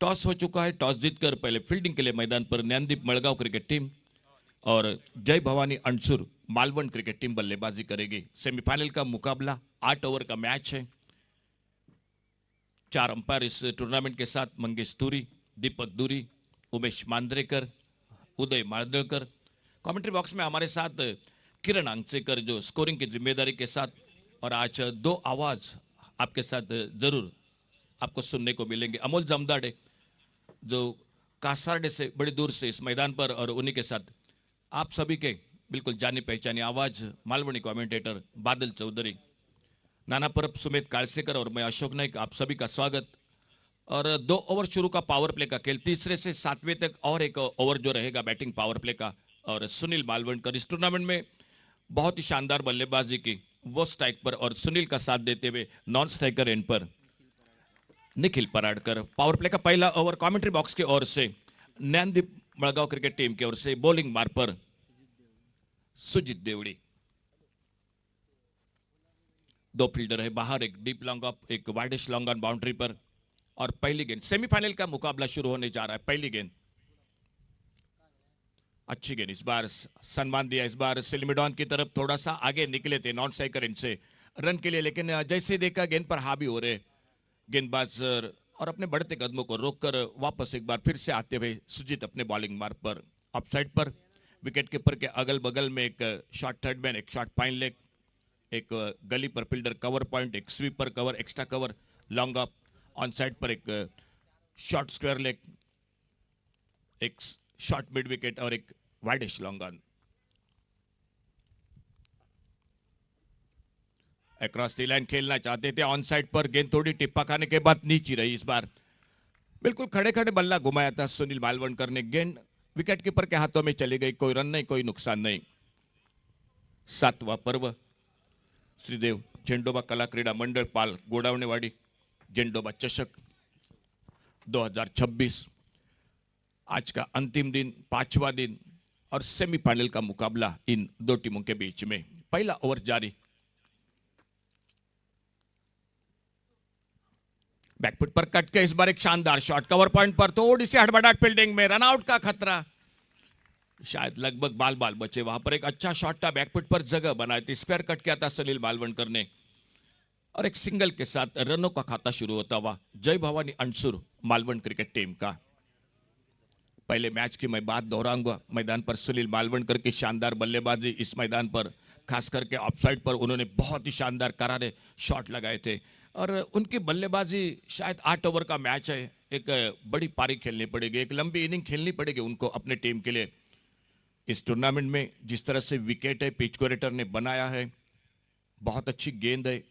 Toss हो चुका है। टॉस जीतकर पहले फील्डिंग के लिए मैदान पर ज्ञानदीप मड़गांव क्रिकेट टीम और जय भवानी अंशुर मालवण क्रिकेट टीम बल्लेबाजी करेगी। सेमीफाइनल का मुकाबला 8 ओवर का मैच है। 4 अंपायर इस टूर्नामेंट के साथ मंगेश तुरी, दीपक दूरी, उमेश मांद्रेकर, उदय मार्दलकर। कमेंट्री बॉक्स में हमारे साथ किरण अंगसेकर जो स्कोरिंग की जिम्मेदारी के साथ, और आज 2 आवाज आपके साथ जरूर आपको सुनने को मिलेंगे। अमोल जमदाड़े जो कासारडे से बड़ी दूर से इस मैदान पर, और उन्हीं के साथ आप सभी के बिल्कुल जानी पहचानी आवाज मालवणी कमेंटेटर बादल चौधरी, नाना परब, सुमित कालसेकर और मैं अशोक नाइक, आप सभी का स्वागत। और 2 ओवर शुरू का पावर प्ले का खेल, तीसरे से 7वें तक और एक ओवर जो रहेगा बैटिंग पावर प्ले का। और सुनील मालवणकर इस टूर्नामेंट में बहुत ही शानदार बल्लेबाजी की, वो स्ट्राइक पर, और सुनील का साथ देते हुए नॉन स्ट्राइकर एंड पर निखिल पराडकर। पावर प्ले का पहला ओवर कमेंट्री बॉक्स की ओर से ज्ञानदीप मड़गांव क्रिकेट टीम की ओर से बॉलिंग मार पर सुजीत देवड़ी। 2 फील्डर है बाहर, एक डीप लॉन्ग ऑफ, एक वाइडिश लॉन्ग ऑन बाउंड्री पर। और पहली गेंद, सेमीफाइनल का मुकाबला शुरू होने जा रहा है। पहली गेंद, अच्छी गेंद, इस बार सम्मान दिया। इस बार सिलमिडॉन की तरफ थोड़ा सा आगे निकले थे नॉन स्ट्राइकर एंड से रन के लिए, लेकिन जैसे देखा गेंद पर हावी हो रहे गेंदबाज और अपने बढ़ते कदमों को रोककर वापस एक बार फिर से आते हुए सुजीत अपने बॉलिंग मार्ग पर ऑफ साइड पर। विकेट कीपर के अगल बगल में एक शॉर्ट थर्ड मैन, एक शॉर्ट फाइन लेग, एक गली पर फील्डर कवर पॉइंट, एक sweeper cover, extra cover, long off. On side पर एक शॉर्ट स्क्वायर लेग, एक शॉर्ट मिड विकेट और एक widish long on. Across the line खेलना चाहते थे, ऑन साइड पर गेंद थोड़ी टिप्पा खाने के बाद नीचे रही। इस बार बिल्कुल खड़े खड़े बल्ला घुमाया था सुनील मालवणकर ने, गेंद विकेट कीपर के हाथों में चली गई। कोई रन नहीं, कोई नुकसान नहीं। 7वां पर्व श्रीदेव झेंडोबा कला क्रीडा मंडल पाल गोडावणेवाड़ी झेंडोबा चषक 2026 आज का अंतिम दिन, 5वां दिन, और सेमीफाइनल का मुकाबला इन 2 टीमों के बीच में। पहला ओवर जारी, बैकफुट पर कट के इस बार एक शानदार शॉट, कवर पॉइंट पर थोड़ी सी हड़बड़ाहट फील्डिंग में, रनआउट का खतरा, शायद लगभग बाल बचे। वहां पर एक अच्छा शॉट था, बैकफुट पर जगह बनाई थी, स्क्वायर कट किया था सुनील मालवणकर ने, और एक सिंगल के साथ रनों का खाता शुरू होता हुआ जय भवानी अंशुर मालवण क्रिकेट टीम का। पहले मैच की मैं बात दोहराऊंगा, मैदान पर सुनील मालवणकर की शानदार बल्लेबाजी। इस मैदान पर खास करके ऑफ साइड पर उन्होंने बहुत ही शानदार करारे शॉट लगाए थे, और उनकी बल्लेबाजी, शायद 8 ओवर का मैच है, एक बड़ी पारी खेलनी पड़ेगी, एक लंबी इनिंग खेलनी पड़ेगी उनको अपने टीम के लिए। इस टूर्नामेंट में जिस तरह से विकेट है पिच क्यूरेटर ने बनाया है, बहुत अच्छी गेंद है,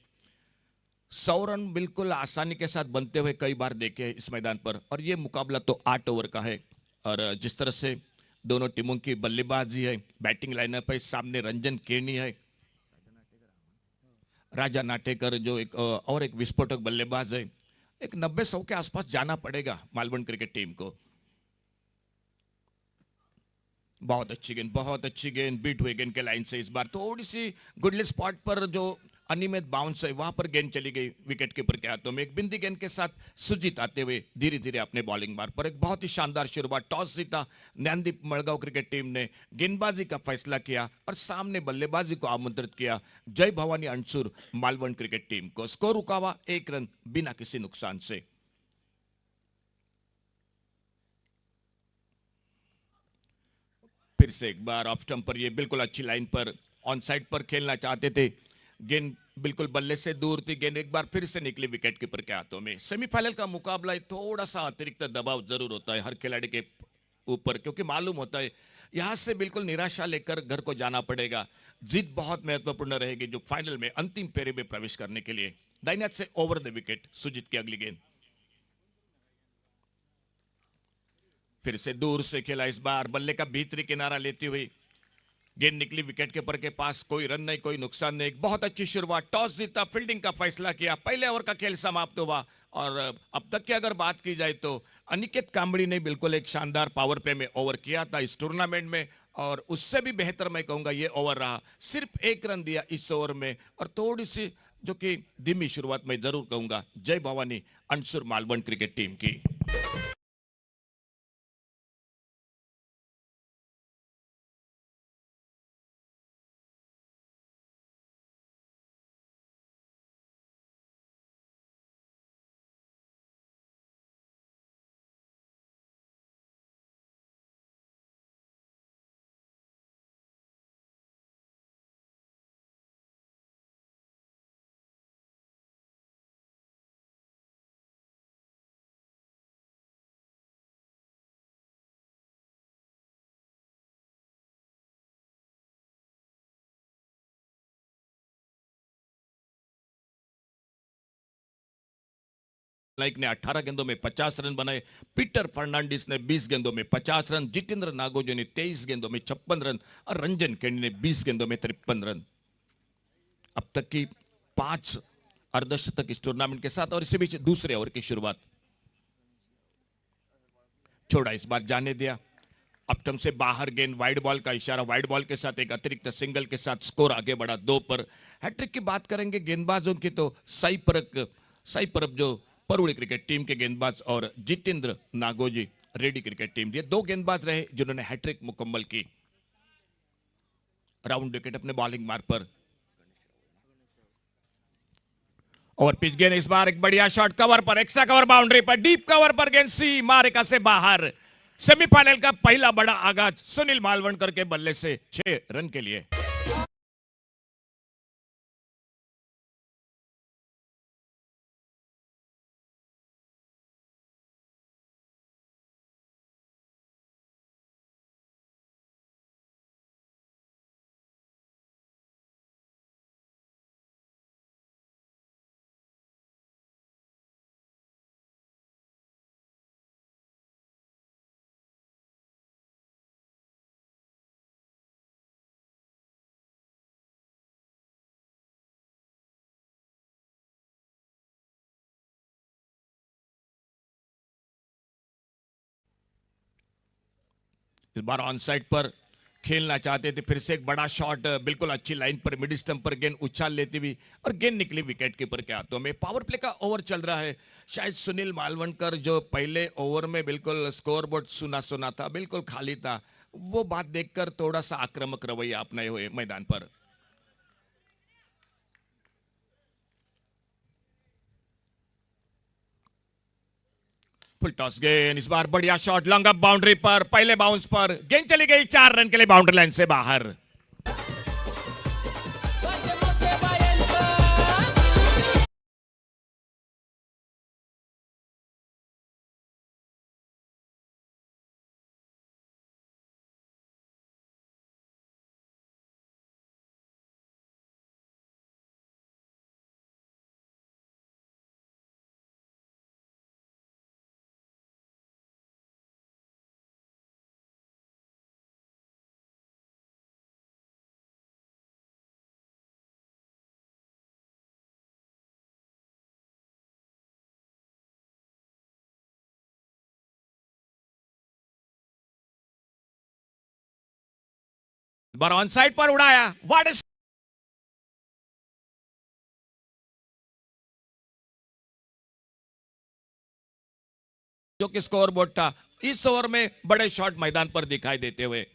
100 रन बिल्कुल आसानी के साथ बनते हुए कई बार देखे हैं इस मैदान पर। और ये मुकाबला तो 8 ओवर का है, और जिस तरह से दोनों टीमों की बल्लेबाजी है, बैटिंग लाइनअप है, सामने रंजन केनी है, राजा नाटेकर जो एक और एक विस्फोटक बल्लेबाज है। एक 90-100 के आसपास जाना पड़ेगा मालवण क्रिकेट टीम को। बहुत अच्छी गेंद बीट हुई गेंद के लाइन से। इस बार थोड़ी सी गुडली स्पॉट पर जो अनियमित बाउंस है वहां पर गेंद चली गई विकेट कीपर के हाथों में। एक बिंदी गेंद के साथ सुजीत आते हुए धीरे धीरे अपने बॉलिंग मार्ग पर। एक बहुत ही शानदार शुरुआत, टॉस जीता ज्ञानदीप मड़गांव क्रिकेट टीम ने, गेंदबाजी का फैसला किया और सामने बल्लेबाजी को आमंत्रित किया जय भवानी अंशुर मालवण क्रिकेट टीम को। स्कोर रुका हुआ 1 रन बिना किसी नुकसान से। फिर से एक बार ऑफ स्टंप पर, ये बिल्कुल अच्छी लाइन पर ऑन साइड पर खेलना चाहते थे, गेंद बिल्कुल बल्ले से दूर थी, गेंद एक बार फिर से निकली विकेट कीपर के हाथों में। सेमीफाइनल का मुकाबला थोड़ा सा अतिरिक्त दबाव जरूर होता है हर खिलाड़ी के ऊपर, क्योंकि मालूम होता है यहां से बिल्कुल निराशा लेकर घर को जाना पड़ेगा। जीत बहुत महत्वपूर्ण रहेगी जो फाइनल में अंतिम फेरे में प्रवेश करने के लिए। दाहिने हाथ से ओवर द विकेट सुजीत की अगली गेंद, फिर से दूर से खेला, इस बार बल्ले का भीतरी किनारा लेती हुई गेंद निकली विकेट कीपर के पास। कोई रन नहीं, कोई नुकसान नहीं। एक बहुत अच्छी शुरुआत, टॉस जीता, फील्डिंग का फैसला किया, पहले ओवर का खेल समाप्त हुआ। और अब तक की अगर बात की जाए तो अनिकेत कांबड़ी ने बिल्कुल एक शानदार पावर प्ले में ओवर किया था इस टूर्नामेंट में, और उससे भी बेहतर मैं कहूंगा ये ओवर रहा। सिर्फ 1 रन दिया इस ओवर में, और थोड़ी सी जो कि धीमी शुरुआत मैं जरूर कहूंगा जय भवानी अंशुर मालवण क्रिकेट टीम की। नाइक ने 18 गेंदों में 50 रन बनाए, पीटर फर्नांडिस ने 20 गेंदों में 50 रन, जितेंद्र नागोजी ने 23 गेंदों में 56 रन और रंजन केनी ने 20 गेंदों में 53 रन। अब तक की 5 अर्धशतक इस टूर्नामेंट के साथ, और इसी बीच दूसरे ओवर की शुरुआत छोड़ा, इस बार जाने दिया। अपटम से बाहर गेंद, वाइड बॉल का इशारा, वाइड बॉल के साथ एक अतिरिक्त सिंगल के साथ स्कोर आगे बढ़ा 2 पर। हैट्रिक की बात करेंगे गेंदबाजों की तो साई परब जो परुड़ी क्रिकेट टीम के गेंदबाज और Jitendra Ngozi ready cricket team, ये 2 गेंदबाज रहे जिन्होंने हैट्रिक मुकम्मल की। राउंड विकेट अपने बॉलिंग मार्ग पर, और पिच गेंद इस बार एक बढ़िया शॉट कवर पर, एक्स्ट्रा कवर बाउंड्री पर, डीप कवर पर गेंद सी मारिका से बाहर। सेमीफाइनल का पहला बड़ा आगाज सुनील मालवणकर के बल्ले से 6 रन के लिए। इस बार ऑन साइड पर खेलना चाहते थे, फिर से एक बड़ा शॉट बिल्कुल अच्छी लाइन पर मिड स्टंप पर गेंद उछाल लेती हुई और गेंद निकली विकेट कीपर के हाथों में। पावर प्ले का ओवर चल रहा है। शायद सुनील मालवणकर जो पहले ओवर में बिल्कुल स्कोर बोर्ड सुना सुना था, बिल्कुल खाली था, वो बात देखकर थोड़ा सा आक्रामक रवैया अपनाए हुए मैदान पर। फुल टॉस गेंद, इस बार बढ़िया शॉट लॉन्ग अप बाउंड्री पर, पहले बाउंस पर गेंद चली गई 4 रन के लिए बाउंड्री लाइन से बाहर। बार ऑन साइड पर उड़ाया, व्हाट इज जो कि स्कोर बोर्ड था। इस ओवर में बड़े शॉट मैदान पर दिखाई देते हुए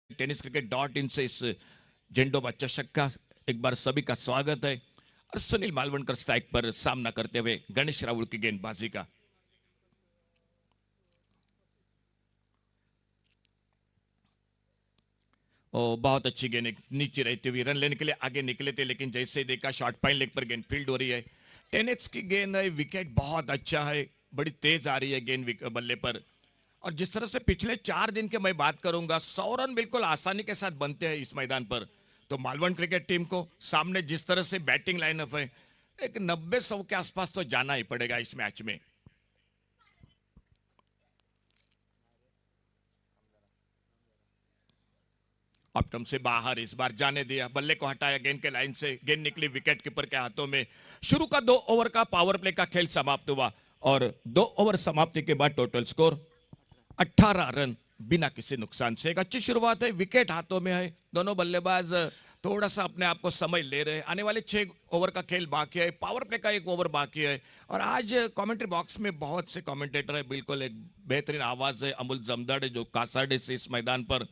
tenniscricket.in से इस जेंडोबा चषक का एक बार सभी का स्वागत है। और सुनील मालवणकर स्ट्राइक पर सामना करते हुए गणेश राहुल की गेंदबाजी का। ओ बहुत अच्छी गेंद, नीचे रहती हुई रन लेने के लिए आगे निकले थे, लेकिन जैसे ही देखा शॉर्ट पाइन लेग पर गेंद फील्ड हो रही है। 10x की गेंद है, विकेट बहुत अच्छा है, बड़ी तेज आ रही है गेंद बल्ले पर। और जिस तरह से पिछले 4 दिन के मैं बात करूंगा, 100 रन बिल्कुल आसानी के साथ बनते हैं इस मैदान पर। तो मालवण क्रिकेट टीम को सामने जिस तरह से बैटिंग लाइनअप है, एक 90-100 के आसपास तो जाना ही पड़ेगा इस मैच में। ऑप्टम से बाहर, इस बार जाने दिया, बल्ले को हटाया गेंद के लाइन से, गेंद निकली विकेट कीपर के हाथों में। शुरू का 2 ओवर का पावर प्ले का खेल समाप्त हुआ और 2 ओवर समाप्ति के बाद टोटल स्कोर 18 रन बिना किसी नुकसान से। एक अच्छी शुरुआत है, विकेट हाथों में है, दोनों बल्लेबाज थोड़ा सा अपने आप को समय ले रहे हैं। आने वाले 6 ओवर का खेल बाकी है, पावर प्ले का 1 ओवर बाकी है। और आज कमेंट्री बॉक्स में बहुत से कमेंटेटर है, बिल्कुल एक बेहतरीन आवाज है, अमूल जमदार है जो कासाडे से इस मैदान पर,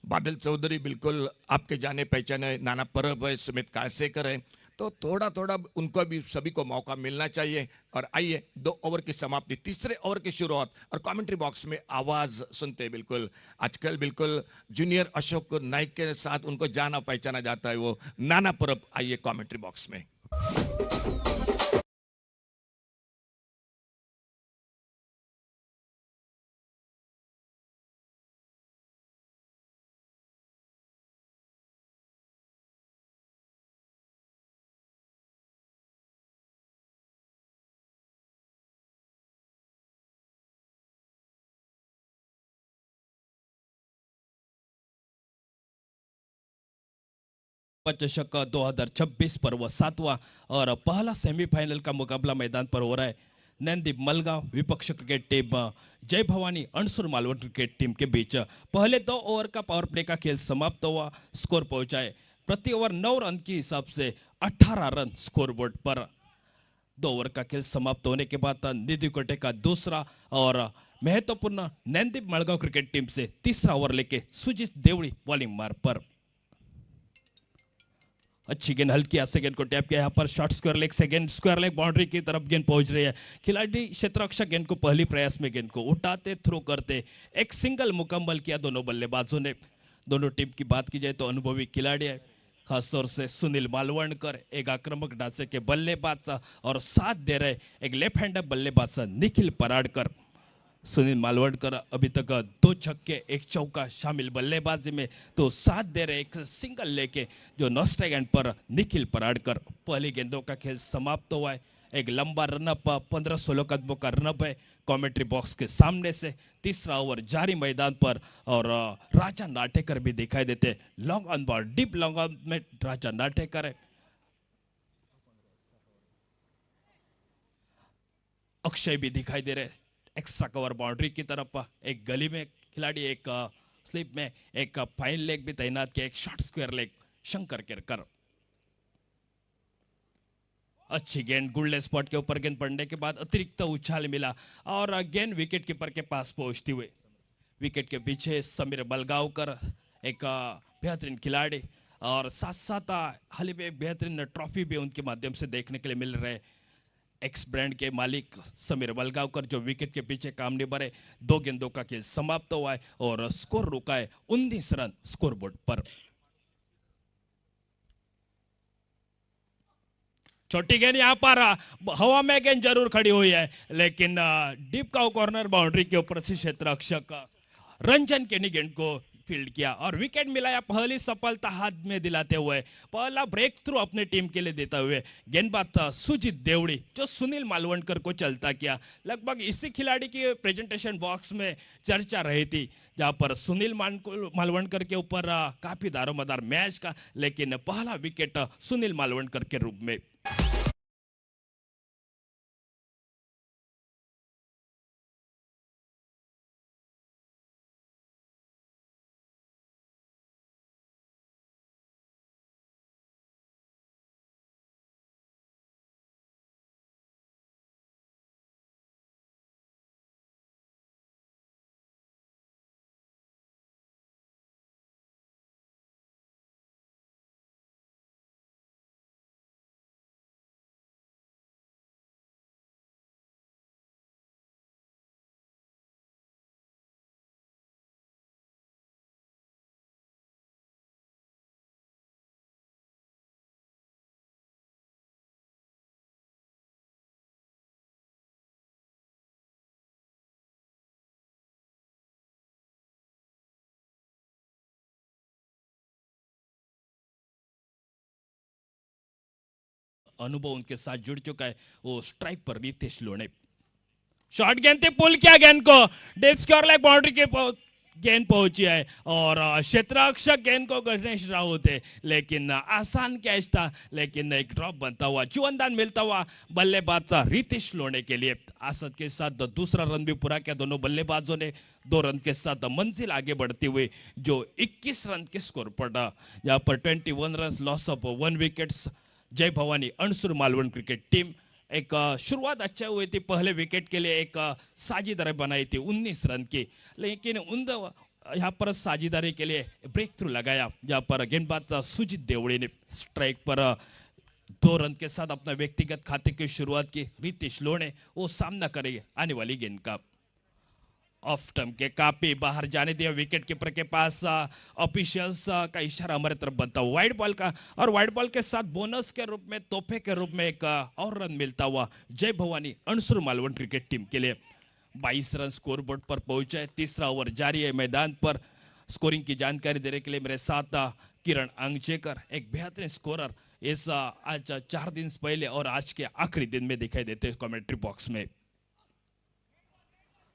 बादल चौधरी बिल्कुल आपके जाने पहचाने, नाना परब है, सुमित कायसेकर है। तो तो थोड़ा थोड़ा उनको भी सभी को मौका मिलना चाहिए। और आइए 2 ओवर की समाप्ति, तीसरे ओवर की शुरुआत और कमेंट्री बॉक्स में आवाज सुनते। बिल्कुल आजकल बिल्कुल जूनियर अशोक नाइक के साथ उनको जाना पहचाना जाता है, वो नाना परब। आइए कमेंट्री बॉक्स में। चषक 2026 पर वह 7वां और पहला सेमीफाइनल का मुकाबला मैदान पर हो रहा है। नैनदीप मलगांव विपक्ष क्रिकेट टीम जय भवानी अणसुर मालवण क्रिकेट टीम के बीच पहले 2 ओवर का पावर प्ले का खेल समाप्त हुआ। स्कोर पहुंचा है प्रति ओवर 9 रन के हिसाब से 18 रन स्कोरबोर्ड पर। 2 ओवर का खेल समाप्त होने के बाद निधि कोटे का दूसरा और महत्वपूर्ण नैनदीप मलगांव क्रिकेट टीम से तीसरा ओवर लेके सुजीत देवड़ी बॉलिंग मार्ग पर। अच्छी गेंद हल्की हाथ से गेंद को टैप किया। यहाँ पर शॉर्ट स्क्वायर लेग से गेंद स्क्वायर लेग बाउंड्री की तरफ गेंद पहुंच रही है। खिलाड़ी क्षेत्ररक्षक गेंद को पहली प्रयास में गेंद को उठाते थ्रो करते एक सिंगल मुकम्मल किया दोनों बल्लेबाजों ने। दोनों टीम की बात की जाए तो अनुभवी खिलाड़ी है, खासतौर से सुनील मालवणकर एक आक्रामक ढांचे के बल्लेबाज और साथ दे रहे एक लेफ्ट हैंडर बल्लेबाज निखिल पराडकर। सुनील मालवणकर अभी तक 2 छक्के 1 चौका शामिल बल्लेबाजी में, तो साथ दे रहे एक सिंगल लेके जो नॉस्ट्राइक एंड पर निखिल पराडकर। पहली गेंदों का खेल समाप्त हुआ है। एक लंबा रनअप 15-16 कदमों का रनअप है कमेंट्री बॉक्स के सामने से। तीसरा ओवर जारी मैदान पर और राजा नाटेकर भी दिखाई देते। Long on ball deep long on में राजा नाटेकर है। अक्षय भी दिखाई दे रहे एक्स्ट्रा कवर बाउंड्री की तरफ। एक गली में खिलाड़ी, एक स्लिप में एक फाइन लेग भी तैनात किया, एक short square leg Shankar Kerkar. अच्छी गेंद गुल्ले स्पॉट के ऊपर गेंद पड़ने के बाद अतिरिक्त उछाल मिला और गेंद विकेट कीपर के पास पहुंचती हुई। विकेट के पीछे समीर बलगावकर एक बेहतरीन खिलाड़ी और साथ साथ हाल ही में बेहतरीन ट्रॉफी भी उनके माध्यम से देखने के लिए मिल रहे। एक्स ब्रांड के मालिक समीर बलगावकर जो विकेट के पीछे काम निभा रहे। 2 गेंदों का खेल समाप्त हुआ है और स्कोर रुका है 19 रन स्कोरबोर्ड पर। छोटी गेंद यहाँ पर हवा में गेंद जरूर खड़ी हुई है, लेकिन डीप का कॉर्नर बाउंड्री के ऊपर से क्षेत्ररक्षक रंजन के ने गेंद को फील्ड किया और विकेट मिलाया। पहली सफलता हाथ में दिलाते हुए, पहला ब्रेक थ्रू अपने टीम के लिए देते हुए गेंदबाज सुजीत देवड़ी जो सुनील मालवणकर को चलता किया। लगभग इसी खिलाड़ी की प्रेजेंटेशन बॉक्स में चर्चा रही थी, जहां पर सुनील मालवणकर के ऊपर काफी दारोमदार मैच का, लेकिन पहला विकेट सुनील मालवणकर के रूप में। अनुभव उनके साथ जुड़ चुका है। वो स्ट्राइक पर रितेश लोणे शॉर्ट गेंद थे, पुल किया गेंद को डीप स्क्वायर लेग बाउंड्री के गेंद पहुंची है और क्षेत्ररक्षक गेंद को गणेश राउत है, लेकिन आसान कैच था, लेकिन एक ड्रॉप बनता हुआ चुवनदान मिलता हुआ बल्लेबाज रितेश लोणे के लिए। आसद के साथ दूसरा रन भी पूरा किया दोनों बल्लेबाजों ने। 2 रन के साथ मंजिल आगे बढ़ती हुई जो 21 रन के स्कोर पर, यहाँ पर 21 run loss of 1 wickets. Jai Bhavani Ansur Malvan cricket team एक शुरुआत अच्छा हुई थी। पहले विकेट के लिए एक साझेदारी बनाई थी 19 रन की, लेकिन यहाँ पर साझेदारी के लिए ब्रेक थ्रू लगाया, जहाँ पर गेंदबाज सुजीत देवड़ी ने स्ट्राइक पर 2 रन के साथ अपना व्यक्तिगत खाते की शुरुआत की रितेश लोणे, वो सामना करेंगे आने वाली गेंद का। ऑफ स्टंप के काफी बाहर जाने दिया, विकेट कीपर के पास ऑफिशियल्स का इशारा हमारे तरफ बनता हुआ वाइड बॉल का, और वाइड बॉल के साथ बोनस के रूप में, तोहफे के रूप में एक और रन मिलता हुआ जय भवानी अणसुर मालवण क्रिकेट टीम के लिए। 22 रन स्कोर बोर्ड पर पहुंचे, तीसरा ओवर जारी है मैदान पर। स्कोरिंग की जानकारी देने के लिए मेरे साथ किरण अंगचेकर, एक बेहतरीन स्कोरर इस आज 4 दिन पहले और आज के आखिरी दिन में दिखाई देते हैं कमेंट्री बॉक्स में।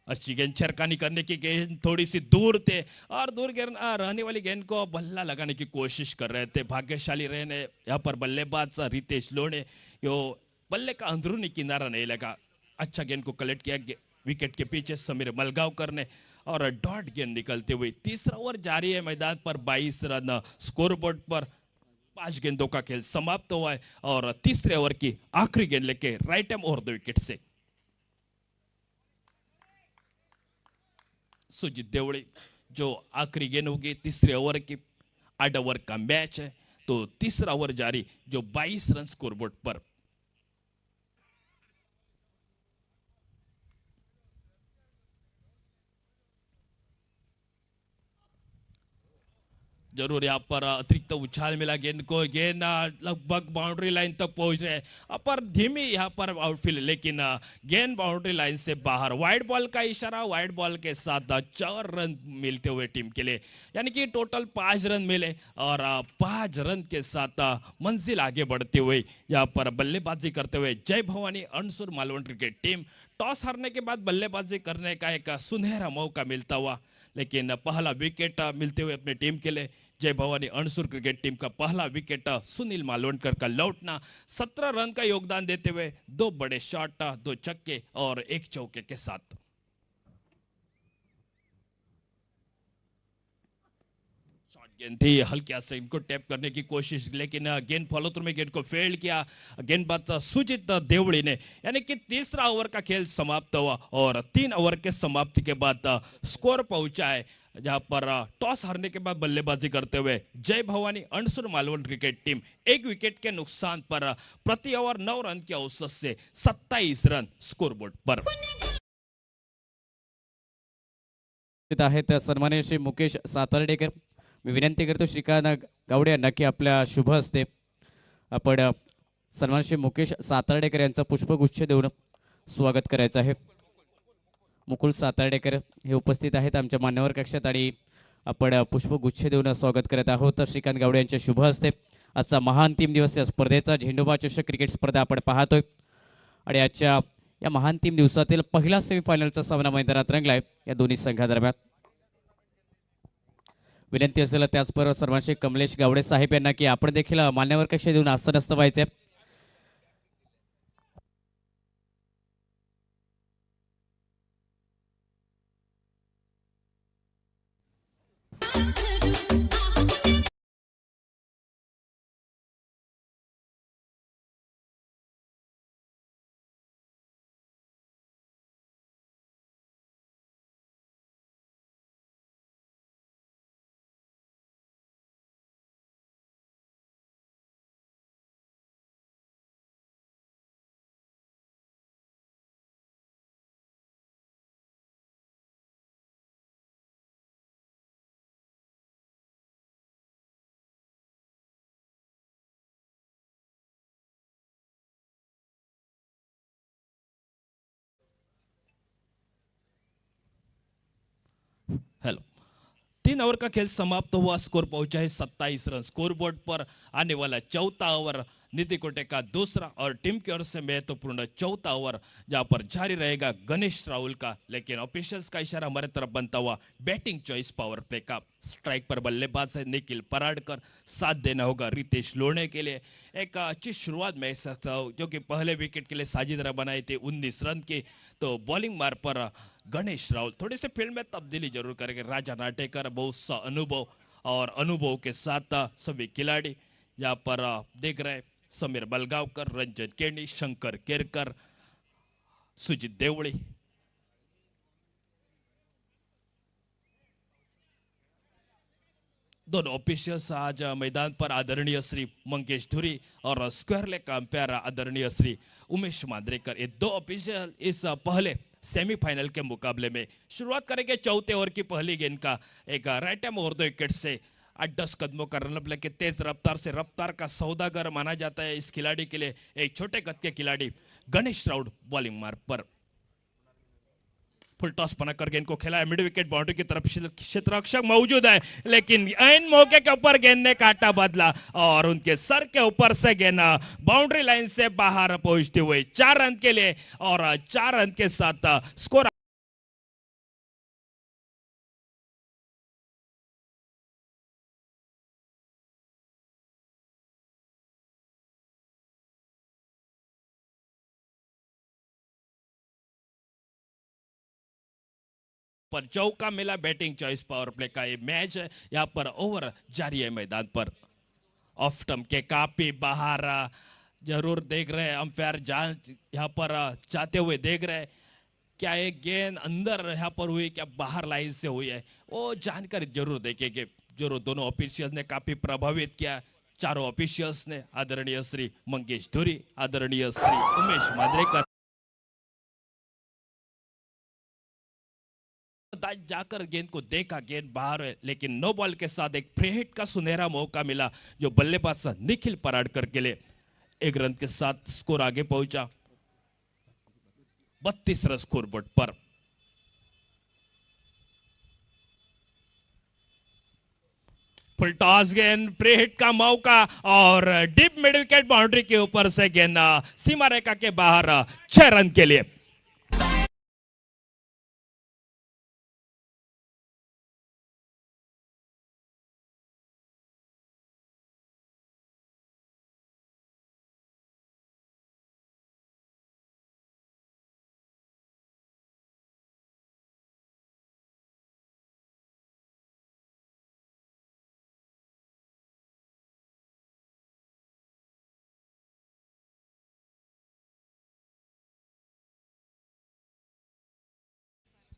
अच्छी गेंद छरकानी करने की गेंद थोड़ी सी दूर थे, और दूर गेंद रहने वाली गेंद को बल्ला लगाने की कोशिश कर रहे थे। भाग्यशाली रहने यहाँ पर बल्लेबाज रितेश लोणे, यो बल्ले का अंदरूनी किनारा नहीं लगा, अच्छा गेंद को कलेक्ट किया विकेट के पीछे समीर मलगांवकर ने, और डॉट गेंद निकलते हुए तीसरा ओवर जारी है मैदान पर। 22 रन स्कोरबोर्ड पर, 5 गेंदों का खेल समाप्त हुआ है, और तीसरे ओवर की आखिरी गेंद लेके right arm over the wicket से सुजीत देवड़ी, जो आखिरी गेंद होगी तीसरे ओवर की। 8 ओवर का मैच है, तो तीसरा ओवर जारी जो 22 रन स्कोरबोर्ड पर। जरूर यहाँ पर अतिरिक्त उछाल मिला गेंद को, गेंद लगभग बाउंड्री लाइन तक पहुंच रहे हैं, पर धीमी यहाँ पर आउटफील्ड, लेकिन गेंद बाउंड्री लाइन से बाहर। वाइड बॉल का इशारा, वाइड बॉल के साथ 4 रन मिलते हुए टीम के लिए, यानी कि टोटल 5 रन मिले, और 5 रन के साथ मंजिल आगे बढ़ते हुए यहाँ पर बल्लेबाजी करते हुए Jai Bhavani Ansur Malvan cricket team. Toss हारने के बाद बल्लेबाजी करने का एक सुनहरा मौका मिलता हुआ, लेकिन पहला विकेट मिलते हुए अपने टीम के लिए जय भवानी अणसुर क्रिकेट टीम का पहला विकेट सुनील मालवणकर का लौटना, 17 रन का योगदान देते हुए 2 बड़े शॉट, 2 छक्के और 1 चौके के साथ। शॉर्ट गेंद थी, हल्के से इनको टैप करने की कोशिश, लेकिन गेंद फॉलो थ्रू में गेंद को फेल्ड किया गेंदबाज सुजीत देवड़ी ने, यानी कि तीसरा ओवर का खेल समाप्त हुआ, और 3 ओवर के समाप्ति के बाद स्कोर पहुंचा है, जहां पर टॉस हारने के बाद बल्लेबाजी करते हुए Jai Bhavani Ansur Malvan cricket team 1 wicket के नुकसान पर प्रति ओवर 9 रन के औसत से 27 रन स्कोरबोर्ड पर। आहेत सन्माननीय श्री मुकेश सातर्डेकर, मी विनंती करतो श्रीकांत गावडे यांना की आपल्या शुभ हस्ते आपण सन्माननीय श्री मुकेश सातर्डेकर यांचं पुष्पगुच्छ देऊन स्वागत करायचं आहे। मुकुल सातर्डेकर हे उपस्थित आहेत आमच्या मान्यवर कक्षात, आणि आपण पुष्पगुच्छ देऊन स्वागत करत आहोत। तर श्रीकांत गावडे यांच्या शुभ हस्ते आजचा महान टीम दिवस या स्पर्धेचा झेंडूबाज चषक क्रिकेट स्पर्धा आपण पाहतोय, आणि आजच्या या महान टीम दिवसातील पहिला सेमीफायनलचा सामना मैदानात रंगलाय या दोन्ही संघादरम्यान। विनंती असेल त्याचबरोबर सर्वांशी कमलेश गावडे साहेब यांना की आपण देखील मान्यवर कक्षेत देऊन आसनस्थ व्हायचे। हेलो, 3 ओवर का खेल समाप्त हुआ, स्कोर पहुंचा है 27 रन स्कोरबोर्ड पर। आने वाला चौथा ओवर नीति कोटे का दूसरा और टीम की ओर से महत्वपूर्ण चौथा ओवर, जहां पर जारी रहेगा गणेश राहुल का, लेकिन ऑफिशियल्स का इशारा हमारे तरफ बनता हुआ बैटिंग चॉइस पावर प्ले का। स्ट्राइक पर बल्लेबाज है निखिल पराडकर, साथ देना होगा रितेश लोणे के लिए। एक अच्छी शुरुआत मैं सकता हूँ, जो कि पहले विकेट के लिए साझेदार बनाए थे 19 रन की, तो बॉलिंग मार पर गणेश राहुल थोड़ी सी फील्ड में तब्दीली जरूर करेंगे। राजा नाटेकर बहुत सा अनुभव, और अनुभव के साथ सभी खिलाड़ी यहाँ पर देख रहे हैं, समीर बलगावकर, रंजन केनी, शंकर केरकर, सुजीत देवड़ी। दोनों ऑफिशियल्स आज मैदान पर आदरणीय श्री मंगेश धुरी और स्क्वायर लेग का अंपायर आदरणीय श्री उमेश मांद्रेकर, ये दो ऑफिशियल इस पहले सेमीफाइनल के मुकाबले में शुरुआत करेंगे। चौथे ओवर की पहली गेंद का एक राइट हैंड ओवर 2 विकेट से 8-10 कदमों का रनअप लेके तेज रफ्तार से रफ्तार का सौदागर माना जाता है इस खिलाड़ी के लिए। एक छोटे कद के खिलाड़ी गणेश राउत बॉलिंग मार्ग पर फुल टॉस बनाकर गेंद को खेला है मिड विकेट बाउंड्री की तरफ। क्षेत्ररक्षक मौजूद है लेकिन इन मौके के ऊपर गेंद ने काटा बदला और उनके सर के ऊपर से गेंद बाउंड्री लाइन से बाहर पहुंचते हुए 4 रन के लिए और 4 रन के साथ स्कोर पर चौका मिला। बैटिंग चॉइस पावर प्ले का ये मैच है, यहाँ पर ओवर जारी है मैदान पर। ऑफ स्टंप के काफी बाहर जरूर देख रहे हैं अंपायर, जांच यहाँ पर चाहते हुए देख रहे हैं क्या एक गेंद अंदर यहाँ पर हुई क्या बाहर लाइन से हुई है, वो जानकारी जरूर देखेंगे। जरूर दोनों ऑफिशियल्स ने काफी प्रभावित किया, चारों ऑफिशियल्स ने, आदरणीय श्री मंगेश धुरी, आदरणीय श्री उमेश मांद्रेकर जाकर गेंद को देखा, गेंद बाहर है लेकिन नो बॉल के साथ एक फ्री हिट का सुनहरा मौका मिला जो बल्लेबाज निखिल पराडकर के लिए। 1 रन के साथ स्कोर आगे पहुंचा 32 रन स्कोर बोर्ड पर। फुल टॉस गेंद, फ्री हिट का मौका और डीप मिड विकेट बाउंड्री के ऊपर से गेंद सीमा रेखा के बाहर 6 रन के लिए।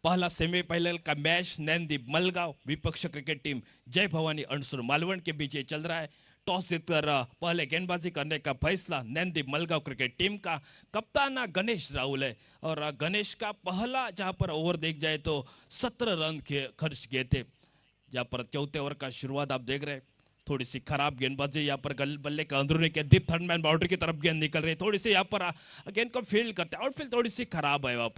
पहला सेमीफाइनल का मैच नैनदीप मलगांव विपक्ष क्रिकेट टीम जय भवानी अणसुर मालवण के बीच चल रहा है। टॉस जीतकर पहले गेंदबाजी करने का फैसला नैनदीप मलगांव क्रिकेट टीम का। कप्तान गणेश राहुल है और गणेश का पहला जहां पर ओवर देख जाए तो 17 रन खर्च किए थे। जहां पर चौथे ओवर का शुरुआत आप देख रहे हैं, थोड़ी सी खराब गेंदबाजी, यहाँ पर बल्ले का अंदरूनी के डीप थर्ड मैन बाउंड्री की तरफ गेंद निकल रही है, थोड़ी सी यहाँ पर गेंद को फील्ड करते, आउटफील्ड थोड़ी सी खराब है। यहाँ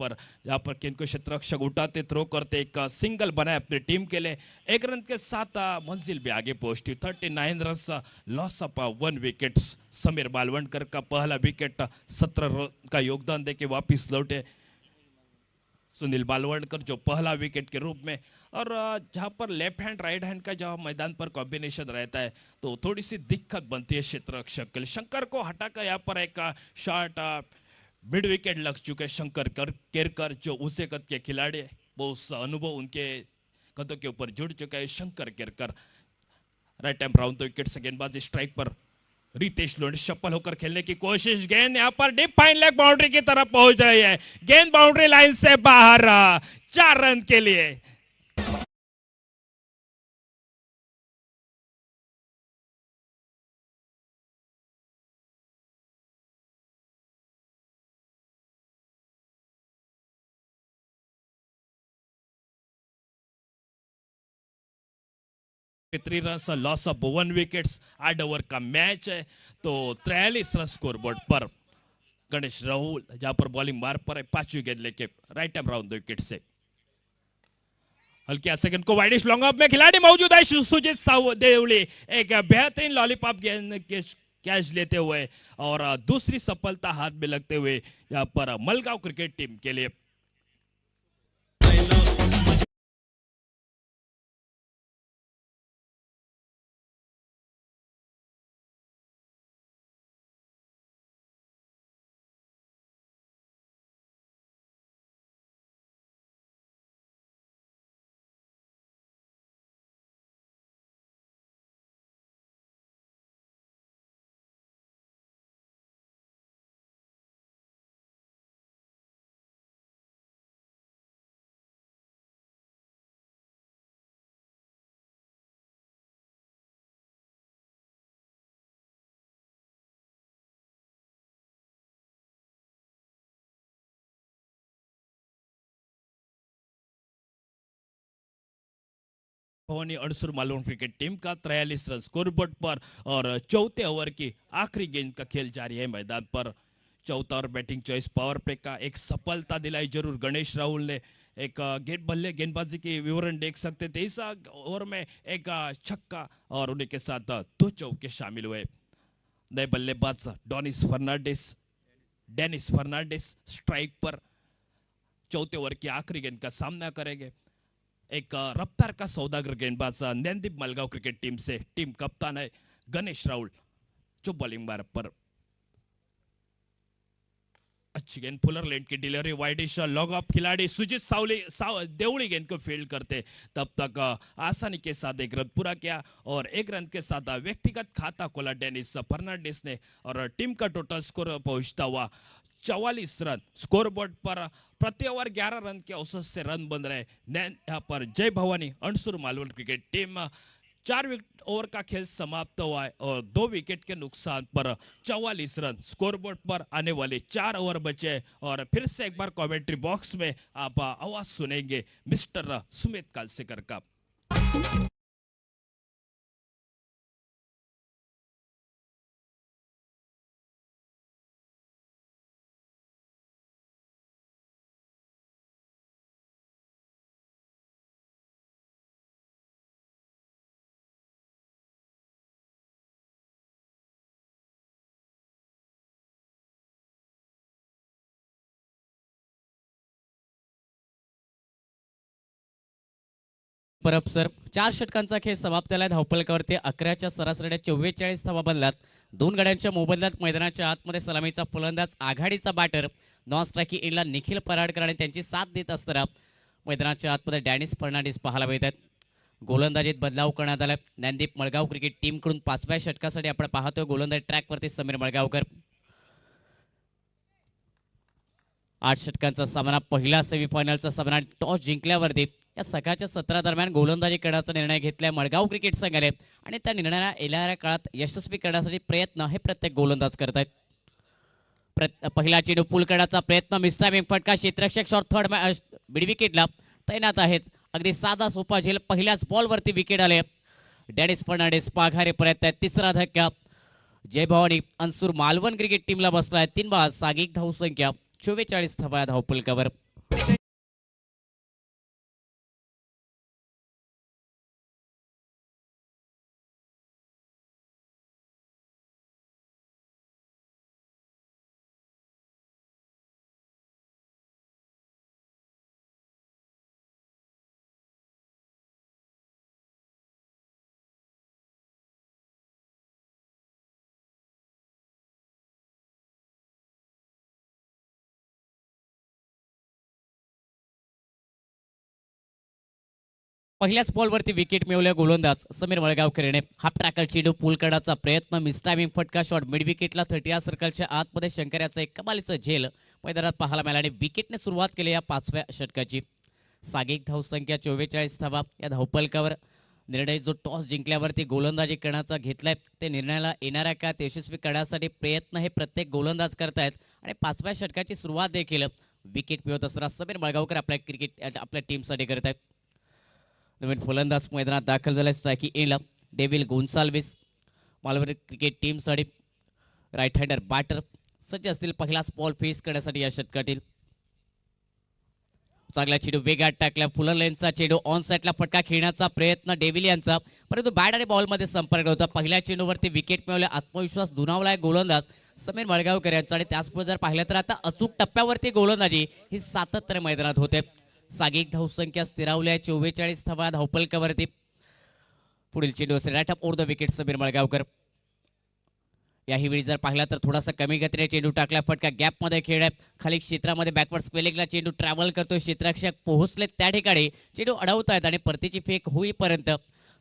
पर गेंद को क्षेत्ररक्षक उठाते, थ्रो करते, एक सिंगल बनाए अपनी टीम के लिए। 1 रन के साथ मंजिल भी आगे पहुंचती। 39 run, loss of 1 wicket. Sameer Balvankar का पहला विकेट 17 रन का योगदान देके वापिस लौटे सुनील बालवणकर जो पहला विकेट के रूप में। और जहाँ पर लेफ्ट हैंड राइट हैंड का जब मैदान पर कॉम्बिनेशन रहता है तो थोड़ी सी दिक्कत बनती है क्षेत्ररक्षक के लिए। शंकर को हटाकर यहाँ पर एक शॉट मिड विकेट लग चुके शंकर केरकर जो ऊंचे कद के खिलाड़ी है, बहुत अनुभव उनके कदों के ऊपर जुड़ चुका है Shankar Kerkar. Right hand round तो विकेट से गेंदबाजी स्ट्राइक पर रितेश लोने सफल होकर खेलने की कोशिश, गेंद यहां पर डीप फाइन लेग बाउंड्री की तरफ पहुंच रही है, गेंद बाउंड्री लाइन से बाहर 4 रन के लिए। Three run, loss of 1 wickets. 8 over का मैच है तो 43 रन स्कोर बोर्ड पर। गणेश राहुल जहां पर बॉलिंग मार्ग पर है, 5वीं गेंद लेके राइट हैंड राउंड 2 विकेट से। हल्के सेकंड को वाइडिश लॉन्ग ऑफ में खिलाड़ी मौजूद है सुजीत देवली, एक बेहतरीन लॉलीपॉप गेंद कैच लेते हुए और दूसरी सफलता हाथ में लगते हुए यहाँ पर मलगांव क्रिकेट टीम के लिए। भवानी अणसुर मालवण क्रिकेट टीम का 43 रन स्कोरबोर्ड पर और चौथे ओवर की आखिरी गेंद का खेल जारी है मैदान पर। चौथा over batting choice power play का एक सफलता दिलाई जरूर गणेश राहुल ने। एक गेंद बल्ले गेंदबाजी की विवरण देख सकते थे। इस ओवर में एक छक्का और उन्हीं के साथ 2 चौके शामिल हुए। नए बल्लेबाज डेनिस फर्नांडिस स्ट्राइक पर चौथे ओवर की आखिरी गेंद का सामना करेंगे। एक रफ्तार का सौदागर गेंदबाज नंदीप मलगांव क्रिकेट टीम से टीम कप्तान है गणेश राहुल जो बॉलिंग मार्ग पर। अच्छी गेंद फुलर लेंड की डिलीवरी वाइडिश लॉग ऑफ खिलाड़ी सुजीत देवड़ी गेंद को फील्ड करते तब तक आसानी के साथ एक रन पूरा किया और एक रन के साथ व्यक्तिगत खाता खोला डेनिस फर्नांडिस ने और टीम का टोटल स्कोर पहुंचता हुआ 44 रन। स्कोरबोर्ड पर प्रति ओवर 11 रन के औसत से रन बन रहे। यहाँ पर Jai Bhavani Ansur Malvan cricket team 4 over का खेल समाप्त हुआ है और 2 विकेट के नुकसान पर 44 रन। स्कोरबोर्ड पर आने वाले 4 ओवर बचे और फिर से एक बार कमेंट्री बॉक्स में आप आवाज सुनेंगे मिस्टर सुमित कालसेकर का। परब सर 4 षटकांचा खेळ समाप्त झाला। धावफलकावरती 11च्या सरासरीने 44 धावा बनलात। 2 गड्यांच्या मोबदल्यात मैदानाच्या आतमध्ये सलामीचा फलंदाज आघाडीचा बॅटर नॉन स्ट्रायकी एंडला निखिल पराडकर आणि त्यांची साथ देत असताना मैदानाच्या आतमध्ये डॅनिस फर्नांडिस पाहायला मिळत आहेत। गोलंदाजीत बदलाव करण्यात आला। नंदीप मळगाव क्रिकेट टीमकडून 5व्या षटकासाठी आपण पाहतोय गोलंदाजी ट्रॅकवरती समीर मळगावकर। 8 षटकांचा सामना पहिला सेमीफायनलचा सामना टॉस जिंकल्यावरती या सकाळच्या सत्रा दरम्यान गोलंदाजी करण्याचा निर्णय घेतलाय मळगाव क्रिकेट संघाने आणि त्या निर्णयाला येणाऱ्या काळात यशस्वी करण्यासाठी प्रयत्न हे प्रत्येक गोलंदाज करत आहेत। पहिला चेंडू पूल करण्याचा प्रयत्न मिस्टायमिंग फटका क्षेत्ररक्षक शॉट थर्ड मिड विकेटला तैनात आहेत। अगदी साधा सोपा झेल पहिल्याच बॉलवरती विकेट आले। डेनिस फर्नांडिस पाघारे पर्यंत आहेत। तिसरा धक्का जय भवानी अणसुर मालवण क्रिकेट टीमला बसलाय। 3 बाद सागिक धावसंख्या 44 धावा धावफलकावर। पहिल्याच बॉलवरती विकेट मिळवल्या गोलंदाज समीर मळगावकर याने। हाफ ट्रॅकल चेंडू पूल करण्याचा प्रयत्न मिसटायमिंग फटका शॉट मिड विकेटला 30 सर्कलच्या आतमध्ये शंकर्याचं एक कमालीचं झेल मैदानात पाहायला मिळाला आणि विकेटने सुरुवात केली या 5व्या षटकाची। सागिक धावसंख्या 44 धावा या धावफलकावर। निर्णय जो टॉस जिंकल्यावरती गोलंदाजी करण्याचा घेतलाय ते निर्णयाला येणाऱ्या काळात यशस्वी करण्यासाठी प्रयत्न हे प्रत्येक गोलंदाज करतायत आणि 5व्या षटकाची सुरुवात देखील विकेट मिळवत असताना समीर मळगावकर आपल्या टीमसाठी करत आहेत। नवीन फलंदाज मैदानात दाखल झाला स्ट्रायकी एंडला डेव्हिल गोन्साल्विस मालवणी क्रिकेट टीमसाठी राईट हँडर बॅटर सज्ज असतील पहिलाच बॉल फेस करण्यासाठी या षटकातील। चांगला चेंडू वेगात टाकला फुलर लेनचा चेंडू ऑन साइडला फटका खेळण्याचा प्रयत्न डेव्हिल यांचा परंतु बॅट आणि बॉलमध्ये संपर्क होता। पहिल्या चेंडूवरती विकेट मिळवल्या आत्मविश्वास दुणावलाय गोलंदाज समीर मळगावकर यांचा आणि त्याचबरोबर जर पाहिलं तर आता अचूक टप्प्यावरती गोलंदाजी ही सातत्याने मैदानात होते। सागिक धावसंख्या स्थिरावल्या 44 धावा धावफलकावरती। पुढील चेंडू असेल right up over the wicket Sameer Malgaonkar. याही वेळी जर पाहिला तर थोडासा कमी गतीने चेंडू टाकला फटका गॅप मध्ये खेळ आहे खाली क्षेत्रामध्ये बॅकवर्ड स्क्वेलिंगला चेंडू ट्रॅव्हल करतोय क्षेत्ररक्षक पोहोचले त्या ठिकाणी चेंडू अडवतायत आणि परतीची फेक होईपर्यंत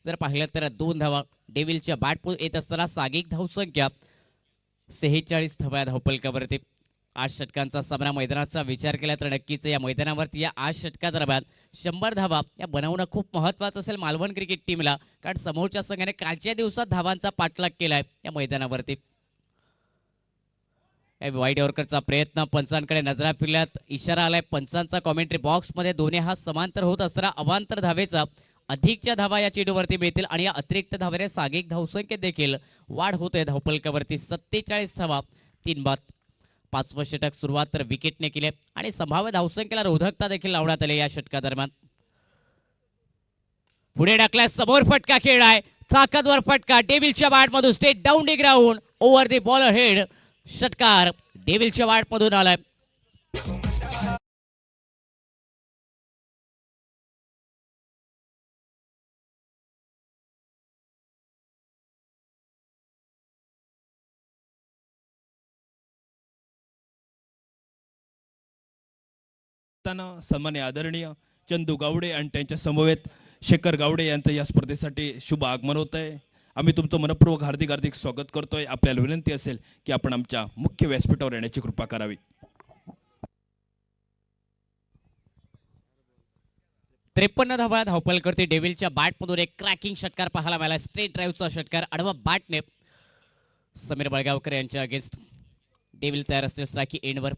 जर पाहिलं तर 2 धावा डेव्हिलच्या बॅट येत असताना सागिक धावसंख्या 46 धावा धावफलकावरती। 8 षटकांचा सामना मैदानाचा विचार केला तर नक्कीच या मैदानावरती या 8 षटकादरम्यान 100 धावा या बनवणं खूप महत्त्वाचं असेल मालवण क्रिकेट टीमला कारण समोरच्या संघाने कालच्या दिवसात धावांचा पाठलाग केलाय या मैदानावरती। वाईट यॉर्करचा प्रयत्न पंचांकडे नजरा फिरल्यात इशारा आलाय पंचांचा कॉमेंट्री बॉक्स मध्ये दोन्ही हात समांतर होत असताना अवांतर धावेचा अधिकच्या धावा या चेंडूवरती मिळतील आणि या अतिरिक्त धावेने सागिक धावसंख्येत देखील वाढ होते. धावफलकावरती 47 धावा 3 बाद. 5वं षटक सुरुवात तर विकेटने केली आणि संभाव्य धावसंख्येला रोधकता देखील लावण्यात आली या षटकादरम्यान. पुढे टाकलाय, समोर फटका खेळलाय, ताकदवर फटका डेव्हिलच्या वाटमधून straight down the ground over the bowler head. षटकार डेव्हिलच्या वाटमधून आलाय. सन्मान्य आदरणीय चंदू गावडे आणि त्यांच्या समवेत शेखर गावडे यांचं या स्पर्धेसाठी शुभ आगमन होत आहे. आम्ही तुमचं मनपूर्वक हार्दिक हार्दिक स्वागत करतोय. आपल्याला विनंती असेल की आपण आमच्या मुख्य व्यासपीठावर येण्याची कृपा करावी. 53 धावा धावफलकावरती डेव्हिलच्या बॅटमधून एक क्रॅकिंग षटकार पाहायला मिळाला. स्ट्रेट ड्राईव्हचा षटकार आडवा बॅटने समीर बळगावकर यांच्या अगेन्स्ट. डेव्हिल तयार असतील स्ट्राईक एंडवर.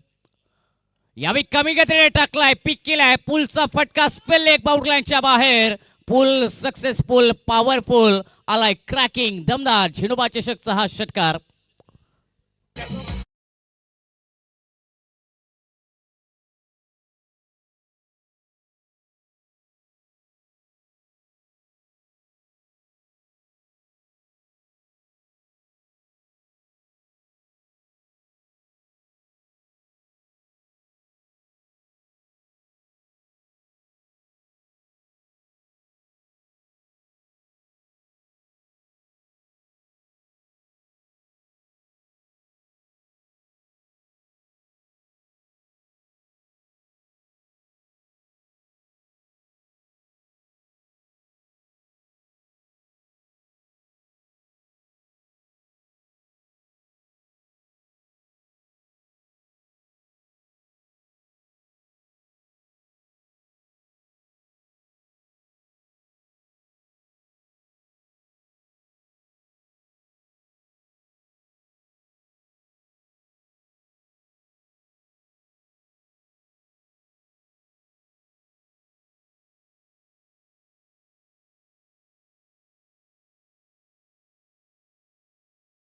यावेळी कमी गतीने टाकलाय, पिक केलाय, पुलचा फटका स्पेल लेग बाउंड्रीच्या बाहेर. पुल सक्सेसफुल, पॉवरफुल आलाय, क्रॅकिंग दमदार झिणोबा चषकचा हा षटकार.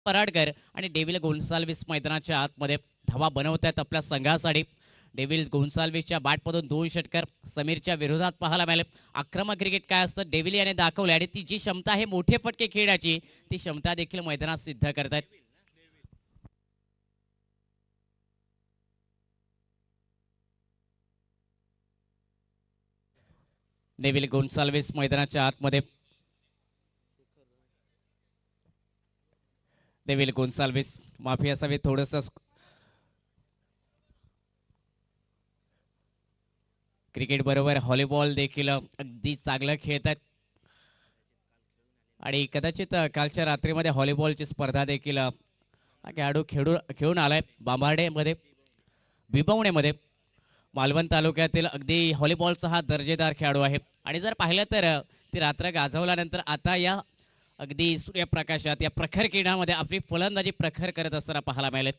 पराडकर आणि डेव्हिल गोन्साल्विस मैदानाच्या आतमध्ये धावा बनवत आहेत आपल्या संघासाठी. डेव्हिल गोन्साल्विसच्या बॅटमधून 2 षटकार समीरच्या विरोधात पाहायला मिळाले. आक्रमक क्रिकेट काय असतं डेव्हिल याने दाखवले आणि ती जी क्षमता आहे मोठे फटके खेळण्याची, ती क्षमता देखील मैदानात सिद्ध करतायत. डेव्हिल गोन्साल्विस मैदानाच्या आतमध्ये. डेव्हिल गोन्साल्विस माफी असावी थोडंसं. क्रिकेट बरोबर व्हॉलीबॉल देखील अगदी चांगलं खेळतात आणि कदाचित कालच्या रात्रीमध्ये व्हॉलीबॉलची स्पर्धा देखील खेळाडू खेळून आलाय. बांबार्डेमध्ये, बिबवणेमध्ये मालवण तालुक्यातील अगदी व्हॉलीबॉलचा हा दर्जेदार खेळाडू आहे. आणि जर पाहिलं तर ती रात्र गाजवल्यानंतर आता या अगदी सूर्यप्रकाशात या प्रखर किरणामध्ये आपली फलंदाजी प्रखर करत असताना पाहायला मिळालेत.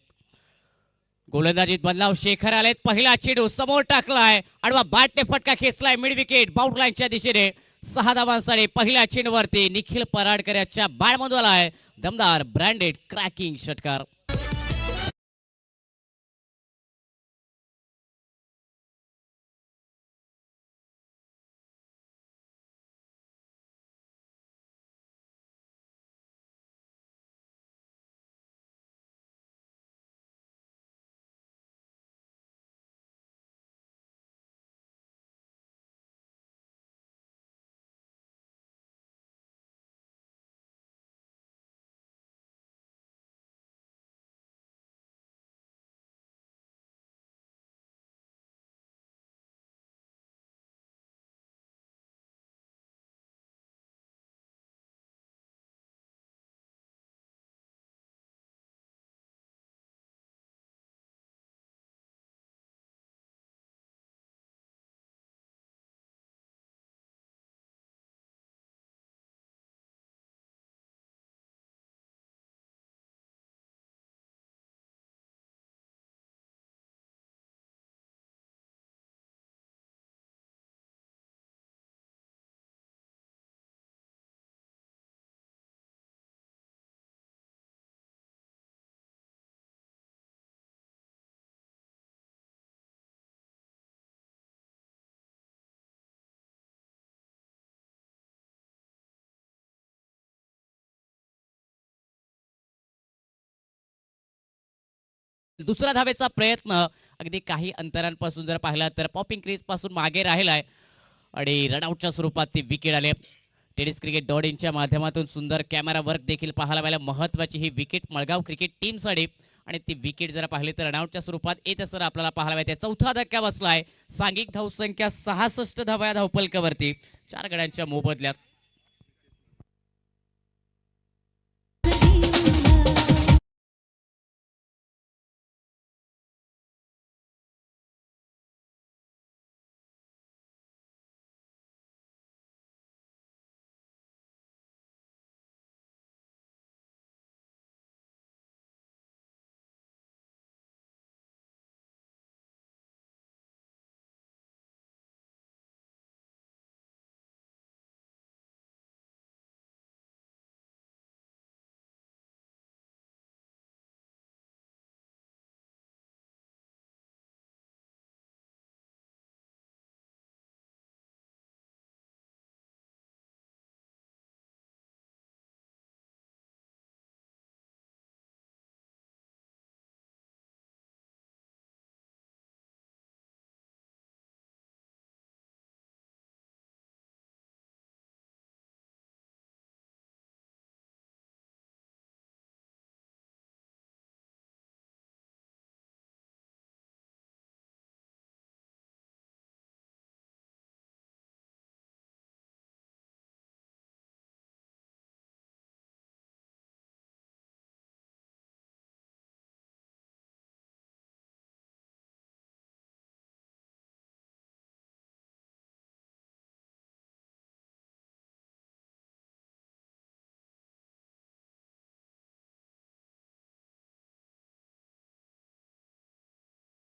गोलंदाजीत बदलाव, शेखर आलेत. पहिला चेंडू समोर टाकलाय, आडवा बॅटने फटका खेचलाय, मिड विकेट बाउंड लाईनच्या दिशेने. 6 धावांसाठी पहिल्या चेंडूवरती निखिल पराडकर याच्या बॅटमधून आलाय दमदार ब्रँडेड क्रॅकिंग षटकार. दुसरा धावेचा प्रयत्न अगदी काही अंतरांपासून जर पाहिला तर पॉपिंग क्रीज पासून मागे राहिलाय आणि रनआउटच्या स्वरूपात ती विकेट आली. टेनिस क्रिकेट .inच्या माध्यमातून सुंदर कॅमेरा वर्क देखील पाहायला मिळालं. महत्वाची ही विकेट मळगाव क्रिकेट टीमसाठी आणि ती विकेट जर पाहिली तर रनआउटच्या स्वरूपात येत असं आपल्याला पाहायला मिळते. चौथा धक्का बसलाय. सांघिक धावसंख्या 66 धावा या धावपलकावरती 4 गड्यांच्या मोबदल्यात.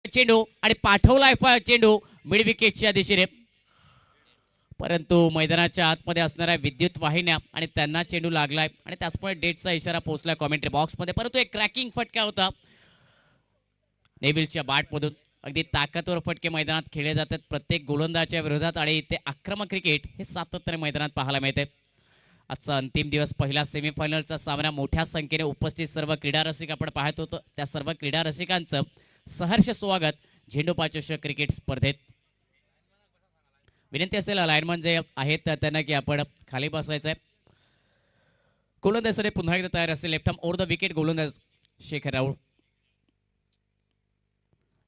चेंडू आणि पाठवलाय चेंडू मिड विकेटच्या दिशेने, परंतु मैदानाच्या आतमध्ये असणाऱ्या विद्युत वाहिन्या आणि त्यांना चेंडू लागलाय आणि त्याचमुळे डेटचा इशारा पोहोचलाय कॉमेंट्री बॉक्समध्ये. परंतु एक क्रॅकिंग फटका होता नेव्हिलच्या बॅटमधून. अगदी ताकदवर फटके मैदानात खेळले जातात प्रत्येक गोलंदाजाच्या विरोधात आणि इथे आक्रमक क्रिकेट हे सातत्याने मैदानात पाहायला मिळते. आजचा अंतिम दिवस, पहिला सेमीफायनलचा सामना, मोठ्या संख्येने उपस्थित सर्व क्रीडा रसिक आपण पाहत होतो. त्या सर्व क्रीडा रसिकांचं सहर्ष स्वागत झेंडूपा चषक क्रिकेट स्पर्धेत. विनंती असेल लाईनमन जे आहेत त्यांना की आपण खाली बसायचं आहे. गोलंदाजासाठी पुन्हा एकदा तयार असेल. Left arm over the wicket गोलंदाज शेखर राऊळ.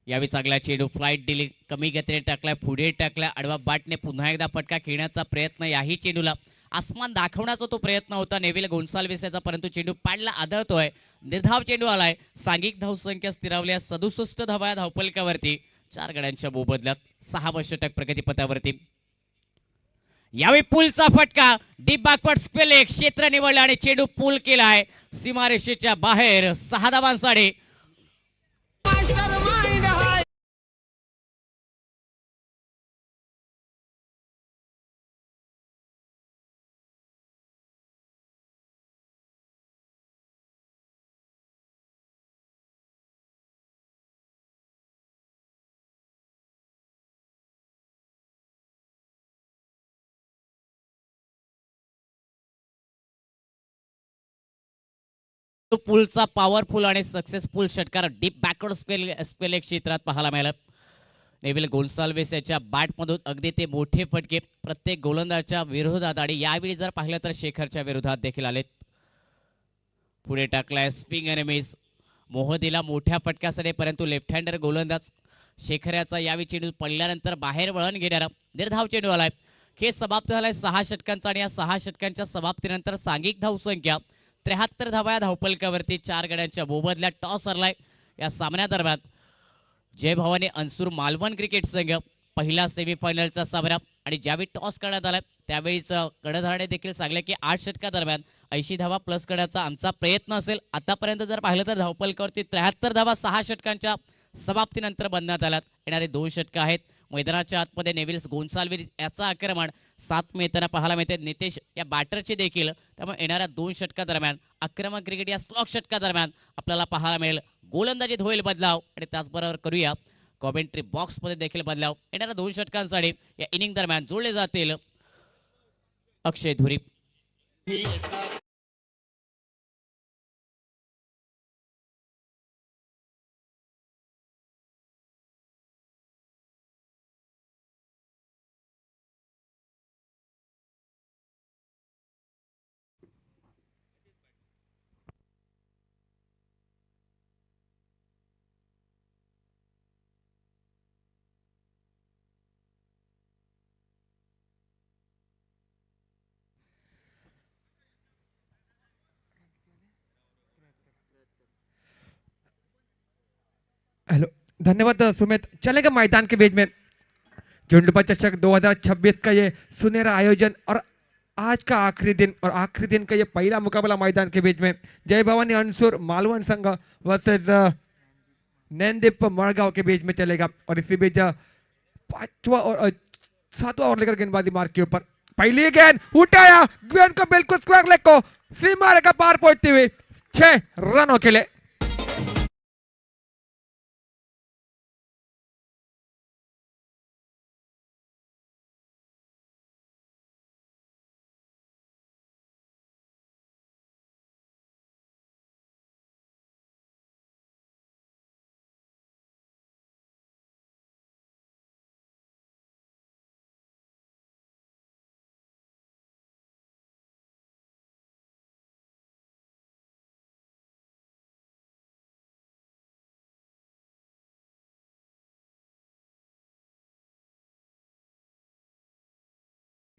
यावेळी चांगला चेंडू फ्लाईट दिली, कमी गतीने टाकलाय, पुढे टाकलाय, आडवा बाटने पुन्हा एकदा फटका खेळण्याचा प्रयत्न. याही चेंडूला आसमान दाखवण्याचा तो प्रयत्न होता नेव्हिल गोन्साल्विस याचा, परंतु चेंडू पॅडला आदळतोय. निर्धाव चेंडू आलाय. सांघिक धावसंख्या स्थिरावली 67 धावा या धावपलकावरती 4 गड्यांच्या मोबदल्यात 6 षटक प्रगतीपथावरती. यावेळी पुलचा फटका, डीप बॅकवर्ड स्क्वेअर लेग क्षेत्र निवडलं आणि चेंडू पूल केलाय सीमारेषेच्या बाहेर 6 धावांसाठी. पुलचा पॉवरफुल आणि सक्सेसफुल षटकार डीप बॅकवर्ड स्पेल क्षेत्रात पाहायला मिळाला. नेव्हिल गोन्साल्विस याच्या बॅटमधून अगदी ते मोठे फटके प्रत्येक गोलंदाजाच्या विरोधात आणि यावेळी जर पाहिलं तर शेखरच्या विरोधात देखील आलेत. पुढे टाकलाय स्विंग आणि मिस. मोहदीला मोठ्या फटक्यासाठी, परंतु लेफ्ट हँडर गोलंदाज शेखर याचा यावेळी चेंडू पडल्यानंतर बाहेर वळण घेणारा निर्धाव चेंडू आलाय. खेळ समाप्त झालाय 6 षटकांचा आणि या 6 षटकांच्या समाप्तीनंतर सांघिक धावसंख्या 73 धावा या धावपलकावरती 4 गड्यांच्या मोबदल्यात. टॉस हरलाय या सामन्यादरम्यान जय भवानी अन्सूर मालवण क्रिकेट संघ. पहिला सेमीफायनलचा सामना आणि ज्यावेळी टॉस करण्यात आला त्यावेळीच कडधारणे देखील सांगले की 8 षटकादरम्यान 80 धावा प्लस करण्याचा आमचा प्रयत्न असेल. आतापर्यंत जर पाहिलं तर धावपलकावरती 73 धावा 6 षटकांच्या समाप्तीनंतर बनण्यात आल्यात. येणारे 2 षटक आहेत. मैदानाच्या आतमध्ये नेव्हिल्स गोन्साल्विस याचा आक्रमण 7 येताना पाहायला मिळते. नितेश या बॅटरचे देखील, त्यामुळे येणाऱ्या 2 षटकादरम्यान आक्रमक क्रिकेट या स्लॉक षटकादरम्यान आपल्याला पाहायला मिळेल. गोलंदाजीत होईल बदलाव आणि त्याचबरोबर करूया कॉमेंट्री बॉक्समध्ये देखील बदलाव. येणाऱ्या 2 षटकांसाठी या इनिंग दरम्यान जोडले जातील अक्षय धुरी. धन्यवाद सुमित। चलेगा मैदान के बीच में झुंडुपा चषक 2026 का ये सुनहरा आयोजन और आज का आखिरी दिन और आखिरी दिन का ये पहला मुकाबला मैदान के बीच में जय भवानी अंसुर मालवन संघ वर्सेस नैनदीप मड़गांव के बीच में चलेगा। और इसी बीच पांचवा और सातवां ओवर लेकर गेंदबाजी मार्ग के ऊपर पहली गेंद उठाया, गेंद को बिल्कुल स्क्वायर लेग को सीमा रेखा पार पहुंचते हुए 6 रनों के लिए।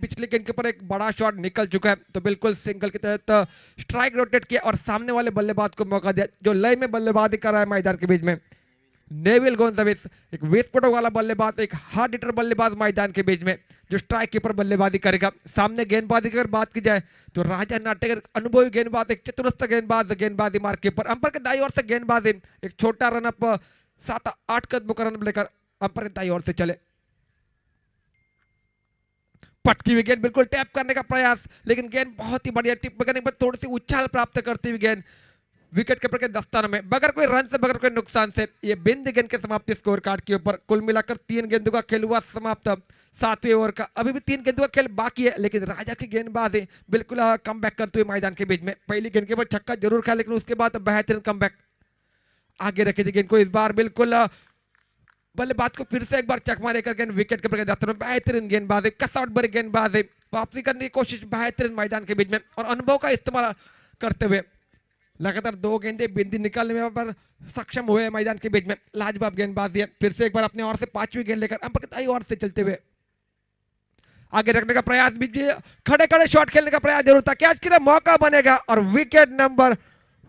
पिछले गेंद के ऊपर एक बड़ा शॉट निकल चुका है तो बिल्कुल सिंगल के तहत स्ट्राइक रोटेट किया और सामने वाले बल्लेबाज को मौका दिया जो लय में बल्लेबाजी कर रहा है मैदान के बीच में। नेविल गोंजालेस एक विस्फोटक वाला बल्लेबाज, एक हार्ड हिटर बल्लेबाज मैदान के बीच में जो स्ट्राइक के ऊपर बल्लेबाजी करेगा। सामने गेंदबाजी की अगर बात की जाए तो राजा नाटेकर अनुभवी गेंदबाज, एक चतुरस्र गेंदबाजी मार्ग के ऊपर अंपायर के दाईं ओर से गेंदबाजी, एक छोटा रन अप 7-8 कदमों का रन लेकर अंपायर के दाईं ओर से चले। पटकी हुई गेंद बिल्कुल टैप करने का प्रयास, लेकिन गेंद बहुत ही बढ़िया टिप करने पर थोड़ी सी उछाल प्राप्त करती हुई गेंद विकेट कीपर के दस्ताने में बगैर कोई रन से बगैर कोई नुकसान से ये बिंद गेंद के समाप्ति स्कोर कार्ड के ऊपर। कुल मिलाकर 3 गेंदों का खेल हुआ समाप्त। 7वें ओवर का अभी भी 3 गेंदों का खेल बाकी है, लेकिन राजा की गेंदबाजी बिल्कुल कम बैक करते हुए मैदान के बीच में पहली गेंद के बाद छक्का जरूर खाया, लेकिन उसके बाद बेहतरीन कम बैक आगे रखी थी गेंद को। इस बार बिल्कुल बल्लेबाज को फिर से एक बार चकमा लेकर गेंद विकेट के ऊपर जाते हैं। बेहतरीन गेंदबाजी, कसौट भरी गेंदबाजी, वापसी करने की कोशिश बेहतरीन मैदान के बीच में और अनुभव का इस्तेमाल करते हुए लगातार 2 गेंदे बिंदी निकालने में पर सक्षम हुए मैदान के बीच में। लाजवाब गेंदबाजी है। फिर से एक बार अपने ओर से 5वीं गेंद लेकर अंपायर के दाईं ओर से चलते हुए आगे रखने का प्रयास, बीच खड़े खड़े शॉट खेलने का प्रयास जरूर था। कैच के लिए मौका बनेगा और wicket number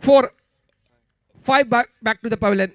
5 back to the pavilion.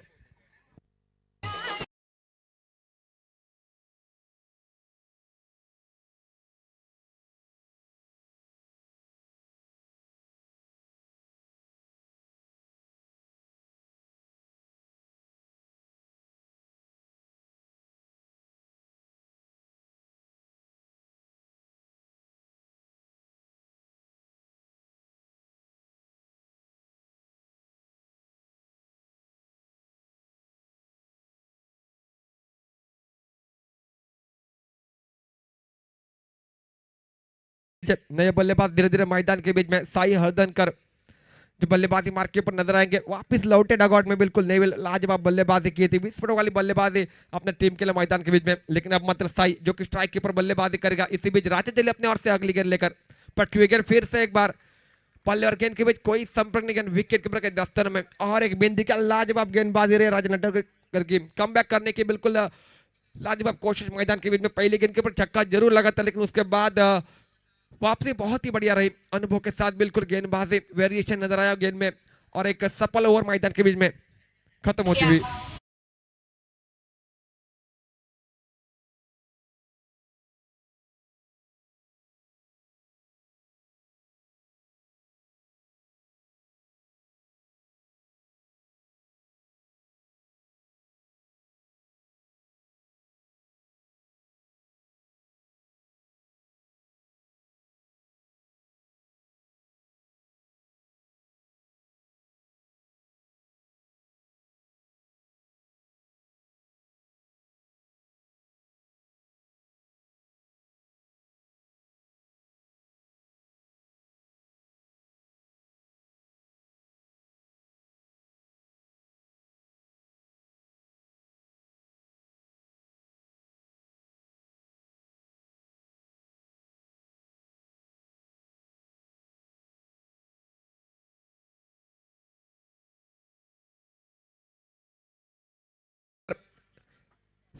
नए बल्लेबाज धीरे धीरे मैदान के बीच में साई हरदनकर जो बल्लेबाजी मार्ग के ऊपर नजर आएंगे। वापस लौटे डगआउट में बिल्कुल नेविल लाजवाब बल्लेबाजी की थी, विस्फोटक वाली बल्लेबाजी अपने टीम के लिए मैदान के बीच में, लेकिन अब मात्र साई जो कि स्ट्राइक के ऊपर बल्लेबाजी करेगा। इसी बीच राजा चले अपने ओर से अगली गेंद लेकर पटकी हुई गेंद फिर से एक बार पल्ले और गेंद के बीच कोई संपर्क नहीं, गेंद विकेट कीपर के दस्तर में और एक बिंदी का लाजवाब गेंदबाजी रही राजा नाटेकर की। कम बैक करने की बिल्कुल लाजवाब कोशिश मैदान के बीच में। पहली गेंद के ऊपर छक्का जरूर लगा था, लेकिन उसके बाद वापसी बहुत ही बढ़िया रही। अनुभव के साथ बिल्कुल गेंदबाजी वेरिएशन नजर आया गेंद में और एक सफल ओवर मैदान के बीच में खत्म होती हुई।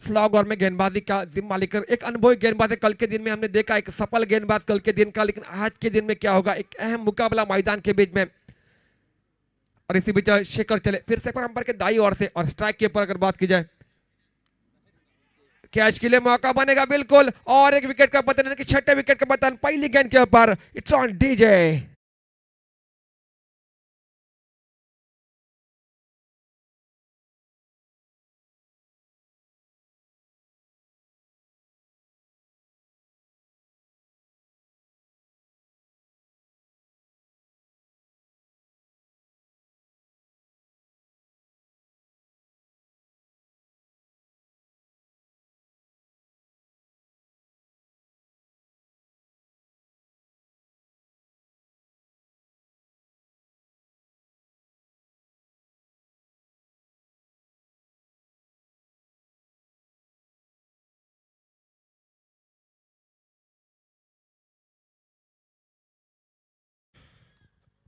स्लॉग और में गेंदबाजी का जिम्मा लेकर एक अनुभवी गेंदबाज कल के दिन में हमने देखा, एक सफल गेंदबाज कल के दिन का, लेकिन आज के दिन में क्या होगा, एक अहम मुकाबला मैदान के बीच में। और इसी बीच शेखर चले फिर से अंपायर के दाईं ओर से और स्ट्राइक के ऊपर अगर बात की जाए कैच के लिए मौका बनेगा बिल्कुल, और एक विकेट का पतन, यानी कि छठे विकेट का पतन पहली गेंद के ऊपर। It's on DJ.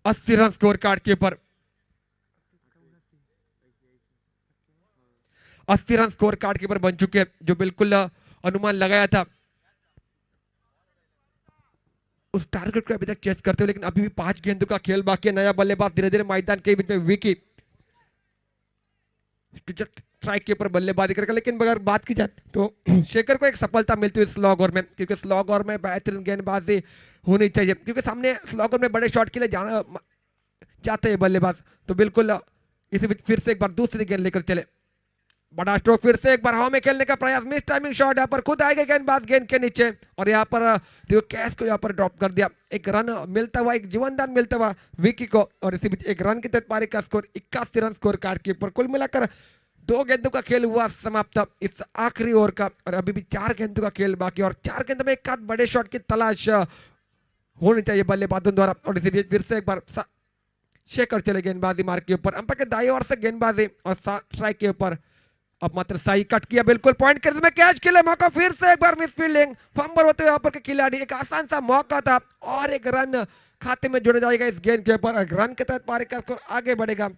अस्सी रन स्कोर कार्ड के ऊपर, 80 रन स्कोर कार्ड के ऊपर बन चुके हैं, जो बिल्कुल अनुमान लगाया था उस टारगेट को अभी तक चेस करते हुए, लेकिन अभी भी 5 गेंदों का खेल बाकी है। नया बल्लेबाज धीरे धीरे मैदान के बीच में विकी स्ट्राइक के ऊपर बल्लेबाजी करेगा, लेकिन अगर बात की जाए तो शेखर को एक सफलता मिलती है स्लॉग ओवर में, क्योंकि स्लॉग ओवर में बेहतरीन गेंदबाजी होनी चाहिए, क्योंकि सामने स्लॉग ओवर में बड़े शॉट के लिए जाना चाहते हैं बल्लेबाज। तो बिल्कुल इसी बीच फिर से एक बार दूसरी गेंद लेकर चले, बड़ा स्ट्रोक, फिर से एक बार हवा में खेलने का प्रयास, मिस टाइमिंग शॉट, यहाँ पर खुद आएगा गेंदबाज गेंद के नीचे, और यहाँ पर देखो कैच को यहाँ पर ड्रॉप कर दिया। एक रन मिलता हुआ, एक जीवनदान मिलता हुआ विकी को, और इसी बीच एक रन के तहत पारी का स्कोर 81 रन स्कोर कार्ड के ऊपर। कुल मिलाकर 2 गेंदों का खेल हुआ समाप्त इस आखिरी ओवर का, और अभी भी 4 गेंदों का खेल बाकी, और 4 गेंदों में एक आध बड़े शॉट की तलाश होनी चाहिए बल्लेबाजों द्वारा। और इसी बीच फिर से एक बार शेखर चले गेंदबाजी मार्ग के ऊपर, अंपायर के दाईं ओर से गेंदबाजी और स्ट्राइक के ऊपर अब मात्र सही कट किया, बिल्कुल पॉइंट के में कैच के लिए मौका, फिर से एक बार मिस फील्डिंग, फंबल होते हुए यहाँ पर के खिलाड़ी, एक आसान सा मौका था, और एक रन खाते में जुड़ जाएगा इस गेंद के ऊपर। रन के तहत पारी का स्कोर आगे बढ़ेगा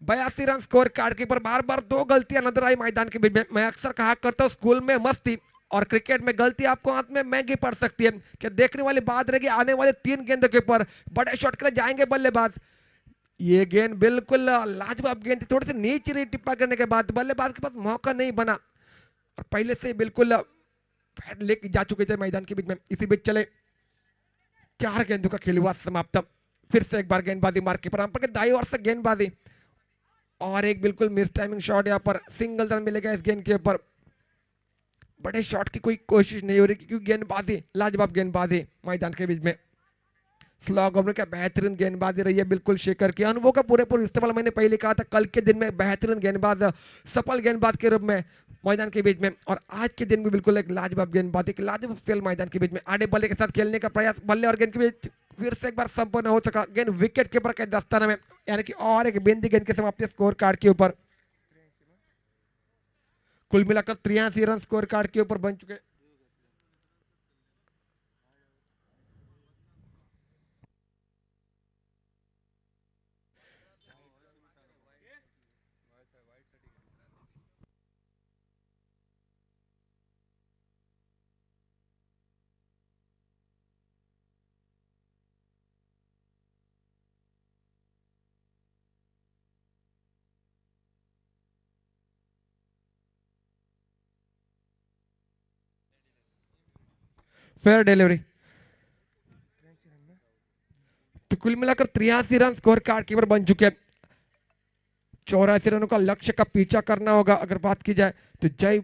82 रन स्कोर कार्ड के ऊपर। बार बार 2 गलतियां नजर आई मैदान के बीच में। मैं अक्सर कहा करता हूँ स्कूल में मस्ती और क्रिकेट में गलती आपको हाथ में महंगी पड़ सकती है, कि देखने वाली बात रहेगी आने वाले 3 गेंदों के ऊपर बड़े शॉट के लिए जाएंगे बल्लेबाज। ये गेंद बिल्कुल लाजवाब गेंद थी, थोड़ी सी नीचे रही, टिप्पा करने के बाद बल्लेबाज के पास मौका नहीं बना, और पहले से बिल्कुल लेके जा चुके थे मैदान के बीच में। इसी बीच चले 4 गेंदों का खेल हुआ समाप्त, फिर से एक बार गेंदबाजी मार के पर के दाईं ओर से गेंदबाजी, और एक बिल्कुल मिस टाइमिंग शॉट, यहाँ पर सिंगल रन मिलेगा इस गेंद के ऊपर। बड़े शॉट की कोई कोशिश नहीं हो रही, क्योंकि गेंदबाजी लाजवाब गेंदबाजी मैदान के बीच में। स्लॉग ओवर का बेहतरीन गेंदबाजी रही है बिल्कुल शेखर के अनुभव का पूरे इस्तेमाल, मैंने पहले कहा था कल के दिन में बेहतरीन गेंदबाज, सफल गेंदबाज के रूप में मैदान के बीच में, और आज के दिन में बिल्कुल एक लाजवाब गेंदबाजी, लाजवाब खेल मैदान के बीच में। आड़े बल्ले के साथ खेलने का प्रयास, बल्ले और गेंद के बीच फिर से एक बार संपूर्ण हो सका, गेंद विकेट के ऊपर के दस्ताना में, यानी कि और एक बिंदी गेंद की समाप्ति स्कोर कार्ड के ऊपर। कुल मिलाकर 83 रन स्कोर कार्ड के ऊपर बन चुके। फेयर डिलीवरी, तो कुल मिलाकर 83 रन स्कोर कार्ड के ऊपर बन चुके हैं। 84 रनों का लक्ष्य का पीछा करना होगा। अगर बात की जाए तो जय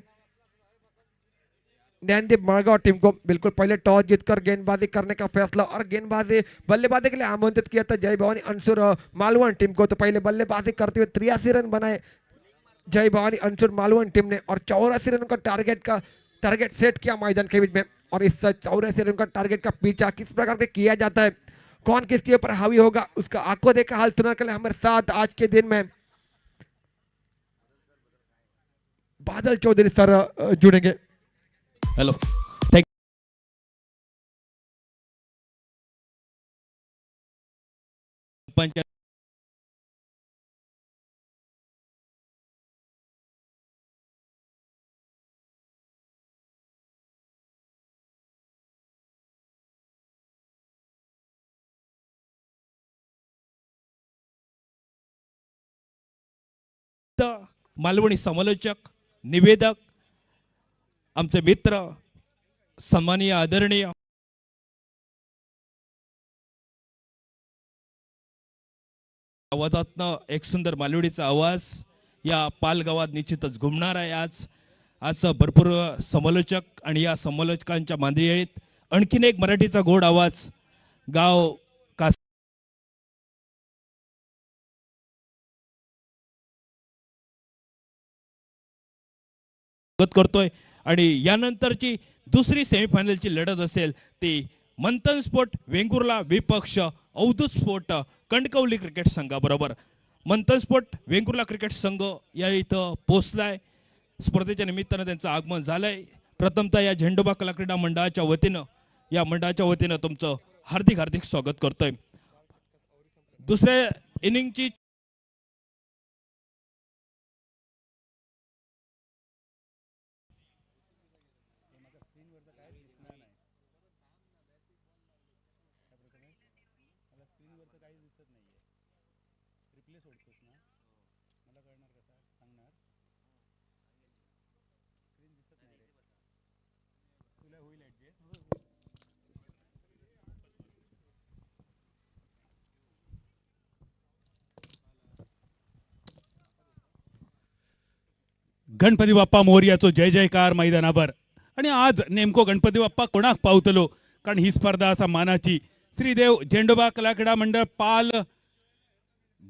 नैनदीप मड़गांव टीम को बिल्कुल पहले टॉस जीतकर गेंदबाजी करने का फैसला, और गेंदबाजी बल्लेबाजी के लिए आमंत्रित किया था जय भवानी अंशुर मालवन टीम को, तो पहले बल्लेबाजी करते हुए 83 रन बनाए जय भवानी अंशुर मालवन टीम ने, और 84 रनों का टारगेट सेट किया मैदान के बीच में। और इस 84 रन का टारगेट का पीछा किस प्रकार से किया जाता है, कौन किसके ऊपर हावी होगा, उसका आंखों देखा हाल सुनने के लिए हमारे साथ आज के दिन में बादल चौधरी सर जुड़ेंगे। हेलो, थैंक पंच मालवणी समालोचक, निवेदक आमचे मित्र सन्माननीय आदरणीय आवाजातनं एक सुंदर मालवडीचा आवाज या पालगावात निश्चितच घुमणार आहे. आज भरपूर समालोचक आणि या समालोचकांच्या मांदियाळीत आणखीन एक मराठीचा गोड आवाज गाव कास करतोय. आणि यानंतरची दुसरी सेमीफायनलची लढत असेल ती मंथन स्पोर्ट वेंगुर्ला विपक्ष अवधूत स्पोर्ट कणकवली क्रिकेट संघाबरोबर. मंथन स्पोर्ट वेंगुर्ला क्रिकेट संघ या इथं पोहोचलाय. स्पर्धेच्या निमित्तानं त्यांचं आगमन झालंय. प्रथमतः या झेंडोबा कला क्रीडा मंडळाच्या वतीनं तुमचं हार्दिक हार्दिक स्वागत करतोय. दुसऱ्या इनिंगची गणपती बाप्पा मोरयाचो जय जयकार मैदानावर. आणि आज नेमको गणपती बाप्पा कोणाक पावतलो, कारण ही स्पर्धा असा मानाची श्रीदेव झेंडोबा कला क्रीडा मंडळ पाल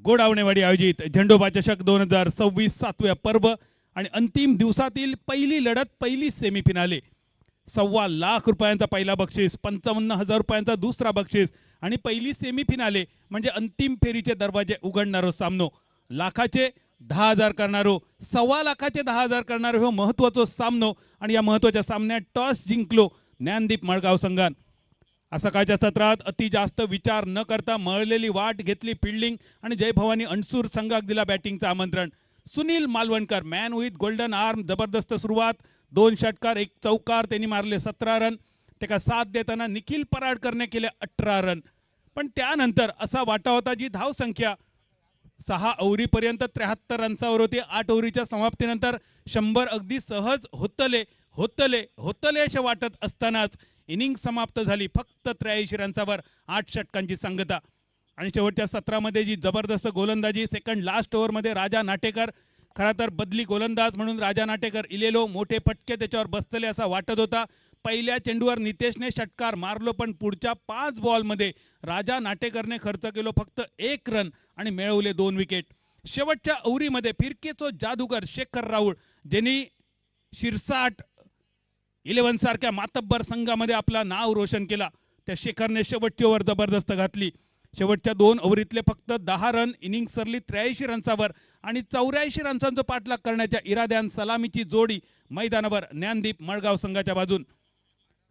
गोडावणेवाडी आयोजित झेंडोबा चषक 2026 7व्या पर्व आणि अंतिम दिवसातील पहिली लढत, पहिली सेमीफिनाले. 1.25 लाख रुपयांचा पहिला बक्षीस, 55,000 रुपयांचा दुसरा बक्षीस आणि पहिली सेमीफिनाले म्हणजे अंतिम फेरीचे दरवाजे उघडणारो सामनो. लाखाचे 10,000 करणारो, 1.25 लाखाचे 10,000 करणारो हो महत्वाचा सामनो. आणि या महत्वाच्या सामन्यात टॉस जिंकलो ज्ञानदीप मळगाव संघान. सकाळच्या सत्रात अति जास्त विचार न करता मळलेली वाट घेतली फिल्डिंग आणि जय भवानी अणसूर संघाक दिला बॅटिंगचं आमंत्रण. Sunil Malvankar man with golden arm, जबरदस्त सुरुवात, 2 षटकार 1 चौकार, त्यांनी मारले 17 रन. त्याला साथ देताना निखिल पराडकरने केले 18 रन. पण त्यानंतर असा वाटा होता जी धावसंख्या 6 ओव्हरीपर्यंत 73 रन्सावर होती. 8 ओव्हरीच्या समाप्तीनंतर 100 अगदी सहज होतले असे वाटत असतानाच इनिंग समाप्त झाली फक्त 83 रन्सावर 8 षटकांची सांगता. आणि शेवटच्या सत्रामध्ये जी जबरदस्त गोलंदाजी, सेकंड लास्ट ओव्हरमध्ये राजा नाटेकर, खरा तर बदली गोलंदाज म्हणून राजा नाटेकर इलेलो, मोठे फटके त्याच्यावर बसतले असा वाटत होता. पहिल्या चेंडूवर नितेशने षटकार मारलो, पण पुढच्या 5 बॉलमध्ये राजा नाटेकरने खर्च केलो फक्त 1 रन आणि मिळवले 2 विकेट. शेवटच्या ओव्हरीमध्ये फिरकेचो जादूगर शेखर राऊळ, ज्यांनी शिरसाट 11 सारख्या मातब्बर संघामध्ये आपला नाव रोशन केला, त्या शेखरने शेवटची ओव्हर जबरदस्त घातली. शेवटच्या 2 ओव्हरीतले फक्त 10 रन, इनिंग सरली 83 रन्सावर आणि 84 रन्सांचा पाठलाग करण्याच्या इराद्यान सलामीची जोडी मैदानावर ज्ञानदीप मळगाव संघाच्या बाजून.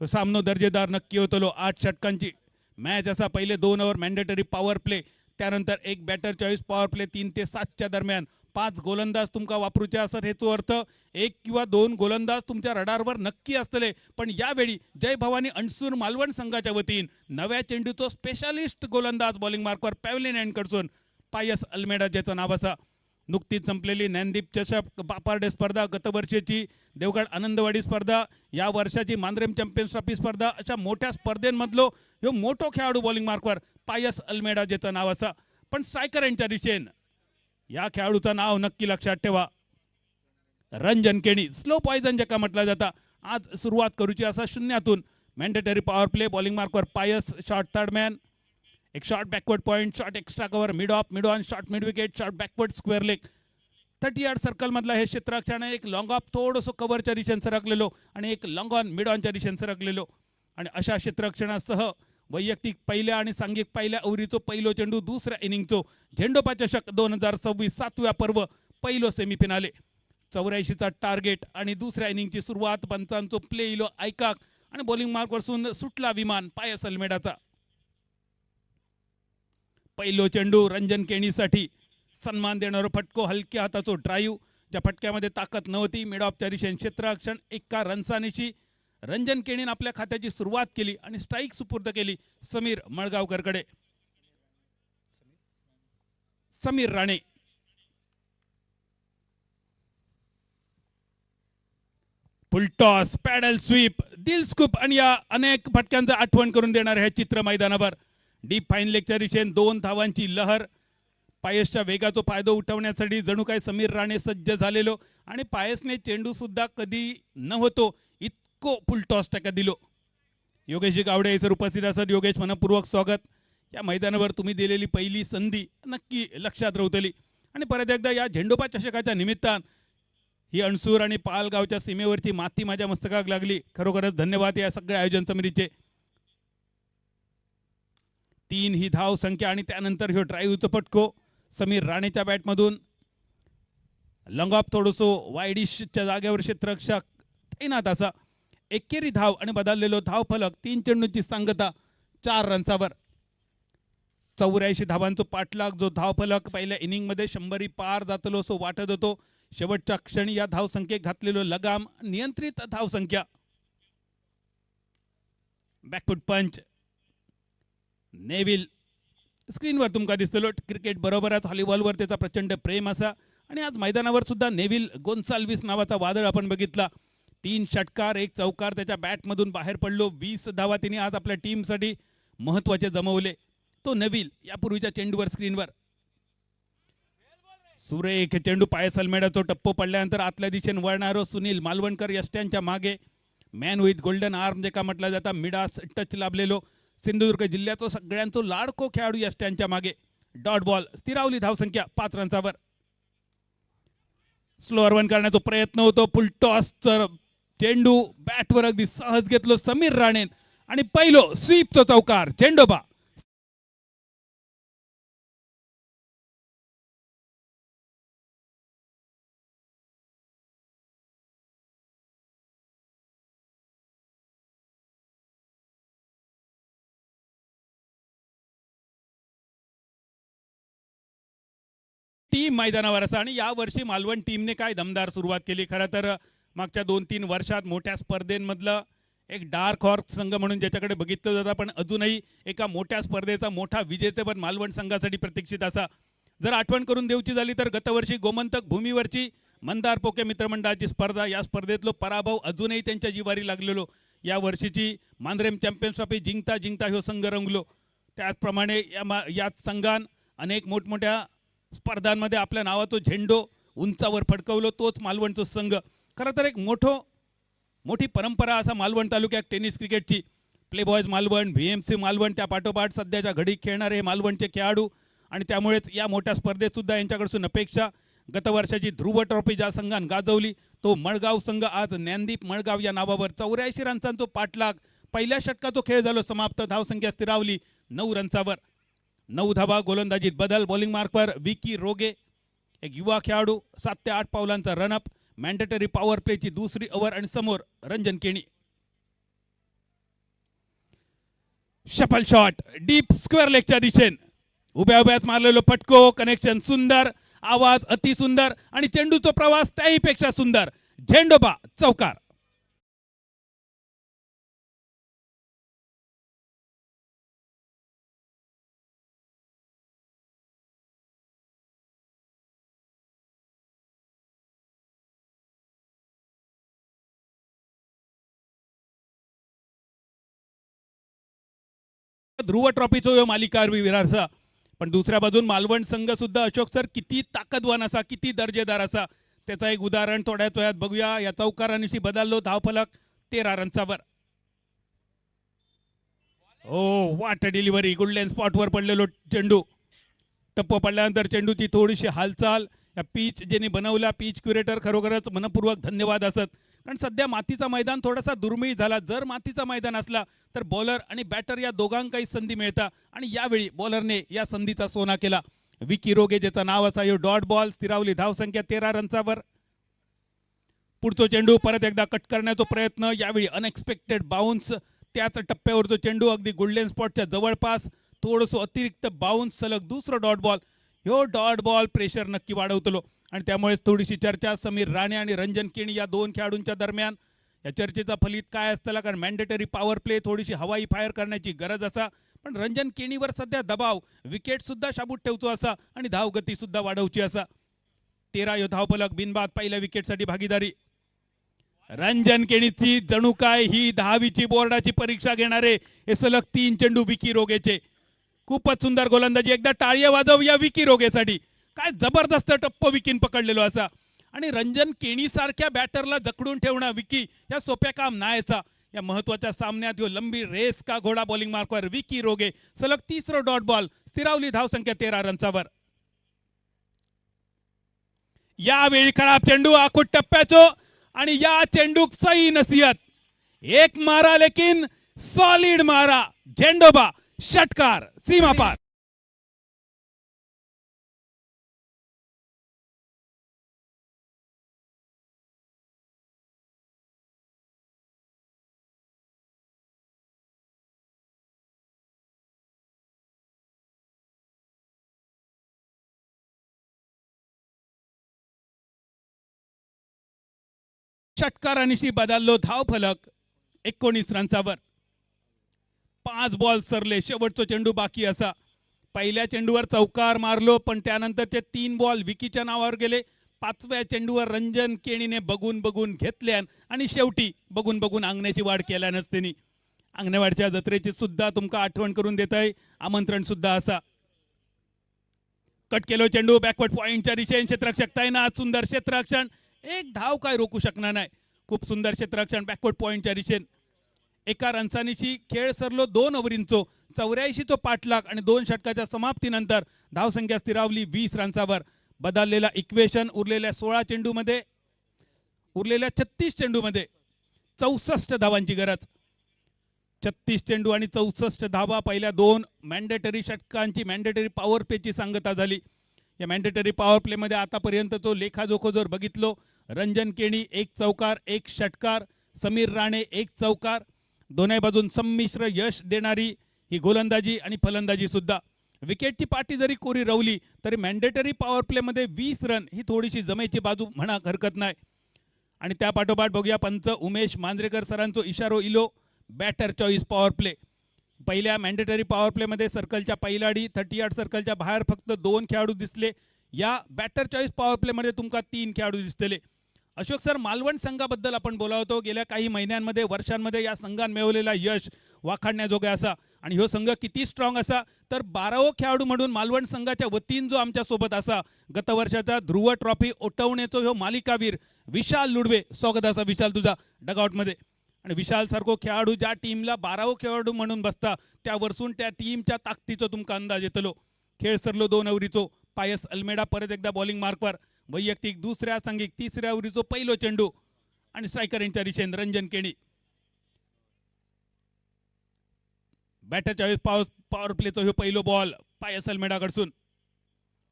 सामनो दर्जेदार नक्की होतलो. 8 षटकांची मॅच असा. पहिले 2 ओव्हर मॅन्डेटरी पॉवर प्ले, त्यानंतर 1 बॅटर चॉईस पॉवर प्ले 3 ते 7च्या दरम्यान. 5 गोलंदाज तुमका वापरूचे असत, हेचो अर्थ 1 किंवा 2 गोलंदाज तुमच्या रडारवर नक्की असतले. पण यावेळी जय भवानी अणसूर मालवण संघाच्या वतीन नव्या चेंडूचो स्पेशालिस्ट गोलंदाज बॉलिंग मार्कवर पॅव्हलिन एंडकडसून पायस अल्मेडा ज्याचं नाव असा. नुकतीच संपलेली ज्ञानदीप चषक बापार्डे स्पर्धा, गतवर्षीची देवगड आनंदवाडी स्पर्धा, या वर्षाची मांद्रेम चॅम्पियन्स ट्रॉफी स्पर्धा, अशा मोठ्या स्पर्धेंमधलो ह्यो मोठो खेळाडू बॉलिंग मार्कवर पायस अल्मेडा ज्याचं नाव असा. पण स्ट्रायकर यांच्या दिशेन या खेळाडूचं नाव नक्की लक्षात ठेवा, रंजन केणी, स्लो पॉइझन ज्याका म्हटलं जातं. आज सुरुवात करूची असा शून्यातून. मॅन्डेटरी पॉवर प्ले, बॉलिंग मार्कवर पायस, शॉर्ट थर्ड मॅन, एक short backward point, short extra cover, mid of, mid on, short mid wicket, short backward square leg. 30 yard circle मधला हे क्षेत्ररक्षण, एक लॉंग ऑफ थोडंसं कव्हरच्या दिशेने सरकलेलो आणि एक लॉंग ऑन मिड ऑनच्या दिशेने सरकलेलो. आणि अशा क्षेत्ररक्षणासह वैयक्तिक पहिल्या आणि सांघिक पहिल्या ओव्हरीचो पहिलो चेंडू, दुसऱ्या इनिंगचो झेंडोबा चषक 2026 7व्या पर्व पहिलो सेमीफिनाले. 84चा टार्गेट आणि दुसऱ्या इनिंगची सुरुवात. पंचांचो प्ले इलो ऐकाक आणि बॉलिंग मार्कवरसून सुटला विमान पायस अल्मेडाचा. पहिलो चेंडू रंजन केणीसाठी सन्मान देणारा फटको, हलक्या हाताचो ड्राईव्ह, ज्या फटक्यामध्ये ताकद नव्हती. मिड ऑफच्या दिशेने क्षेत्ररक्षण, 1 रनसानीशी रंजन केणीने आपल्या खात्याची सुरुवात केली आणि स्ट्राईक सुपूर्द केली समीर मळगावकरकडे. Sameer Rane full toss, paddle sweep, dilscoop आणि या अनेक फटक्यांचं आठवण करून देणार हे चित्र मैदानावर. डीप फाईन लेगच्या दिशेने 2 धावांची लहर. पायसच्या वेगाचा फायदा उठवण्यासाठी जणू काय समीर राणे सज्ज झालेलो आणि पायसने चेंडू सुद्धा कधी न होतो इतको फुलटॉस टक्का दिलो. योगेश गावडे सर उपस्थित असत. योगेश मनपूर्वक स्वागत. या मैदानावर तुम्ही दिलेली पहिली संधी नक्की लक्षात राहतली आणि परत एकदा या झेंडोबा चषकाच्या निमित्तान ही अणसूर आणि पालगावच्या सीमेवरची माती माझ्या मस्तकाक लागली. खरोखरच धन्यवाद या सगळ्या आयोजन समितीचे. 3 ही धाव संख्या आणि त्यानंतर ह्यो ड्राईव्हचा फटको समीर राणेच्या बॅटमधून. लंगॉप थोडंसो वायडिशच्या जागेवर क्षेत्ररक्षक तैनात असा. एकेरी धाव आणि बदललेलो धाव फलक 3 चेंडूंची सांगता 4 रन्सावर. 84 धावांचा पाठलाग जो धाव फलक पहिल्या इनिंगमध्ये 100 पार जातलो असो वाटत होतो. शेवटच्या क्षणी या धावसंख्येत घातलेलो लगाम नियंत्रित धावसंख्या. बॅकफुट पंच नेव्हिल स्क्रीनवर तुमका दिसतलो. क्रिकेट बरोबरच व्हॉलीबॉलवर त्याचा प्रचंड प्रेम असा आणि आज मैदानावर सुद्धा नेव्हिल गोन्साल्विस नावाचा वादळ आपण बघितला. 3 षटकार 1 चौकार त्याच्या बॅटमधून बाहेर पडलो. 20 धावा तिने आज आपल्या टीमसाठी महत्वाचे जमवले. तो नेव्हिल यापूर्वीच्या चेंडूवर स्क्रीनवर. सुरेख चेंडू पायस अल्मेडाचा टप्पो पडल्यानंतर आतल्या दिशेने वळणारो सुनील मालवणकर यष्ट्यांच्या मागे. मॅन विथ गोल्डन आर्म जे का म्हटलं जातं मिडास टच लाभलेलो सिंधुदुर्ग जिल्ह्याचा सगळ्यांचा लाडको खेळाडू यष्ट्यांच्या मागे. डॉट बॉल स्थिरावली धावसंख्या 5 रन्सावर. स्लोअर वन करण्याचा प्रयत्न होतो. फुलटॉस चेंडू बॅटवर अगदी सहज घेतलो समीर राणे आणि पहिलो स्वीपचा चौकार झेंडोबा. टीम मैदानावर असा आणि या वर्षी मालवण टीमने काय दमदार सुरुवात केली. खरं तर मागच्या 2-3 वर्षात मोठ्या स्पर्धेमधलं एक डार्क हॉर्स संघ म्हणून ज्याच्याकडे बघितलं जातं पण अजूनही एका मोठ्या स्पर्धेचा मोठा विजेतेपद मालवण संघासाठी प्रतीक्षित असा. जर आठवण करून देऊची झाली तर गतवर्षी गोमंतक भूमीवरची मंदार पोके मित्रमंडळाची स्पर्धा या स्पर्धेतलो पराभव अजूनही त्यांच्या जिवारी लागलेलो. या वर्षीची मांद्रेम चॅम्पियन्स ट्रॉफी जिंकता जिंकता ह्यो संघ रंगलो. त्याचप्रमाणे या संघान अनेक मोठमोठ्या स्पर्धांमध्ये आपल्या नावाचा झेंडो उंचावर फडकवलो. तोच मालवणचा संघ. खरं तर एक मोठी परंपरा असा मालवण तालुक्यात टेनिस क्रिकेटची. Play boys Malvan, VMC Malvan त्या पाठोपाठ सध्याच्या घडी खेळणारे हे मालवणचे खेळाडू आणि त्यामुळेच या मोठ्या स्पर्धेत सुद्धा यांच्याकडून अपेक्षा. गत वर्षाची ध्रुव ट्रॉफी ज्या संघान गाजवली तो मळगाव संघ आज ज्ञानदीप मळगाव या नावावर 84 रन्सांचा पाठलाग. पहिल्या षटकाचा खेळ झालो समाप्त. धावसंख्या स्थिरावली 9 रन्सावर. 9 धावा. गोलंदाजीत बदल. बॉलिंग मार्कवर विकी रोगे एक युवा खेळाडू. 7 ते 8 पावलांचा रनअप. मॅन्डेटरी पॉवर प्लेची दुसरी ओव्हर आणि समोर Ranjan Keni. Shuffle shot deep square लेगच्या दिशेने उभ्या उभ्याच मारलेलो फटको. कनेक्शन सुंदर. आवाज अति सुंदर आणि चेंडूचा प्रवास त्याही पेक्षा सुंदर. झेंडोबा चौकार. ध्रुव ट्रॉफीचो मालिकावी विरारसा पण दुसऱ्या बाजून मालवण संघ सुद्धा अशोक सर किती ताकदवान असा किती दर्जेदार असा त्याचा एक उदाहरण थोड्याच वेळात बघूया. या चौकारानिशी बदललो धावफलक 13 रन्सावर. ओ वाट डिलिव्हरी. गुडलेन स्पॉटवर पडलेलो चेंडू. टप्पो पडल्यानंतर चेंडूची थोडीशी हालचाल या पीच ज्यांनी बनवल्या पीच क्युरेटर खरोखरच मनपूर्वक धन्यवाद असत. कारण सध्या मातीचा मैदान थोडासा दुर्मिळ झाला. जर मातीचा मैदान असला तर बॉलर आणि बॅटर या दोघांकाही संधी मिळतात आणि यावेळी बॉलरने या संधीचा सोना केला. विकी रोगे ज्याचं नाव असा यो डॉट बॉल. स्थिरावली धावसंख्या 13 रन्सावर. पुढचा चेंडू परत एकदा कट करण्याचा प्रयत्न. यावेळी अनएक्सपेक्टेड बाउन्स. त्याच टप्प्यावरचा चेंडू अगदी गोल्डन स्पॉटच्या जवळपास. थोडंसं अतिरिक्त बाउन्स सलग दुसरं डॉट बॉल. ह्यो डॉट बॉल प्रेशर नक्की वाढवतलो आणि त्यामुळेच थोडीशी चर्चा समीर राणे आणि रंजन केणी या 2 खेळाडूंच्या दरम्यान. या चर्चेचा फलित काय असतं कारण मॅन्डेटरी पॉवर प्ले थोडीशी हवाई फायर करण्याची गरज असा पण रंजन केणीवर सध्या दबाव. विकेट सुद्धा शाबूत ठेवतो असा आणि धावगती सुद्धा वाढवची असा. 13 यो धावफलक बिनबाद पहिल्या विकेटसाठी भागीदारी. रंजन केणीची जणू काय ही 10वीची बोर्डाची परीक्षा घेणारे हे सलग 3 चेंडू विकी रोगेचे. खूपच सुंदर गोलंदाजी. एकदा टाळ्या वाजव या विकी रोगेसाठी. काय जबरदस्त टप्प विकीन पकडलेलो असा. आणि रंजन केणी सारख्या बॅटरला जखडून ठेवणं विकी या सोप्या काम नाहीचा. या महत्वाच्या सामन्यात ह्यो लंबी रेस का घोडा बॉलिंग मार्कवर विकी रोगे सलग 3रा डॉट बॉल. स्थिरावली धावसंख्या 13 रनचावर. यावेळी खराब चेंडू आखूट टप्प्याचो आणि या चेंडूक सही नसीहत. एक मारा लेकिन सॉलिड मारा. झेंडोबा षटकार सीमा पार. षटकारानिशी बदललो धाव फलक 19 रनचावर. 5 बॉल सरले. शेवटचा चेंडू बाकी असा. पहिल्या चेंडूवर चौकार मारलो पण त्यानंतरचे 3 बॉल विकीच्या नावावर गेले. 5व्या चेंडूवर रंजन केणीने बघून बघून घेतल्या आणि शेवटी बघून बघून अंगण्याची वाढ केल्या नसतेनी. अंगणवाडच्या जत्रेची सुद्धा तुमका आठवण करून देत आहे. आमंत्रण सुद्धा असा. कट केलो चेंडू बॅकवर्ड पॉइंटच्या दिशेने. क्षेत्ररक्षक तैनात. सुंदर क्षेत्ररक्षण. एक धाव काय रोखू शकणार नाही. खूप सुंदर क्षेत्ररक्षण बॅकवर्ड पॉइंटच्या दिशेने. एका रनसानीची खेळ सरलो 2 ओव्हरींचो. 84चो पाठलाग आणि 2 षटकाच्या समाप्तीनंतर धावसंख्या स्थिरावली 20 रनचावर. बदललेला इक्वेशन उरलेल्या 16 चेंडूमध्ये उरलेल्या 36 चेंडूमध्ये 64 धावांची गरज. 36 चेंडू आणि 64 धावा. पहिल्या 2 मॅन्डेटरी षटकांची मॅन्डेटरी पॉवर प्लेची सांगता झाली. या मॅन्डेटरी पॉवर प्ले मध्ये आतापर्यंतचो लेखाजोखो जर बघितलो रंजन केणी 1 चौकार 1 षटकार. समीर राणे 1 चौकार. दोन्ही बाजून संमिश्र यश देणारी ही गोलंदाजी आणि फलंदाजी सुद्धा. विकेटची पाठी जरी कोरी रवली तरी मॅन्डेटरी पॉवर प्ले मध्ये 20 रन ही थोडीशी जमेची बाजू म्हणा हरकत नाही. आणि त्या पाठोपाठ बघूया पंच उमेश मांजरेकर सरांचो इशारो इलो. Batter choice power play. पहिल्या मॅन्डेटरी पॉवर प्ले मध्ये सर्कलच्या पहिलाडी 38 सर्कलच्या बाहेर फक्त 2 खेळाडू दिसले. या बॅटर चॉईस पॉवर प्ले मध्ये तुमका 3 खेळाडू दिसलेले. अशोक सर, मालवण संघाबद्दल आपण बोलावतो. गेल्या काही महिन्यांमध्ये वर्षांमध्ये या संघान मिळवलेला यश वाखाणण्याजोगे असा. आणि ह्यो संघ किती स्ट्रॉंग असा तर 12वो खेळाडू म्हणून मालवण संघाच्या वतीन जो आमच्या सोबत असा गत वर्षाचा ध्रुव ट्रॉफी ओटवण्याचो ह्यो मालिकावीर विशाल लुडवे. स्वागत असा विशाल तुझा डगआउट मध्ये. आणि विशाल सारखो खेळाडू ज्या टीमला 12वो खेळाडू म्हणून बसता त्या वरसून त्या टीमच्या ताकदीचो तुमका अंदाज येतलो. खेळ सरलो 2 ओव्हरीचो. पायस अल्मेडा परत एकदा बॉलिंग मार्कवर. वैयक्तिक दुसऱ्या सांघिक 3ऱ्या ओव्हरीचो पहिलो चेंडू आणि स्ट्रायकर यांच्या दिशेने Ranjan Keni. Batter choice power प्लेचो ह्यो पहिलो बॉल पायस अल्मेडा कडसून.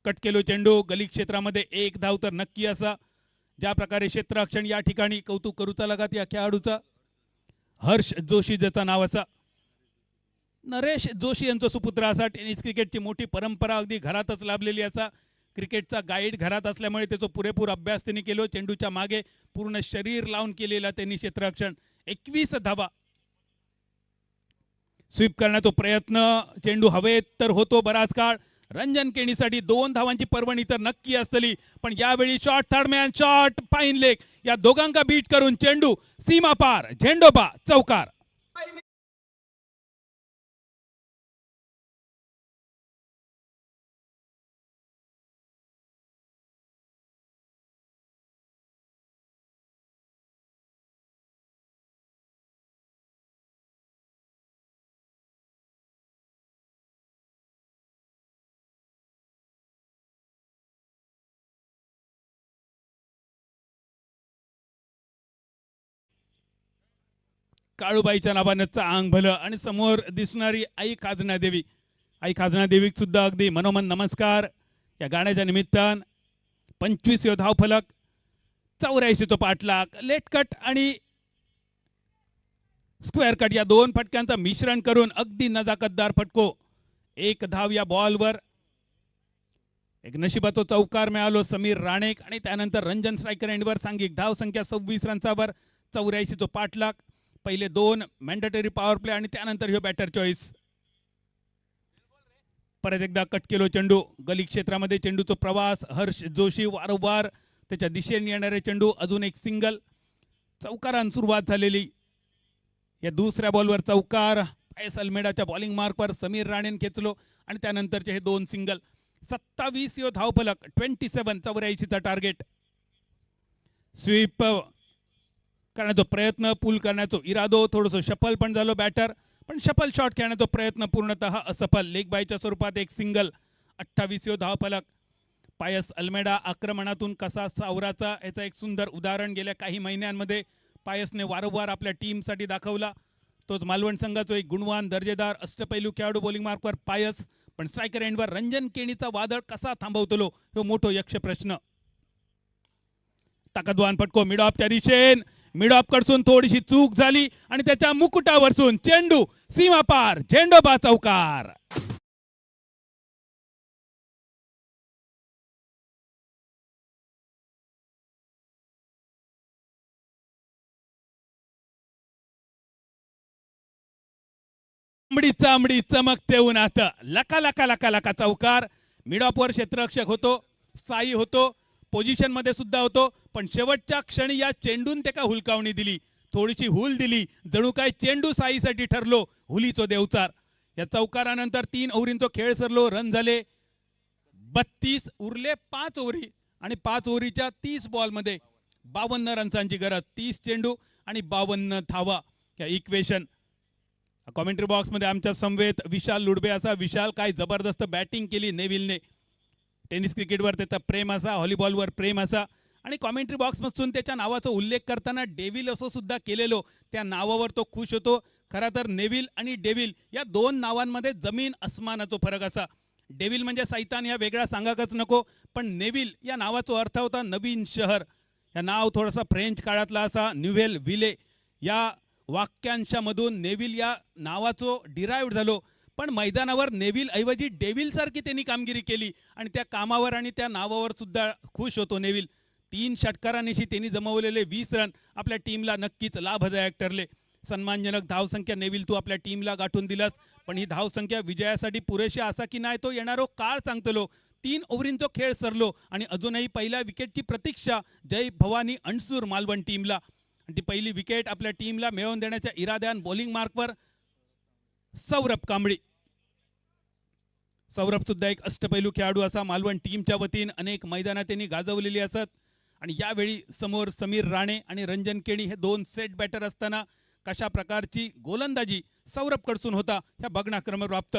कट केलो चेंडू. गली क्षेत्रामध्ये 1 धाव तर नक्की असा. ज्या प्रकारे क्षेत्ररक्षण या ठिकाणी कौतुक करूचा लागत या खेळाडूचा. हर्ष जोशी ज्याचं नाव असा. नरेश जोशी यांचा सुपुत्र असा. टेनिस क्रिकेटची मोठी परंपरा अगदी घरातच लाभलेली असा. क्रिकेटचा गाईड घरात असल्यामुळे त्याचा पुरेपूर अभ्यास त्यांनी केलो. चेंडूच्या मागे पूर्ण शरीर लावून केलेला त्यांनी क्षेत्ररक्षण. 21 धावा. स्वीप करण्याचा प्रयत्न. चेंडू हवेत तर होतो बराच काळ. रंजन केणीसाठी 2 धावांची पर्वणी तर नक्की असतली. पण यावेळी shot third man shot fine leg या दोघांका बीट करून चेंडू सीमा पार. झेंडोबा चौकार. काळूबाईच्या नावानं चांग भलं आणि समोर दिसणारी आई खाजना देवी. आई खाजना देवी सुद्धा अगदी मनोमन नमस्कार. या गाण्याच्या निमित्तान 25 धाव फलक. 84 पाठलाग. लेट कट आणि स्क्वेअर कट या 2 फटक्यांचं मिश्रण करून अगदी नजाकतदार फटको. 1 धाव या बॉलवर. एक नशिबाचा चौकार मिळालो समीर राणे आणि त्यानंतर रंजन स्ट्रायकर एंडवर सांघिक धाव संख्या 26 रनचावर. 84 पाठलाग. पहिले 2 मॅन्डेटरी पॉवर प्ले आणि त्यानंतर ह्यो बॅटर चॉईस. परत एकदा कट केलो चेंडू. गली क्षेत्रामध्ये चेंडूचा प्रवास. हर्ष जोशी वारंवार त्याच्या दिशेने येणारे चेंडू. अजून एक सिंगल. चौकारान सुरुवात झालेली. या दुसऱ्या बॉलवर चौकार, पायस अल्मेडाच्या बॉलिंग मार्कवर समीर राणेन खेचलो आणि त्यानंतरचे हे दोन सिंगल. 27 यो धावफलक, 27 84चा टार्गेट. स्वीप करण्याचा प्रयत्न, पुल करण्याचा इरादो, थोडंसं शफल पण झालो बॅटर, पण शफल शॉट खेळण्याचा प्रयत्न पूर्णतः असफल. लेग बायच्या स्वरूपात एक सिंगल. 28 यो धावफलक. पायस अल्मेडा आक्रमणातून कसा सावराचा याचं एक सुंदर उदाहरण गेल्या काही महिन्यांमध्ये पायसने वारंवार आपल्या टीमसाठी दाखवला. तोच मालवण संघाचा एक गुणवान दर्जेदार अष्टपैलू खेळाडू बॉलिंग मार्कवर पायस, पण स्ट्रायकर एंडवर रंजन केणीचा वादळ कसा थांबवतलो हे मोठो यक्ष प्रश्न. ताकदवान फटको मिड ऑफच्या दिशेन, मिड ऑफ कडसून थोडीशी चूक झाली आणि त्याच्या मुकुटावरसून चेंडू सीमा पार, झेंडोबा चौकार. चांबडी चांबडी चमकते उन्हात, लका लका लका लका चौकार. मिड ऑफवर क्षेत्ररक्षक होतो, साई होतो, पोझिशन मध्ये सुद्धा होतो, पण शेवटच्या क्षणी या चेंडून त्याला हुलकावणी दिली, थोडीशी हुल दिली, जणू काय चेंडू साईसाठी ठरलो, हुलीचो देवचार. या चौकारानंतर 3 ओव्हरींचो खेळ सरलो. रन झाले 32, उरले 5 ओव्हरी आणि 5 ओव्हरीच्या 30 बॉलमध्ये 52 रन्सांची गरज. 30 चेंडू आणि 52 धावा. या इक्वेशन कॉमेंट्री बॉक्समध्ये आमच्या समवेत विशाल लुडबे असा. विशाल, काय जबरदस्त बॅटिंग केली नेव्हिलने. टेनिस क्रिकेटवर त्याचा प्रेम असा, व्हॉलीबॉलवर प्रेम असा, आणि कॉमेंट्री बॉक्समधून त्याच्या नावाचा उल्लेख करताना डेव्हिल असं सुद्धा केलेलो. त्या नावावर तो खुश होतो. खरं तर नेव्हिल आणि डेव्हिल या दोन नावांमध्ये जमीन अस्मानाचा फरक असा. डेव्हिल म्हणजे सैतान, या वेगळा सांगाकच नको, पण नेव्हिल या नावाचा अर्थ होता नवीन शहर. या नाव थोडासा फ्रेंच काळातला असा, न्यूव्हेल विले या वाक्यांशामधून नेव्हिल या नावाचो डिराइव्ह झालो. पण मैदानावर नेव्हिल ऐवजी डेव्हिल सारखी त्यांनी कामगिरी केली आणि त्या कामावर आणि त्या नावावर सुद्धा खुश होतो नेव्हिल. 3 षटकारांनिशी त्यांनी जमवलेले 20 रन आपल्या टीमला नक्कीच लाभदायक ठरले. सन्मानजनक धावसंख्या नेव्हिल तू आपल्या टीमला गाठून दिलास, पण ही धावसंख्या विजयासाठी पुरेशी असा की नाही तो येणारो काळ सांगतलो. 3 ओव्हरींचो खेळ सरलो आणि अजूनही पहिल्या विकेटची प्रतीक्षा जय भवानी अणसूर मालवण टीमला. ती पहिली विकेट आपल्या टीमला मिळवून देण्याच्या इराद्यान बॉलिंग मार्कवर सौरभ कांबळी. सौरभ सुद्धा एक अष्टपैलू खेळाडू असा. मालवण टीमच्या वतीने अनेक मैदानात त्यांनी गाजवलेली असत आणि यावेळी समोर समीर राणे आणि रंजन केणी हे 2 सेट बॅटर असताना कशा प्रकारची गोलंदाजी सौरभ कडसून होता ह्या बघण्याक्रम प्राप्त.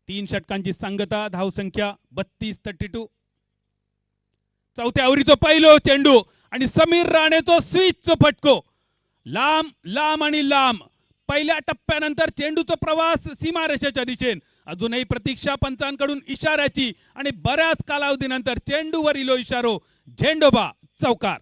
3 षटकांची सांगता, धावसंख्या 32-32. चौथ्या ओव्हरीचो पहिलो चेंडू आणि समीर राणेचो स्विचचो फटको. लांब लांब आणि लांब. पहिल्या टप्प्यानंतर चेंडूचा प्रवास सीमारेषेच्या दिशेन. अजूनही प्रतीक्षा पंचांकडून इशाऱ्याची आणि बऱ्याच कालावधीनंतर चेंडूवर इलो इशारो, झेंडोबा चौकार.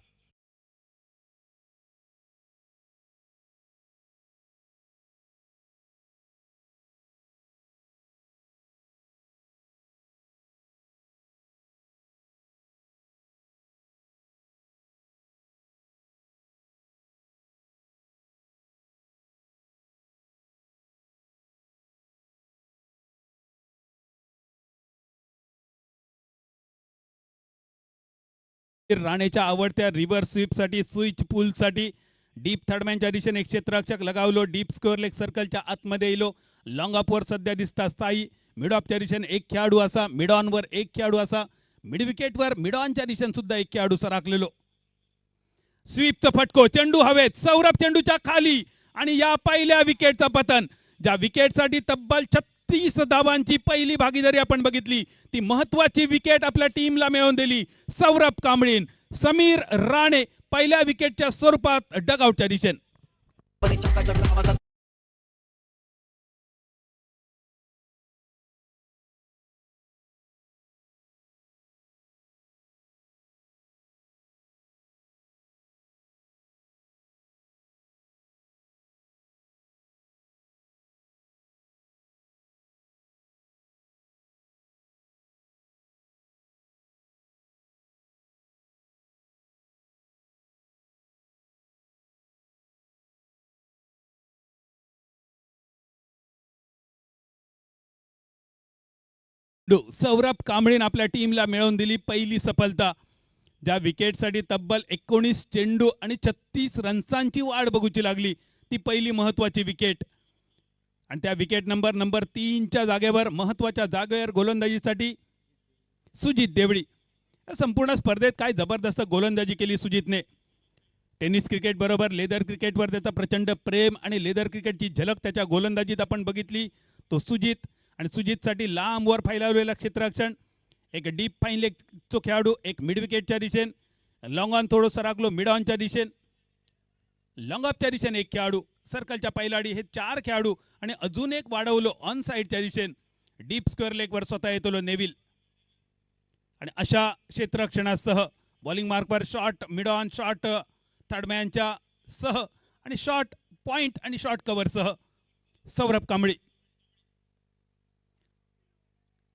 राणेच्या आवडत्या रिव्हर्स स्वीपसाठी, स्विच पुलसाठी डीप थर्डमॅनच्या दिशेने एक क्षेत्ररक्षक लगावलो. डीप स्कोअर लेग सर्कलच्या आतमध्ये इलो. लॉंग ऑफवर सध्या दिसता साई. मिड ऑफच्या दिशेने एक खेळाडू असा, मिड ऑनवर एक खेळाडू असा, मिड विकेटवर मिड ऑनच्या दिशेने सुद्धा एक खेळाडू सराकलेलो. स्वीपचा फटको, चेंडू हवेत, सौरभ चेंडूच्या खाली आणि या पहिल्या विकेटचा पतन. ज्या विकेटसाठी तब्बल 36 धावांची पहिली भागीदारी आपण बघितली, ती महत्वाची विकेट आपल्या टीमला मिळवून दिली सौरभ कांबळीन. समीर राणे पहिल्या विकेटच्या स्वरूपात डगआउटच्या दिशेने. सौरभ कांबळीन आपल्या टीमला मिळवून दिली पहिली सफलता. ज्या विकेटसाठी तब्बल 19 चेंडू आणि 36 रन्सांची वाढ बघूची लागली, ती पहिली महत्वाची विकेट. आणि त्या विकेट नंबर 3च्या जागेवर महत्वाच्या जागेवर गोलंदाजीसाठी सुजित देवळी. या संपूर्ण स्पर्धेत काय जबरदस्त गोलंदाजी केली सुजितने. टेनिस क्रिकेट बरोबर लेदर क्रिकेटवर त्याचा प्रचंड प्रेम आणि लेदर क्रिकेटची झलक त्याच्या गोलंदाजीत आपण बघितली. तो सुजित आणि सुजितसाठी लांब वर फैलावलेला क्षेत्ररक्षण, एक डीप फाईन लेगचो खेळाडू, एक मिड विकेटच्या दिशेन, लॉंग ऑन थोडं सरकलो मिड ऑनच्या दिशेन, लॉंग ऑफच्या दिशेने एक खेळाडू, सर्कलच्या पैलाडी, हे 4 खेळाडू आणि अजून एक वाढवलो ऑन साईडच्या दिशेन डीप स्क्वेअर लेगवर स्वतः येतो नेव्हिल. आणि अशा क्षेत्ररक्षणासह बॉलिंग मार्कवर शॉट मिड ऑन, शॉट थर्डमॅनच्या सह आणि शॉट पॉइंट आणि शॉट कव्हरसह Saurabh Kambli.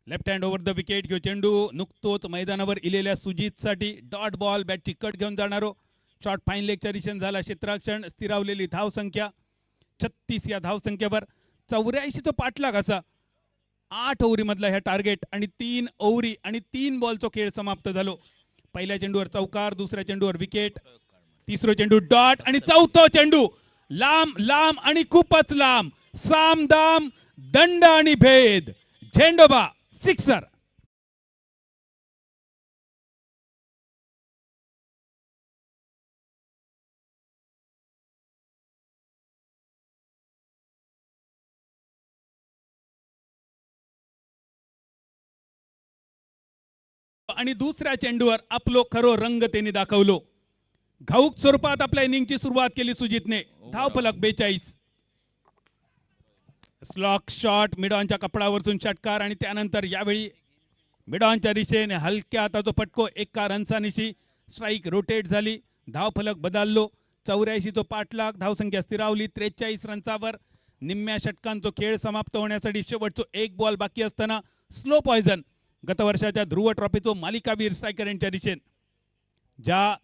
Left hand over the wicket. घेऊ चेंडू नुकतोच मैदानावर इलेल्या सुजितसाठी डॉट बॉल, बॅटची कट घेऊन जाणारो शॉट फाईन लेगच्या दिशेने झाला क्षेत्ररक्षण. स्थिरावलेली धावसंख्या 36 या धावसंख्येवर 84 तो पाठलाग असा 8 ओव्हरीमधला ह्या टार्गेट आणि 3 ओव्हरी आणि 3 बॉलचो खेळ समाप्त झालो. पहिल्या चेंडूवर चौकार, दुसऱ्या चेंडूवर विकेट, तिसरो चेंडू डॉट आणि चौथो चेंडू लांब लांब आणि खूपच लांब, साम दाम दंड आणि भेद, झेंडोबा सिक्सर. आणि दुसऱ्या चेंडूवर आपलो खरो रंग त्यांनी दाखवलो. घाऊक स्वरूपात आपल्या इनिंगची सुरुवात केली सुजितने. धावफलक 42. स्लॉक शॉट मिडॉनच्या कपडावरसून षटकार आणि त्यानंतर यावेळी मिडॉनच्या दिशेने हलक्या हाताचा फटको, एका रनसानिशी स्ट्राईक रोटेट झाली. धावफलक बदललो. 84 तो पाठलाग, धावसंख्या स्थिरावली 43 रनसावर. निम्म्या षटकांचा खेळ समाप्त होण्यासाठी शेवटचो एक बॉल बाकी असताना स्लो पॉयझन गत वर्षाच्या ध्रुव ट्रॉफीचो मालिकावीर स्ट्रायकर यांच्या दिशेने ज्या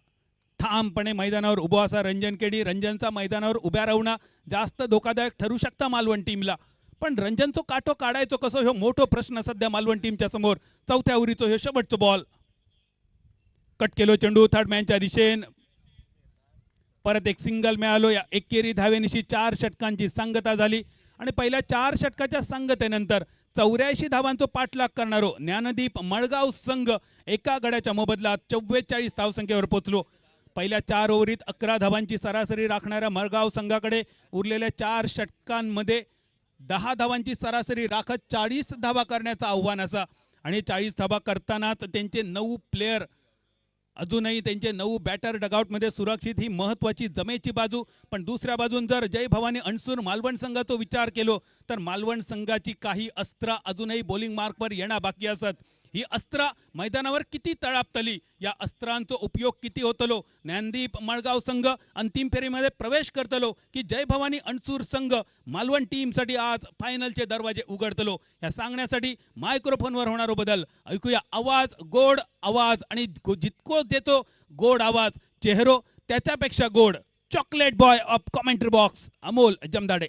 ठामपणे मैदानावर उभो असा रंजन केडी. रंजनचा मैदानावर उभ्या राहणं जास्त धोकादायक ठरू शकता मालवण टीमला, पण रंजनचो काटो काढायचो कसो ह्यो मोठो प्रश्न सध्या मालवण टीमच्या समोर. चौथ्या ओव्हरीचो ह्यो शेवटचो बॉल. कट केलो चेंडू थर्ड मॅनच्या दिशेन, परत एक सिंगल मिळालो. या एकेरी धावेनिशी 4 षटकांची सांगता झाली आणि पहिल्या 4 षटकाच्या सांगतेनंतर 84 धावांचो पाठलाग करणारो ज्ञानदीप मळगाव संघ एका गड्याच्या मोबदल्यात 44 धावसंख्येवर पोहोचलो. पहिल्या 4 ओव्हरीत 11 धावांची सरासरी राखणाऱ्या मळगाव संघाकडे उरलेल्या 4 षटकांमध्ये 10 धावांची सरासरी राखत 40 धावा करण्याचं आव्हान असा. आणि 40 धावा करतानाच त्यांचे 9 प्लेयर, अजूनही त्यांचे 9 बॅटर डगआउटमध्ये सुरक्षित, ही महत्वाची जमेची बाजू. पण दुसऱ्या बाजून जर जय भवानी अणसूर मालवण संघाचा विचार केलो तर मालवण संघाची काही अस्त्र अजूनही बॉलिंग मार्कवर येणं बाकी असत. ही अस्त्र मैदानावर किती तळापतली, या अस्त्रांचा उपयोग किती होतलो, ज्ञानदीप मळगाव संघ अंतिम फेरीमध्ये प्रवेश करतलो की जय भवानी अणसूर संघ मालवण टीमसाठी आज फायनलचे दरवाजे उघडतलो, या सांगण्यासाठी मायक्रोफोनवर होणारो बदल ऐकूया. आवाज, गोड आवाज, आणि जितको देतो गोड आवाज चेहरो त्याच्यापेक्षा गोड chocolate boy of commentary box Amol Jamdade.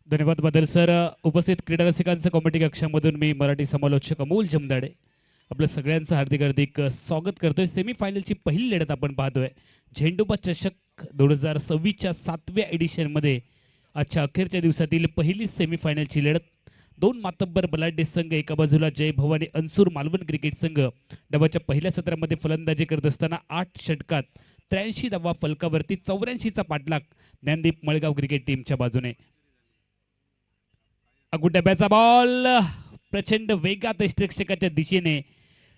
धन्यवाद बदल सर. उपस्थित क्रीडा रसिकांचं कॉमेडी कक्षामधून मी मराठी समालोचक अमोल जमदाडे आपलं सगळ्यांचं हार्दिक हार्दिक स्वागत करतोय. सेमीफायनलची पहिली लढत आपण पाहतोय. झेंडूबा चषक 2026च्या 7व्या एडिशनमध्ये आजच्या अखेरच्या दिवसातील पहिली सेमीफायनलची लढत. 2 मातब्बर बलाढ्य संघ, एका बाजूला जय भवानी अणसूर मालवण क्रिकेट संघ डबाच्या पहिल्या सत्रामध्ये फलंदाजी करत असताना 8 षटकात 83 धावा फलकावरती 84चा पाठलाग ज्ञानदीप मळगाव क्रिकेट टीमच्या बाजूने. अगुडब्याचा बॉल प्रचंड वेगात यष्टिरक्षकाच्या दिशेने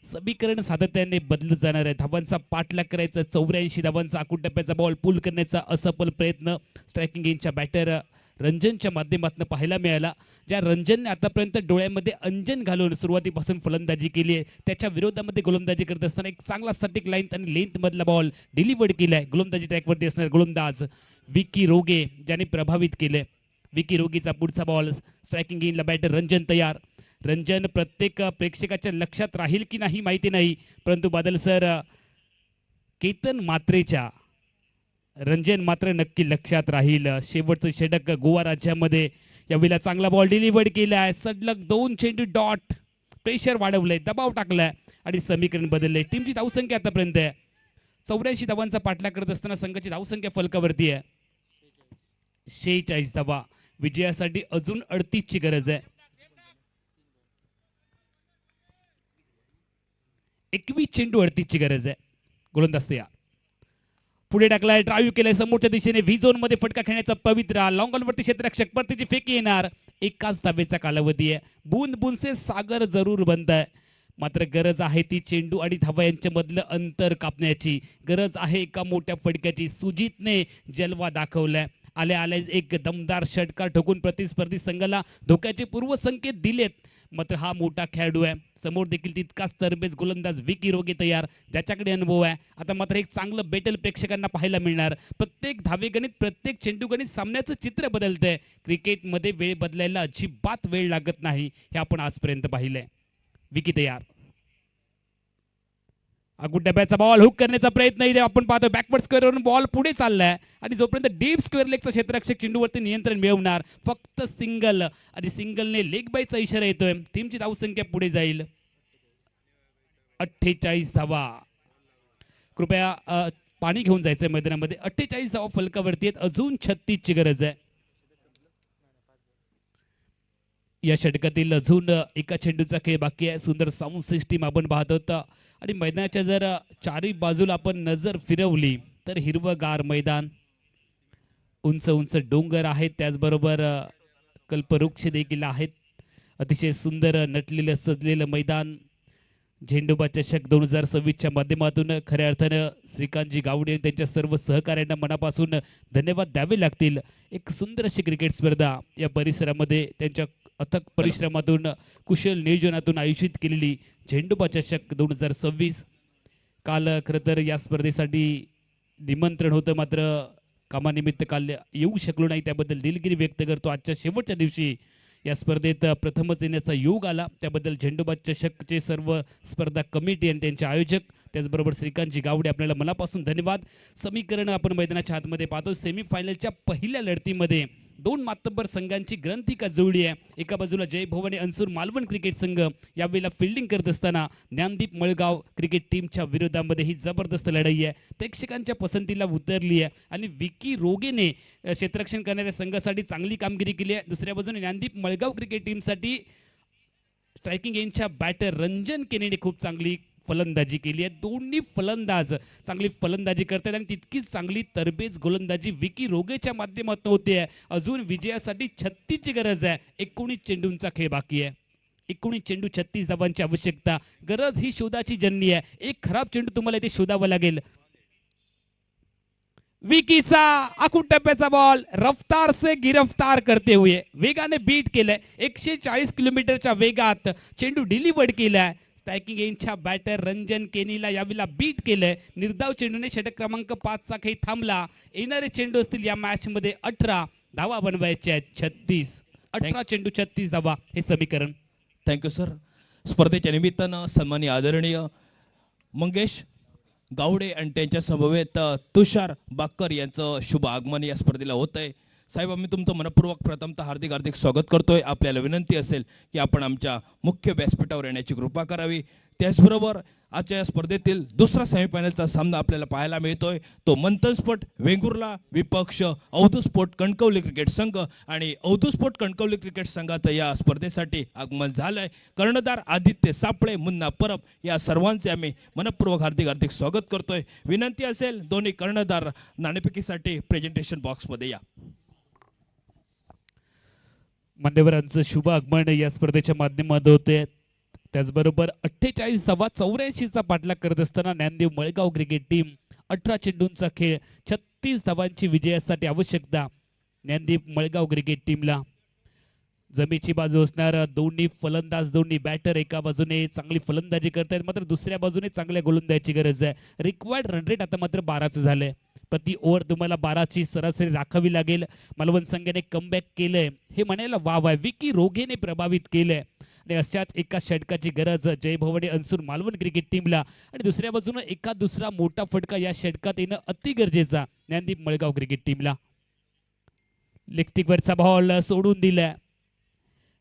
समीकरण सातत्याने बदलत जाणार आहे. धावांचा पाठलाग करायचा, 84 धावांचा अकुटप्प्याचा बॉल पूल करण्याचा असफल प्रयत्न. स्ट्रायकिंग गेमच्या बॅटर रंजनच्या माध्यमातून पाहायला मिळाला. ज्या रंजनने आतापर्यंत डोळ्यामध्ये अंजन घालून सुरुवातीपासून फलंदाजी केली आहे, त्याच्या विरोधामध्ये गोलंदाजी करत असताना एक चांगला सटीक लाईन आणि लेंथ मधला बॉल डिलिव्हर्ड केलाय. गोलंदाजी ट्रॅकवरती असणारे गोलंदाज विकी रोगे ज्याने प्रभावित केले. विकी रोगीचा पुढचा बॉल स्ट्रायकिंग इनला बॅटर रंजन तयार. रंजन प्रत्येक प्रेक्षकाच्या लक्षात राहील की नाही माहिती नाही, परंतु बादल सर केतन मात्रेच्या रंजन मात्र नक्की लक्षात राहील. शेवटचं षटक गोवा राज्यामध्ये यावेळेला चांगला बॉल डिलिव्हर्ड केलाय. सलग 2 चेंडू डॉट. प्रेशर वाढवलंय, दबाव टाकलाय आणि समीकरण बदललंय. टीमची धावसंख्या आतापर्यंत आहे 84 धावांचा पाठलाग करत असताना संघाची धावसंख्या फलकावरती आहे 46 धावा. विजयासाठी अजून 38 ची गरज आहे. 21 चेंडू 38 ची गरज आहे. गोलंदाज तयार. पुढे टाकलाय, ड्राईव्ह केलाय समोरच्या दिशेने. व्ही झोन मध्ये फटका खेळण्याचा पवित्रा. लॉंग ऑनवरती क्षेत्ररक्षक परतीची फेकी येणार. एकाच धावेचा कालावधी आहे. बूंद बूंद से सागर जरूर बनताय, मात्र गरज आहे ती चेंडू आणि धावा यांच्या मधलं अंतर कापण्याची. गरज आहे एका मोठ्या फटक्याची. सुजितने जलवा दाखवलाय. आल्या आल्या एक दमदार षटकार ठोकून प्रतिस्पर्धी संघाला धोक्याचे पूर्व संकेत दिलेत. मात्र हा मोठा खेळाडू आहे. समोर देखील तितकाच तरबेज गोलंदाज विकी रोगे तयार, ज्याच्याकडे अनुभव आहे. आता मात्र एक चांगलं बेटल प्रेक्षकांना पाहायला मिळणार. प्रत्येक धावेगणित, प्रत्येक चेंडूगणित सामन्याचं चित्र बदलतंय. क्रिकेटमध्ये वेळ बदलायला अजिबात वेळ लागत नाही, हे आपण आजपर्यंत पाहिलंय. विकी तयार. अगुड डब्याचा बॉल हुक करण्याचा प्रयत्न इथे आपण पाहतो. बॅकवर्ड स्क्वेअरवरून बॉल पुढे चाललाय आणि जोपर्यंत डीप स्क्वेअर लेगचा क्षेत्ररक्षक चेंडूवरती नियंत्रण मिळवणार. फक्त सिंगल आणि सिंगलने लेग बायचा इशारा येतोय. टीमची धावसंख्या पुढे जाईल 48 धावा. कृपया पाणी घेऊन जायचंय मैदानामध्ये. 48 धावा फलकावरती आहेत. अजून 36 ची गरज आहे. या षटकातील अजून एका चेंडूचा खेळ बाकी आहे. सुंदर साऊंड सिस्टीम आपण पाहत होता आणि मैदानाच्या जर चारही बाजूला आपण नजर फिरवली तर हिरवगार मैदान, उंच उंच डोंगर आहेत, त्याचबरोबर कल्पवृक्ष देखील आहेत. अतिशय सुंदर नटलेलं सजलेलं मैदान. झेंडूबा चषक 2026च्या माध्यमातून खऱ्या अर्थानं श्रीकांतजी गावडे त्यांच्या सर्व सहकाऱ्यांना मनापासून धन्यवाद द्यावे लागतील. एक सुंदर अशी क्रिकेट स्पर्धा या परिसरामध्ये त्यांच्या अथक परिश्रमातून, कुशल नियोजनातून आयोजित केलेली झेंडूबा चषक 2026. काल खरं तर या स्पर्धेसाठी निमंत्रण होतं, मात्र कामानिमित्त काल येऊ शकलो नाही. त्याबद्दल दिलगिरी व्यक्त करतो. आजच्या शेवटच्या दिवशी या स्पर्धेत प्रथमच येण्याचा योग आला, त्याबद्दल झेंडूबा चषकचे सर्व स्पर्धा कमिटी आणि त्यांचे आयोजक, त्याचबरोबर श्रीकांतजी गावडे, आपल्याला मनापासून धन्यवाद. समीकरण आपण मैदानाच्या आतमध्ये पाहतो. सेमीफायनलच्या पहिल्या लढतीमध्ये 2 मातब्बर संघांची ग्रंथिका जुळली आहे. एका बाजूला जय भवानी अनसूर मालवण क्रिकेट संघ यावेळेला फिल्डिंग करत असताना ज्ञानदीप मळगाव क्रिकेट टीमच्या विरोधामध्ये ही जबरदस्त लढाई आहे. प्रेक्षकांच्या पसंतीला उतरली आहे आणि विकी रोगेने क्षेत्ररक्षण करणाऱ्या संघासाठी चांगली कामगिरी केली आहे. दुसऱ्या बाजूने ज्ञानदीप मळगाव क्रिकेट टीमसाठी स्ट्रायकिंग एंडच्या बॅटर रंजन केनेने खूप चांगली फलंदाजी केली आहे. दोन्ही फलंदाज चांगली फलंदाजी करतात आणि तितकीच चांगली तरबेज गोलंदाजी विकी रोगेच्या माध्यमातून होते आहे. अजून विजयासाठी 36 ची गरज आहे. 19 चेंडूंचा खेळ बाकी आहे. 19 चेंडू 36 धावांची आवश्यकता. गरज ही शोधाची जननी आहे. एक खराब चेंडू तुम्हाला इथे शोधावा लागेल. विकीचा आखूड टप्प्याचा बॉल रफ्तार से गिरफ्तार करते हुए वेगाने बीट केलंय. 140 किलोमीटरच्या वेगात चेंडू डिलिव्हर्ड केलाय. स्ट्रायकिंग एंडच्या बॅटर रंजन केनीला यावेळेला बीट केलंय. निर्धाव चेंडूने षटक क्रमांक 5 चा खेळ थांबला. येणारे चेंडू असतील या मॅच मध्ये 18 धावा बनवायच्या आहेत. 36 18 चेंडू 36 धावा हे समीकरण. Thank you sir. स्पर्धेच्या निमित्तानं सन्माननीय आदरणीय मंगेश गावडे आणि त्यांच्या समवेत तुषार बाकर यांचं शुभ आगमन या स्पर्धेला होत आहे. साहेब, आम्ही तुमचं मनपूर्वक प्रथमतः हार्दिक हार्दिक स्वागत करतोय. आपल्याला विनंती असेल की आपण आमच्या मुख्य व्यासपीठावर येण्याची कृपा करावी. त्याचबरोबर आजच्या या स्पर्धेतील दुसरा सेमीफायनलचा सामना आपल्याला पाहायला मिळतोय. तो मंथनस्फोट वेंगुर्ला विपक्ष अवधूस्फोट कणकवली क्रिकेट संघ आणि अवधूस्फोट कणकवली क्रिकेट संघाचं या स्पर्धेसाठी आगमन झालंय. कर्णधार आदित्य सापळे, मुन्ना परब या सर्वांचे आम्ही मनपूर्वक हार्दिक हार्दिक स्वागत करतोय. विनंती असेल दोन्ही कर्णधार नाणेफेकीसाठी प्रेझेंटेशन बॉक्समध्ये या. मान्यवरांचं शुभ आगमन या स्पर्धेच्या माध्यमातून होते. त्याचबरोबर 48 धावा 84चा पाठलाग करत असताना ज्ञानदेव मळगाव क्रिकेट टीम 18 चेंडूंचा खेळ 36 धावांची विजयासाठी आवश्यकता. ज्ञानदीप मळगाव क्रिकेट टीमला. जमेची बाजू असणार, दोन्ही फलंदाज दोन्ही बॅटर एका बाजूने चांगली फलंदाजी करतायत, मात्र दुसऱ्या बाजूने चांगल्या गोलंदाजीची गरज आहे. रिक्वायर्ड रन रेट आता मात्र 12चं झालंय. प्रति ओव्हर तुम्हाला 12ची सरासरी राखावी लागेल. मालवण संघाने कमबॅक केलंय हे म्हणायला वाव आहे. विकी रोघेने प्रभावित केलंय आणि अशाच एका षटकाची गरज जय भवानी अन्सूर मालवण क्रिकेट टीमला. आणि दुसऱ्या बाजूने एका दुसरा मोठा फटका या षटकात येणं अति गरजेचा ज्ञानदीप मळगाव क्रिकेट टीमला. लेगस्टिकवरचा बॉल सोडून दिलाय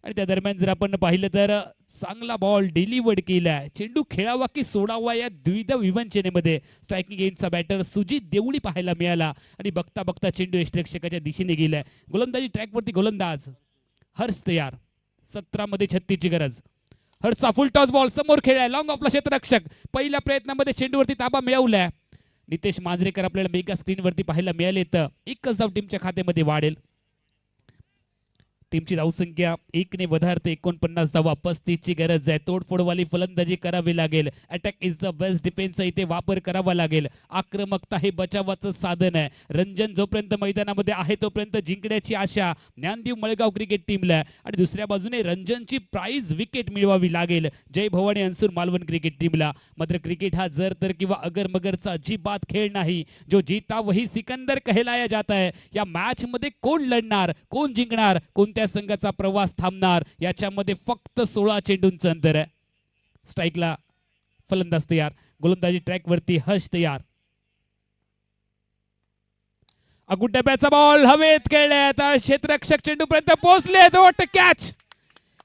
आणि त्या दरम्यान जर आपण पाहिलं तर चांगला बॉल डिलिव्हर्ड केलाय. चेंडू खेळावा की सोडावा या द्विधा विवंचनेमध्ये स्ट्रायकिंग एंडचा बॅटर सुजित देवळी पाहायला मिळाला आणि बघता बघता चेंडू यष्टिरक्षकाच्या दिशेने गेलाय. गोलंदाजी ट्रॅकवरती गोलंदाज हर्ष तयार. 17 मध्ये 36 ची गरज. हर्षचा फुल टॉस बॉल समोर खेळाय. लॉंग ऑफला क्षेत्ररक्षक पहिल्या प्रयत्नामध्ये चेंडूवरती ताबा मिळवलाय. नितेश मांजरेकर आपल्याला मेगा स्क्रीनवरती पाहायला मिळाले तर एकच धाव टीमच्या खात्यामध्ये वाढेल. टीमची धावसंख्या 1 ने वधारते 49 धावा. 35 ची गरज आहे. तोडफोडवाली फलंदाजी करावी लागेल. Attack is the best defence इथे वापर करावा लागेल. आक्रमकता हे बचावाचं साधन आहे. रंजन जोपर्यंत मैदानामध्ये आहे तोपर्यंत जिंकण्याची आशा ज्ञानदीप मळगाव क्रिकेट टीमला आणि दुसऱ्या बाजूने रंजनची प्राइज विकेट मिळवावी लागेल जय भवानी अन्सूर मालवण क्रिकेट टीमला. मात्र क्रिकेट हा जर तर किंवा अगर मगरचा अजिबात खेळ नाही. जो जीता वही सिकंदर कहलाया जाता है. या मॅच मध्ये कोण लढणार, कोण जिंकणार, कोणत्या संघाचा प्रवास थांबणार याच्यामध्ये फक्त 16 चेंडूंचं अंतर आहे. स्ट्राईकला फलंदाज तयार. गोलंदाजी ट्रॅक वरती हर्ष तयार. अगुड्याचा बॉल हवेत खेळलाय. आता क्षेत्ररक्षक चेंडू पर्यंत पोहोचले. कॅच.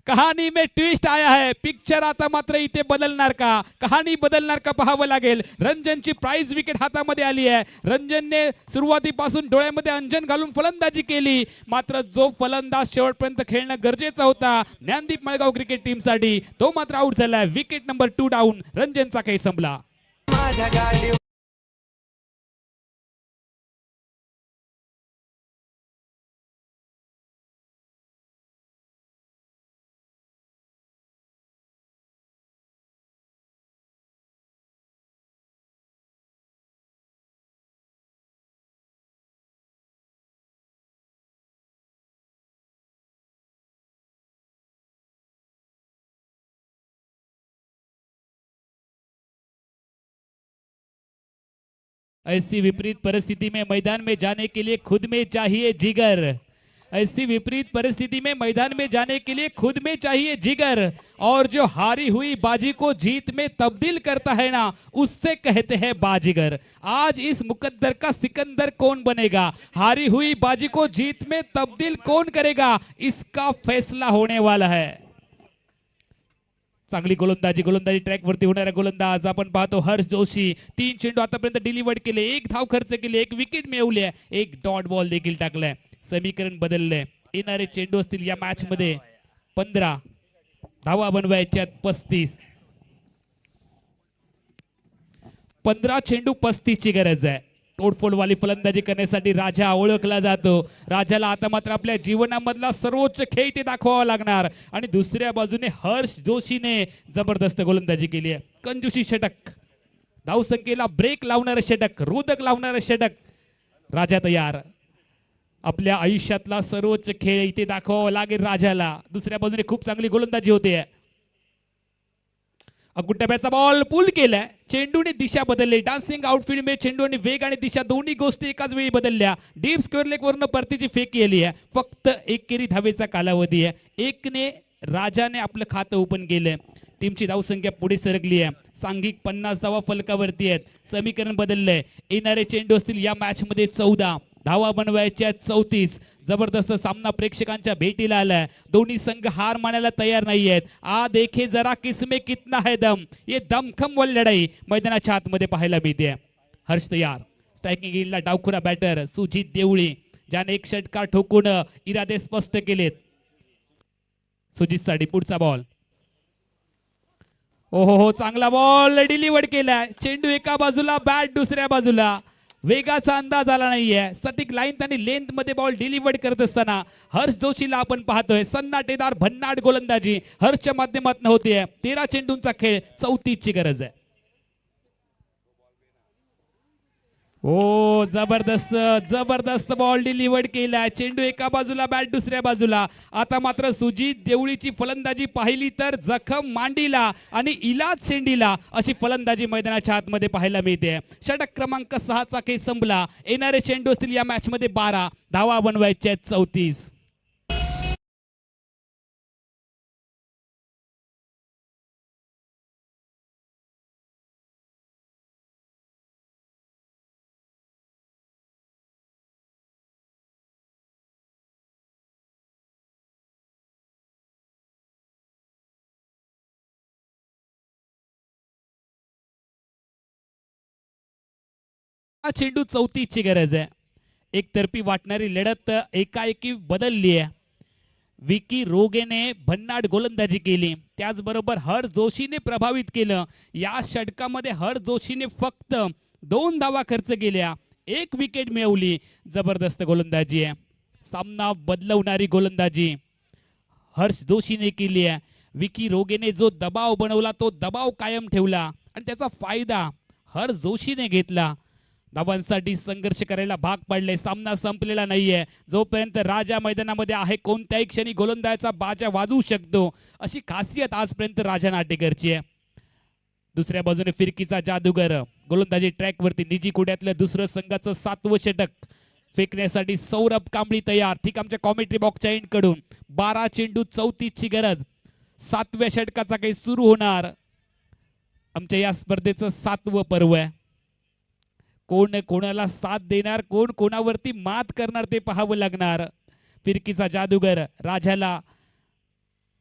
कहाणी में ट्विस्ट आया है. पिक्चर आता मात्र इथे बदलणार का, कहाणी बदलणार का पाहावं लागेल. रंजनची प्राइज विकेट हातामध्ये आली आहे. रंजनने सुरुवातीपासून डोळ्यामध्ये अंजन घालून फलंदाजी केली, मात्र जो फलंदाज शेवटपर्यंत खेळणं गरजेचं होता ज्ञानदीप मळगाव क्रिकेट टीमसाठी तो मात्र आउट झालाय. Wicket number 2 down. रंजनचा काही संपला. ऐसी विपरीत परिस्थिति में मैदान में जाने के लिए खुद में चाहिए जिगर. ऐसी विपरीत परिस्थिति में मैदान में जाने के लिए खुद में चाहिए जिगर. और जो हारी हुई बाजी को जीत में तब्दील करता है ना, उससे कहते हैं बाजीगर. आज इस मुकद्दर का सिकंदर कौन बनेगा, हारी हुई बाजी को जीत में तब्दील कौन करेगा, इसका फैसला होने वाला है. चांगली गोलंदाजी ट्रॅक वरती होणारा गोलंदाज आपण पाहतो हर्ष जोशी. 3 चेंडू आतापर्यंत डिलिव्हर्ड केले, 1 धाव खर्च केली, 1 विकेट मिळवली आहे, 1 डॉट बॉल देखील टाकलाय. समीकरण बदललंय. येणारे चेंडू असतील या मॅच मध्ये 15 धावा बनवायच्यात 35. 15 चेंडू 35 ची गरज आहे. तोडफोडवाली फलंदाजी करण्यासाठी राजा ओळखला जातो. राजाला आता मात्र आपल्या जीवनामधला सर्वोच्च खेळ इथे दाखवावा लागणार. आणि दुसऱ्या बाजूने हर्ष जोशीने जबरदस्त गोलंदाजी केली आहे. कंजूसी षटक, धावसंख्येला ब्रेक लावणारं षटक, रोधक लावणारं षटक. राजा तयार. आपल्या आयुष्यातला सर्वोच्च खेळ इथे दाखवावा लागेल राजाला. दुसऱ्या बाजूने खूप चांगली गोलंदाजी होते. अगुट्याचा बॉल पुल केलाय. चेंडूने दिशा बदलली. डान्सिंग आउटफील्ड में चेंडू आणि वेग आणि दिशा दोन्ही गोष्टी एकाच वेळी बदलल्या. डीप स्क्वेअर लेग वरून परतीची फेक केली आहे. फक्त एकेरी धावेचा कालावधी आहे. 1 ने राजाने आपलं खातं ओपन केलंय. टीमची धावसंख्या पुढे सरकली आहे. सांघिक 50 धावा फलकावरती आहेत. समीकरण बदललंय. येणारे चेंडू असतील या मॅच मध्ये 14 धावा बनवायच्या 34. जबरदस्त सामना प्रेक्षकांच्या भेटीला आलाय. दोन्ही संघ हार मानायला तयार नाहीयेत. आ देखे जरा किसमें कितना है दम. ये दमखम वाली लढाई मैदानाच्या आतमध्ये पाहायला मिळते. हर्ष तयार. स्ट्रायकिंग एंडला डावखुरा बॅटर सुजित देवळी, ज्याने 1 षटकार ठोकून इरादे स्पष्ट केलेत. सुजित साठी पुढचा बॉल. ओहो, चांगला बॉल डिलिव्हर्ड केलाय. चेंडू एका बाजूला, बॅट दुसऱ्या बाजूला. वेगाचा अंदाज आला नाहीये. सटीक लाईन आणि लेंथ मध्ये बॉल डिलिव्हर्ड करत असताना हर्ष जोशीला आपण पाहतोय. सन्नाटेदार भन्नाट गोलंदाजी हर्षच्या माध्यमातून होतीये. 13 चेंडूंचा खेळ, 34 ची गरज आहे. ओ जबरदस्त जबरदस्त बॉल डिलिव्हर्ड केला. चेंडू एका बाजूला, बॅट दुसऱ्या बाजूला. आता मात्र सुजित देवळीची फलंदाजी पाहिली तर जखम मांडीला आणि इलाज शेंडीला अशी फलंदाजी मैदानाच्या आतमध्ये पाहायला मिळते. षटक क्रमांक 6चा खेळ संपला. येणारे चेंडू असतील या मॅच मध्ये 12, धावा बनवायच्या 34. हा चेंडू 34ची गरज आहे. एकतर्फी वाटणारी लढत एकाएकी बदलली आहे. विकी रोगेने भन्नाट गोलंदाजी केली, त्याचबरोबर हर जोशीने प्रभावित केलं. या षटकामध्ये हर जोशीने फक्त 2 धावा खर्च केल्या, 1 विकेट मिळवली. जबरदस्त गोलंदाजी आहे, सामना बदलवणारी गोलंदाजी हर्ष जोशीने केली आहे. विकी रोगेने जो दबाव बनवला तो दबाव कायम ठेवला आणि त्याचा फायदा हर जोशीने घेतला. धावांसाठी संघर्ष करायला भाग पडले. सामना संपलेला नाहीये. जोपर्यंत राजा मैदानामध्ये आहे कोणत्याही क्षणी गोलंदाजाचा बाजा वाजू शकतो, अशी खासियत आजपर्यंत राजा नाटेकरची आहे. दुसऱ्या बाजूने फिरकीचा जादूगर गोलंदाजी ट्रॅकवरती. निजी कुड्यातलं दुसरं संघाचं 7वं षटक फेकण्यासाठी सौरभ कांबळी तयार. ठीक आमच्या कॉमेंट्री बॉक्सच्या एंड कडून 12 चेंडू 34ची गरज. 7व्या षटकाचा काही सुरू होणार. आमच्या या स्पर्धेचं 7वं पर्व आहे. कोण कोणाला साथ देणार, कोण कोणावरती मात करणार ते पाहावं लागणार. फिरकीचा जादूगर राजाला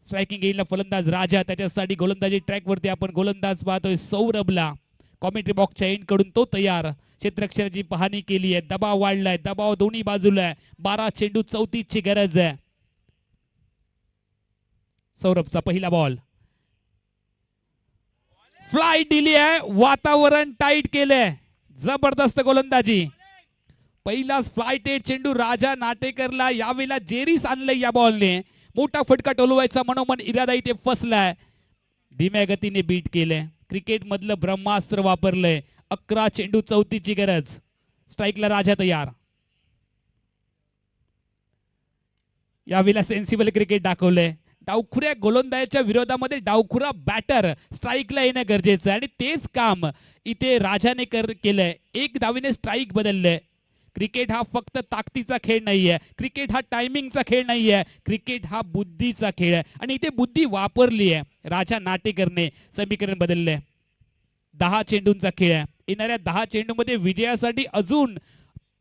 स्ट्रायकिंग येईल फलंदाज राजा, त्याच्यासाठी गोलंदाजी ट्रॅकवरती आपण गोलंदाज पाहतोय सौरभला. कॉमेंट्री बॉक्सच्या एंड कडून तो तयार. क्षेत्ररक्षणाची पाहणी केली आहे. दबाव वाढलाय, दबाव दोन्ही बाजूला आहे. 12 चेंडू 34ची गरज आहे. सौरभचा पहिला बॉल, फ्लाईट दिली आहे, वातावरण टाईट केलंय. जबरदस्त गोलंदाजी. पहिलाच फ्लायटेड चेंडू राजा नाटेकरला यावेळेला जेरीस आणलंय या बॉलने. मोठा फटका टोलवायचा मनोमन इरादा इथे फसलाय. धीम्या गतीने बीट केलंय. क्रिकेट मधलं ब्रह्मास्त्र वापरलंय. 11 चेंडू 34ची गरज. स्ट्राईकला राजा तयार. यावेळेला सेन्सिबल क्रिकेट दाखवलंय. डावखुऱ्या गोलंदाजाच्या विरोधामध्ये डावखुरा बॅटर स्ट्राईकला येणं गरजेचं आहे आणि तेच काम इथे राजाने केलंय. 1 धावेने स्ट्राईक बदललंय. क्रिकेट हा फक्त ताकदीचा खेळ नाहीये. क्रिकेट हा टायमिंगचा खेळ नाहीये. क्रिकेट हा बुद्धीचा खेळ आहे आणि इथे बुद्धी वापरली आहे. राजा नाटेकरने समीकरण बदललंय. 10 चेंडूंचा खेळ आहे. येणाऱ्या 10 चेंडूमध्ये विजयासाठी अजून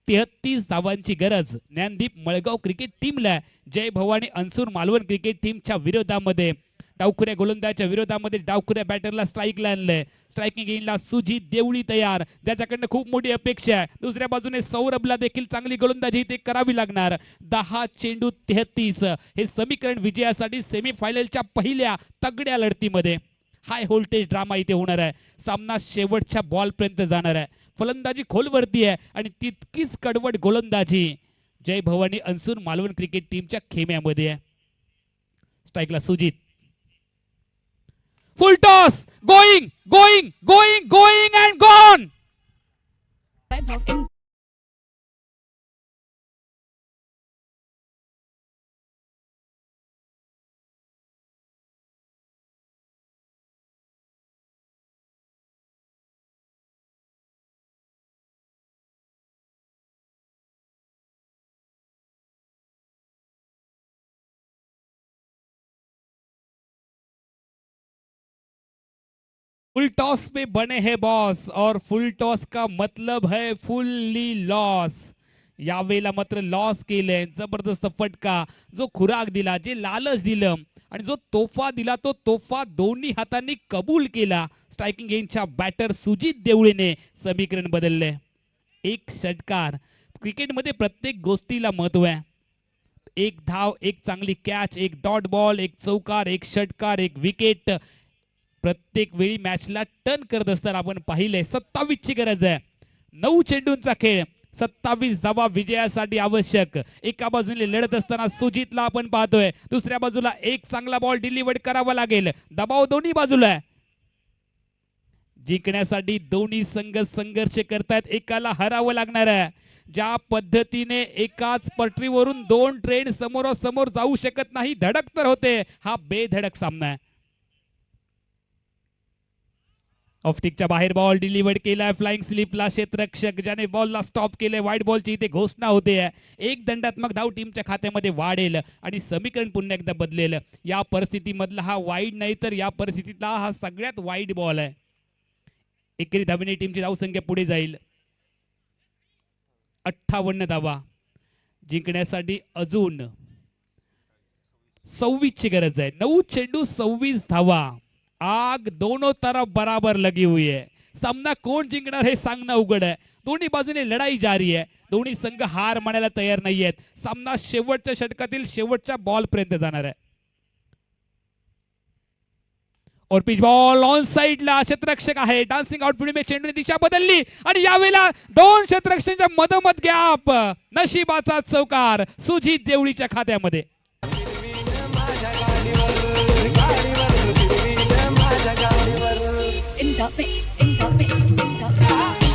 33 धावांची गरज. ज्ञानदीप मळगाव क्रिकेट टीमला जय भवानी अनसूर मालवण क्रिकेट टीमच्या विरोधामध्ये डावखुऱ्या गोलंदाजाच्या विरोधामध्ये डावखुऱ्या बॅटरला स्ट्राईकला आणलंय. स्ट्रायकिंग इनला सुजित देवळी तयार, ज्याच्याकडनं खूप मोठी अपेक्षा आहे. दुसऱ्या बाजूने सौरभला देखील चांगली गोलंदाजी इथे करावी लागणार. 10 चेंडू 33 हे समीकरण विजयासाठी सेमीफायनलच्या पहिल्या तगड्या लढतीमध्ये. हाय व्होल्टेज ड्रामा इथे होणार आहे. सामना शेवटच्या बॉल पर्यंत जाणार आहे. फलंदाजी खोलवरती आहे आणि तितकीच कडवट गोलंदाजी जय भवानी अनसूर मालवण क्रिकेट टीमच्या खेम्यामध्ये आहे. स्ट्राईकला Sujit. Full toss, going going going going and gone. Full toss पे बने हैं बॉस और फुल टॉस का मतलब है फुल्ली लॉस. यावेळेला मात्र लॉस केलंय. जबरदस्त फटका. जो खुराक दिला, जे लालच दिलं आणि जो तोफा दिला तो तोफा दोन्ही हातांनी कबूल केला. स्ट्रायकिंग एंडच्या बॅटर सुजित देवळीने समीकरण बदलले. 1 षटकार. क्रिकेटमध्ये प्रत्येक गोष्टीला महत्व आहे. 1 धाव, 1 चांगली कॅच, 1 डॉट बॉल, 1 चौकार, 1 षटकार, 1 विकेट. प्रत्येक वेळी मॅचला टर्न करत असताना आपण पाहिले. 27ची गरज आहे. 9 चेंडूंचा खेळ, 27 धावा विजयासाठी आवश्यक. एका बाजूने लढत असताना सुजितला आपण पाहतोय, दुसऱ्या बाजूला एक चांगला बॉल डिलिव्हर्ड करावा लागेल. दबाव दोन्ही बाजूला आहे. जिंकण्यासाठी दोन्ही संघ संघर्ष करतात, एकाला हरावं लागणार आहे. ज्या पद्धतीने एकाच पटरीवरून दोन ट्रेन समोरासमोर जाऊ शकत नाही, धडक तर होते, हा बेधडक सामना आहे. ऑफ्टिकच्या बाहेर बॉल डिलिव्हर्ड केलाय फ्लाइंग स्लिपला क्षेत्ररक्षक, ज्याने बॉलला स्टॉप केलंय. व्हाईट बॉलची इथे घोषणा होते. एक दंडात्मक धाव टीमच्या खात्यामध्ये वाढेल आणि समीकरण पुन्हा एकदा बदलेल. या परिस्थितीमधला हा वाईड नाही, तर या परिस्थितीतला हा सगळ्यात वाईड बॉल आहे. एकेरी धावेने टीमची धावसंख्या पुढे जाईल. 58 धावा. जिंकण्यासाठी अजून 26 ची गरज आहे. 9 चेंडू 26 धावा. आग दोनों तरफ बराबर लगी हुई है. सामना कोण जिंकणार हे सांगणं अवघड आहे. दोन्ही बाजूने लढाई जारी आहे. दोन्ही संघ हार मानायला तयार नाहीयेत. सामना शेवटच्या षटकातील शेवटच्या बॉल पर्यंत जाणार आहे. और पिच बॉल ऑन साइडला क्षेत्ररक्षक आहे. डान्सिंग आउटफिट में चेंडूने दिशा बदलली आणि यावेळेला दोन क्षेत्ररक्षकांच्या मधोमध गॅप. नशिबाचा चौकार सुजित देवळीच्या खात्यामध्ये. In the mix, in the mix, in the mix.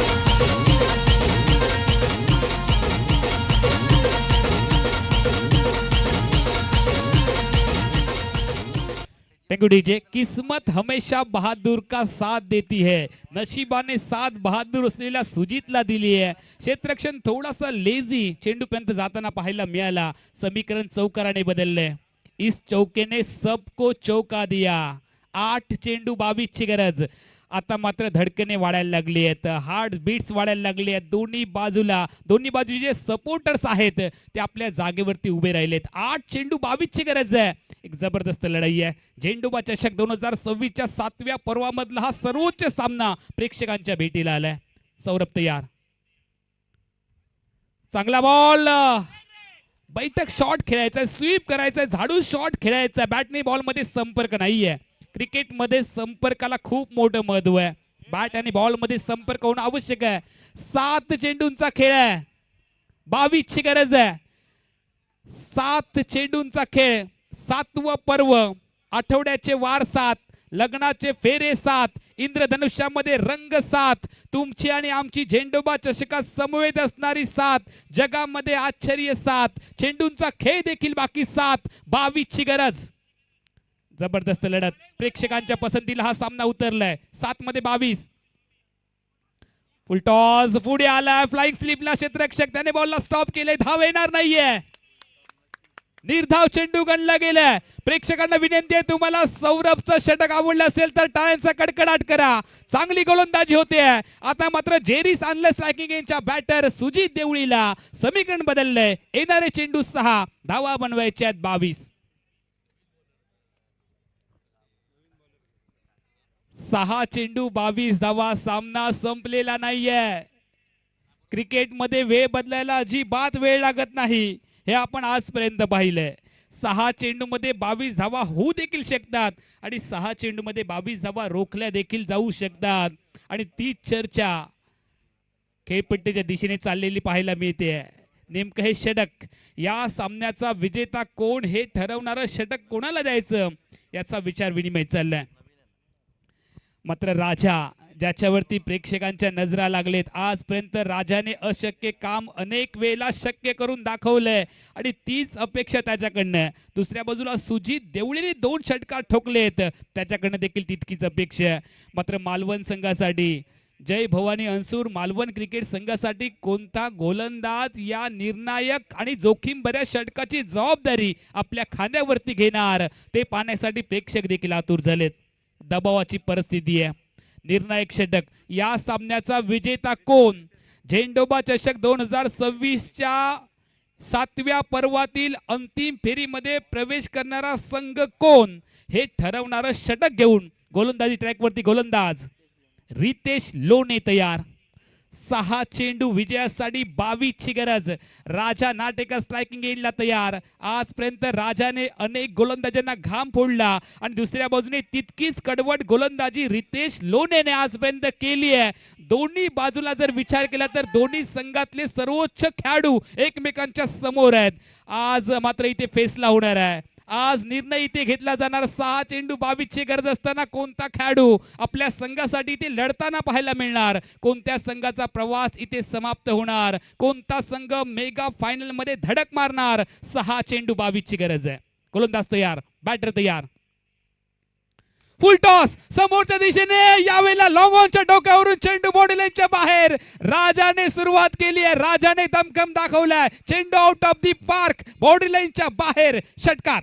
Thank you DJ. किस्मत हमेशा बहादुर का साथ देती है. नशिबाने साथ बहादूर असलेल्या सुजितला दिली आहे. क्षेत्ररक्षण थोडासा लेझी चेंडू पर्यंत जाताना पाहायला मिळाला. समीकरण चौकाराने बदलले. इस चौके ने सबको चौका दिया. 8 चेंडू 22 ची गरज. आता मात्र धडकने वाढायला लागली आहेत, हार्ट बीट्स वाढायला लागले आहेत. दोन्ही बाजूचे जे सपोर्टर्स आहेत ते आपल्या जागेवरती उभे राहिलेत. 8 चेंडू 22 ची गरज आहे. एक जबरदस्त लढाई आहे. झेंडोबा चषक 2026 च्या 7व्या पर्वामधला हा सर्वोच्च सामना प्रेक्षकांच्या भेटीला आलाय. सौरभ तयार. चांगला बॉल. बैठक शॉट खेळायचा, स्वीप करायचा, झाडू शॉट खेळायचा. बॅटने बॉल मध्ये संपर्क नाहीये. क्रिकेटमध्ये संपर्काला खूप मोठं महत्व आहे. बॅट आणि बॉल मध्ये संपर्क होणं आवश्यक आहे. 7 चेंडूंचा खेळ आहे. 22 ची गरज आहे. 7 चेंडूंचा खेळ. 7वं पर्व. आठवड्याचे वार 7, लग्नाचे फेरे 7, इंद्रधनुष्यामध्ये रंग 7, तुमची आणि आमची झेंडोबा चषकात समवेत असणारी 7, जगामध्ये आश्चर्य 7, चेंडूंचा खेळ देखील बाकी 7, 22 ची गरज. जबरदस्त लढत. प्रेक्षकांच्या पसंतीला हा सामना उतरलाय. 7 मध्ये 22. फुल टॉस पुढे आला. फ्लाइंग स्लिपला क्षेत्ररक्षक, त्याने बॉलला स्टॉप केले. धाव येणार नाहीये. निर्धाव चेंडू गणला गेलाय. प्रेक्षकांना विनंती आहे, तुम्हाला सौरभचं षटक आवडलं असेल तर टाळ्यांचा कडकडाट करा. चांगली गोलंदाजी होते. आता मात्र जेरीस आणलं स्ट्रायकिंग एंडच्या बॅटर सुजित देवळीला. समीकरण बदललंय. येणारे चेंडू 6, धावा बनवायच्या आहेत 22. 6 चेंडू 22 धावा. सामना संपलेला नाहीये. क्रिकेटमध्ये वेळ बदलायला अजिबात वेळ लागत नाही, हे आपण आजपर्यंत पाहिलंय. 6 चेंडू मध्ये 22 धावा होऊ देखील शकतात आणि 6 चेंडू मध्ये 22 धावा रोखल्या देखील जाऊ शकतात. आणि ती चर्चा खेळपट्टीच्या दिशेने चाललेली पाहायला मिळते. नेमकं हे षटक, या सामन्याचा विजेता कोण हे ठरवणारं षटक कोणाला द्यायचं याचा विचार विनिमय चाललाय. मात्र राजा, ज्याच्यावरती प्रेक्षकांच्या नजरा लागलेत, आजपर्यंत राजाने अशक्य काम अनेक वेळेला शक्य करून दाखवलंय आणि तीच अपेक्षा त्याच्याकडनं. दुसऱ्या बाजूला सुजित देवळीने 2 षटकार ठोकलेत, त्याच्याकडनं देखील तितकीच अपेक्षा. मात्र मालवण संघासाठी, जय भवानी अंसूर मालवण क्रिकेट संघासाठी कोणता गोलंदाज या निर्णायक आणि जोखीम बऱ्या षटकाची जबाबदारी आपल्या खांद्यावरती घेणार ते पाहण्यासाठी प्रेक्षक देखील आतुर झालेत. दबावाची परिस्थिती आहे. निर्णायक षटक, या सामन्याचा विजेता कोण? झेंडोबा चषक 2026च्या 7व्या पर्वातील अंतिम फेरीमध्ये प्रवेश करणारा संघ कोण हे ठरवणारं षटक घेऊन गोलंदाजी ट्रॅकवरती गोलंदाज रितेश लोणे तयार. 6 चेंडू विजयासाठी 22 ची गरज. राजा नाटेकर स्ट्रायकिंग एंडला तयार. आजपर्यंत राजाने अनेक गोलंदाजांना घाम फोडला आणि दुसऱ्या बाजूने तितकीच कडवट गोलंदाजी रितेश लोणेने आजपर्यंत केली आहे. दोन्ही बाजूला जर विचार केला तर दोन्ही संघातले सर्वोच्च खेळाडू एकमेकांच्या समोर आहेत. आज मात्र इथे फेसला होणार आहे. आज निर्णय इथे घेतला जाणार. 6 चेंडू 22 ची गरज असताना कोणता खेळाडू आपल्या संघासाठी इथे लढताना पाहायला मिळणार, कोणत्या संघाचा प्रवास इथे समाप्त होणार, कोणता संघ मेगा फायनल मध्ये धडक मारणार. 6 चेंडू 22 ची गरज आहे. गोलंदाज तयार, बॅटर तयार. फुल टॉस समोरच्या दिशेने, यावेळेला लॉंग ऑनच्या डोक्यावरून चेंडू बॉडी लाईनच्या बाहेर. राजाने सुरुवात केली आहे, राजाने दमखम दाखवलाय. चेंडू out of the park, body लाईनच्या बाहेर, षटकार.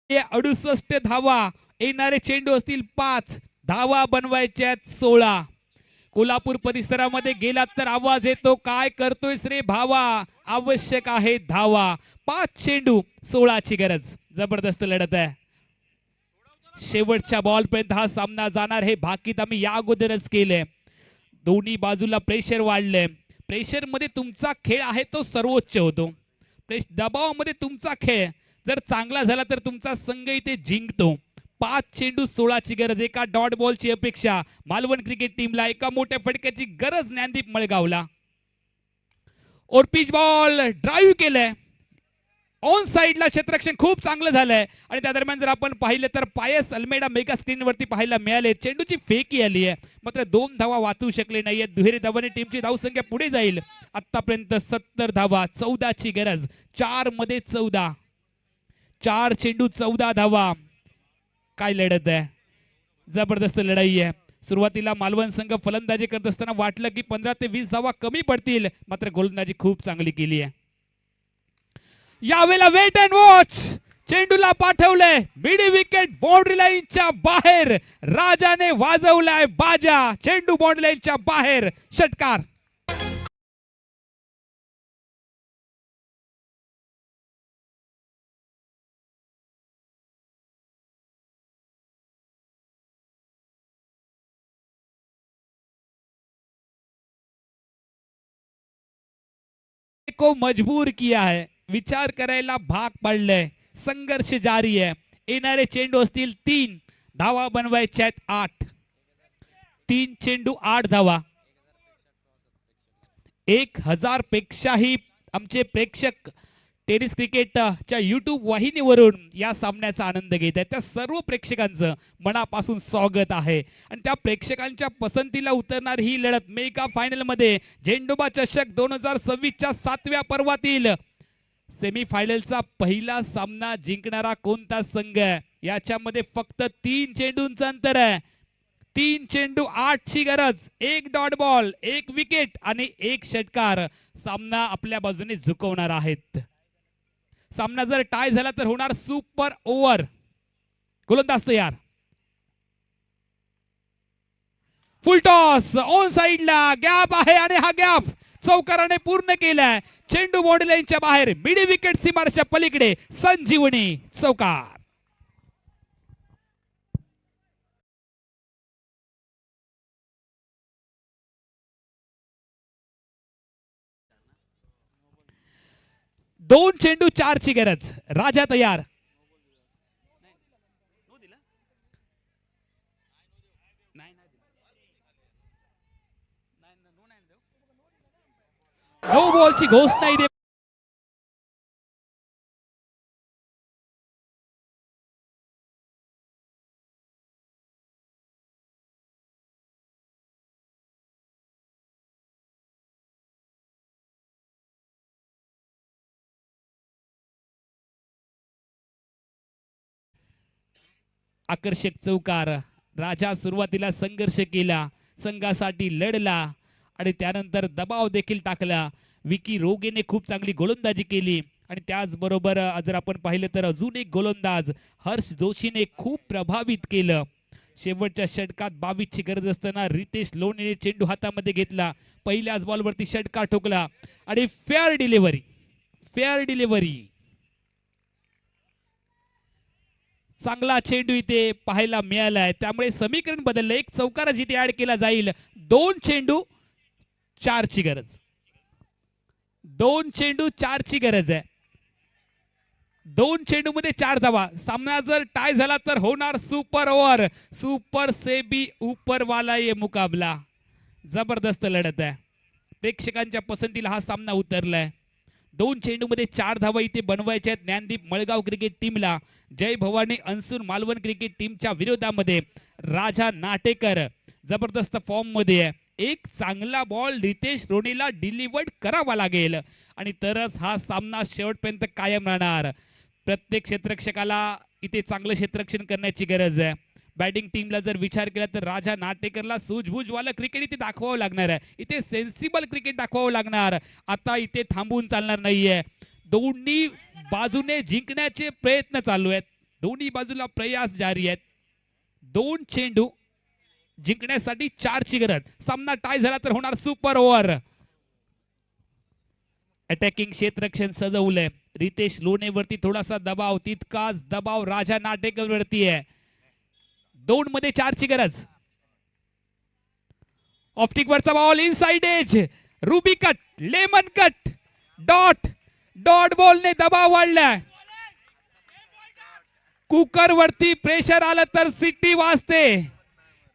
हे 68 धावा, येणारे चेंडू असतील 5, धावा बनवायच्या 16. कोल्हापूर परिसरामध्ये गेलात तर आवाज येतो, काय करतोयस रे भावा, आवश्यक आहे धावा. 5 चेंडू 16 ची गरज. जबरदस्त लढत आहे. शेवटच्या बॉल पर्यंत हा सामना जाणार हे भाकीत आम्ही या अगोदरच केलंय. दोन्ही बाजूला प्रेशर वाढलंय. प्रेशर मध्ये तुमचा खेळ आहे तो सर्वोच्च होतो. दबावामध्ये तुमचा खेळ जर चांगला झाला तर तुमचा संघ इथे जिंकतो. 5 चेंडू 16 ची गरज. एका डॉट बॉलची अपेक्षा मालवण क्रिकेट टीमला, एका मोठ्या फटक्याची गरज ज्ञानदीप मळगावला. और पिच बॉल ड्राईव्ह केलंय ऑन साइडला, क्षेत्ररक्षण खूप चांगलं झालंय. आणि त्या दरम्यान जर आपण पाहिलं तर पायस अल्मेडा मेगा स्क्रीन वरती पाहायला मिळाले. चेंडूची फेकी आली आहे, मात्र 2 धावा वाचू शकले नाहीये. दुहेरी धावाने टीमची धावसंख्या पुढे जाईल. आतापर्यंत 70 धावा, 14 ची गरज. 4 मध्ये 14, 4 चेंडू 14 धावा. काय लढत आहे, जबरदस्त लढाई आहे. सुरुवातीला मालवण संघ फलंदाजी करत असताना वाटलं की 15 ते 20 धावा कमी पडतील, मात्र गोलंदाजी खूप चांगली केली आहे. यावेळेला वेट अँड वॉच, चेंडूला पाठवलंय मिडी विकेट, बाउंड्री लाईनच्या बाहेर. राजाने वाजवलाय बाजा, चेंडू बाउंड्री लाईनच्या बाहेर, षटकार. को मजबूर किया है, विचार करायला भाग पडलंय. संघर्ष जारी आहे. येणारे चेंडू असतील 3, धावा बनवायच्या आहेत 8. 3 चेंडू 8 धावा. 1000 पेक्षाही आमचे प्रेक्षक टेनिस क्रिकेटच्या YouTube वाहिनीवरून या सामन्याचा आनंद घेत आहेत. त्या सर्व प्रेक्षकांचं मनापासून स्वागत आहे. आणि त्या प्रेक्षकांच्या पसंतीला उतरणार ही लढत मेगा फायनल मध्ये झेंडोबा चषक 2026च्या 7व्या पर्वातील सेमीफायनलचा पहिला सामना जिंकणारा कोणता संघ आहे. याच्यामध्ये फक्त 3 चेंडूंचं अंतर आहे. 3 चेंडू 8 ची गरज. 1 डॉट बॉल, 1 विकेट आणि 1 षटकार सामना आपल्या बाजूने झुकवणार आहेत. सामना जर टाय झाला तर होणार सुपर ओव्हर. गोलंदाज तयार. फुल टॉस ऑन साइडला, गॅप आहे आणि हा गॅप चौकाराने पूर्ण केलाय. चेंडू बॉडी लाईनच्या बाहेर, मिडी विकेट सीमारेषेच्या पलीकडे, संजीवनी चौकार. दोन चेंडू 4 ची गरज. राजा तयार. नो बॉलची घोषणा इथे. आकर्षक चौकार. राजा सुरुवातीला संघर्ष केला, संघासाठी लढला आणि त्यानंतर दबाव देखील टाकला. विकी रोगेने खूप चांगली गोलंदाजी केली आणि त्याचबरोबर जर आपण पाहिलं तर अजून एक गोलंदाज हर्ष जोशीने खूप प्रभावित केलं. शेवटच्या षटकात 22 ची गरज असताना रितेश लोणीने चेंडू हातामध्ये घेतला. पहिल्याच बॉलवरती षटकार ठोकला आणि फेअर डिलिव्हरी, फेअर डिलिव्हरी. चांगला चेंडू इथे पाहायला मिळालाय. त्यामुळे समीकरण बदललं. एक चौकार जिथे ऍड केला जाईल. 2 चेंडू 4 ची गरज. 2 चेंडू 4 ची गरज आहे. 2 चेंडूमध्ये 4 धावा. सामना जर टाय झाला तर होणार सुपर ओव्हर. सुपर से भी ऊपर वाला ये मुकाबला. जबरदस्त लढत आहे. प्रेक्षकांच्या पसंतीला हा सामना उतरलाय. 2 चेंडूमध्ये 4 धावा इथे बनवायच्या आहेत ज्ञानदीप मळगाव क्रिकेट टीमला. जय भवानी अन्सूर मालवण क्रिकेट टीमच्या विरोधामध्ये राजा नाटेकर जबरदस्त फॉर्म मध्ये आहे. एक चांगला बॉल रितेश रोणीला डिलिव्हर्ड करावा लागेल आणि तरच हा सामना शेवटपर्यंत कायम राहणार. प्रत्येक क्षेत्ररक्षकाला इथे चांगलं क्षेत्ररक्षण करण्याची गरज आहे. बॅटिंग टीमला जर विचार केला तर राजा नाटेकरला सूझबूझवालं क्रिकेट इथे दाखवावं लागणार आहे. इथे सेन्सिबल क्रिकेट दाखवावं लागणार. आता इथे थांबून चालणार नाहीये. दोन्ही बाजूने जिंकण्याचे प्रयत्न चालू आहेत. दोन्ही बाजूला प्रयास जारी आहेत. 2 चेंडू जिंकण्यासाठी 4 ची गरज. सामना टाय झाला तर होणार सुपर ओव्हर. अटॅकिंग क्षेत्ररक्षण सजवलंय. रितेश लोणेवरती थोडासा दबाव, तितकाच दबाव राजा नाटेकर वरती आहे. 2 मध्ये 4 ची गरज. ऑप्टिक वरचा ball inside edge. Ruby cut, lemon cut, dot dot बॉलने दबाव वाढलाय. कुकर वरती प्रेशर आलं तर सिटी वाजते.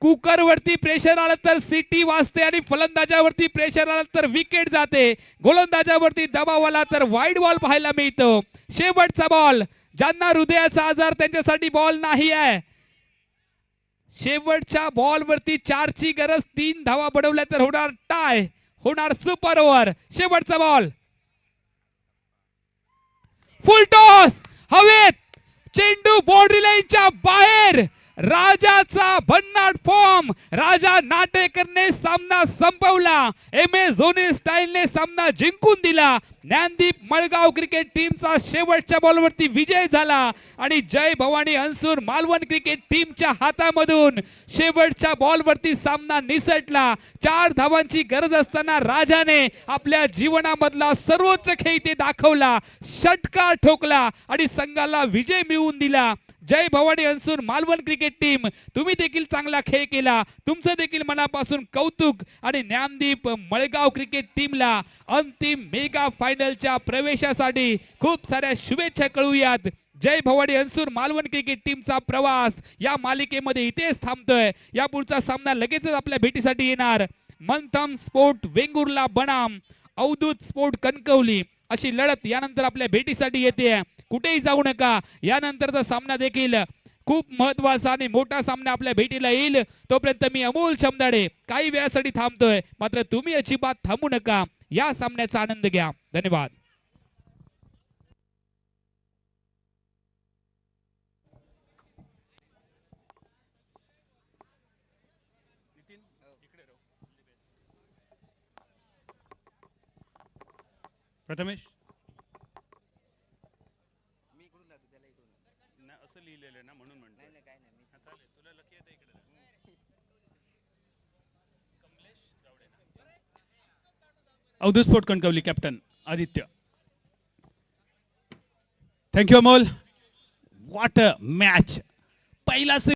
कुकर वरती प्रेशर आलं तर सिटी वाजते आणि फलंदाजावरती प्रेशर आलं तर विकेट जाते. गोलंदाजावरती दबाव आला तर वाईड बॉल पाहायला मिळतो. शेवटचा बॉल. ज्यांना हृदयाचा आजार त्यांच्यासाठी बॉल नाही आहे. शेवटच्या बॉल वरती 4 ची गरज. 3 धावा बनवल्या तर होणार टाय, होणार सुपर ओव्हर. शेवटचा बॉल. फुल टॉस हवेत. चेंडू बाउंड्री लाईनच्या बाहेर. राजाचा भन्नाट फॉर्म. राजा नाटेकरने सामना संपवला. MS धोनी स्टाईलने सामना जिंकून दिला. ज्ञानदीप मळगाव क्रिकेट टीमचा शेवटच्या बॉलवरती विजय झाला आणि जय भवानी अन्सूर मालवण क्रिकेट टीमच्या हातामधून शेवटच्या बॉलवरती सामना निसटला. 4 धावांची गरज असताना राजाने आपल्या जीवनामधला सर्वोच्च खेळ इथे दाखवला. षटकार ठोकला आणि संघाला विजय मिळवून दिला. जय भवानी अन्सूर मालवण क्रिकेट टीम, तुम्ही देखील चांगला खेळ केला. तुमचं देखील मनापासून कौतुक आणि ज्ञानदीप मळगाव क्रिकेट टीमला अंतिम मेगा फायनलच्या प्रवेशासाठी खूप साऱ्या शुभेच्छा कळूयात. जय भवानी अन्सूर मालवण क्रिकेट टीमचा प्रवास या मालिकेमध्ये इथेच थांबतोय. या पुढचा सामना लगेचच आपल्या भेटीसाठी येणार. मंथम स्पोर्ट वेंगुर्ला बनाम, अवधूत स्पोर्ट कणकवली अशी लढत यानंतर आपल्या भेटीसाठी येते. कुठेही जाऊ नका. यानंतरचा सामना देखील खूप महत्वाचा आणि मोठा सामना आपल्या भेटीला येईल. तोपर्यंत मी अमोल चमदाडे काही वेळासाठी थांबतोय. मात्र तुम्ही अजिबात थांबू नका. या सामन्याचा आनंद घ्या. धन्यवाद. प्रथमेश असं लिहिलेलं आहे ना म्हणून म्हणतो. चालेल, तुला लकी येतं इकडे. Avdhoot sport Kankavli captain Aditya. Thank you Amol. What a match. पहिला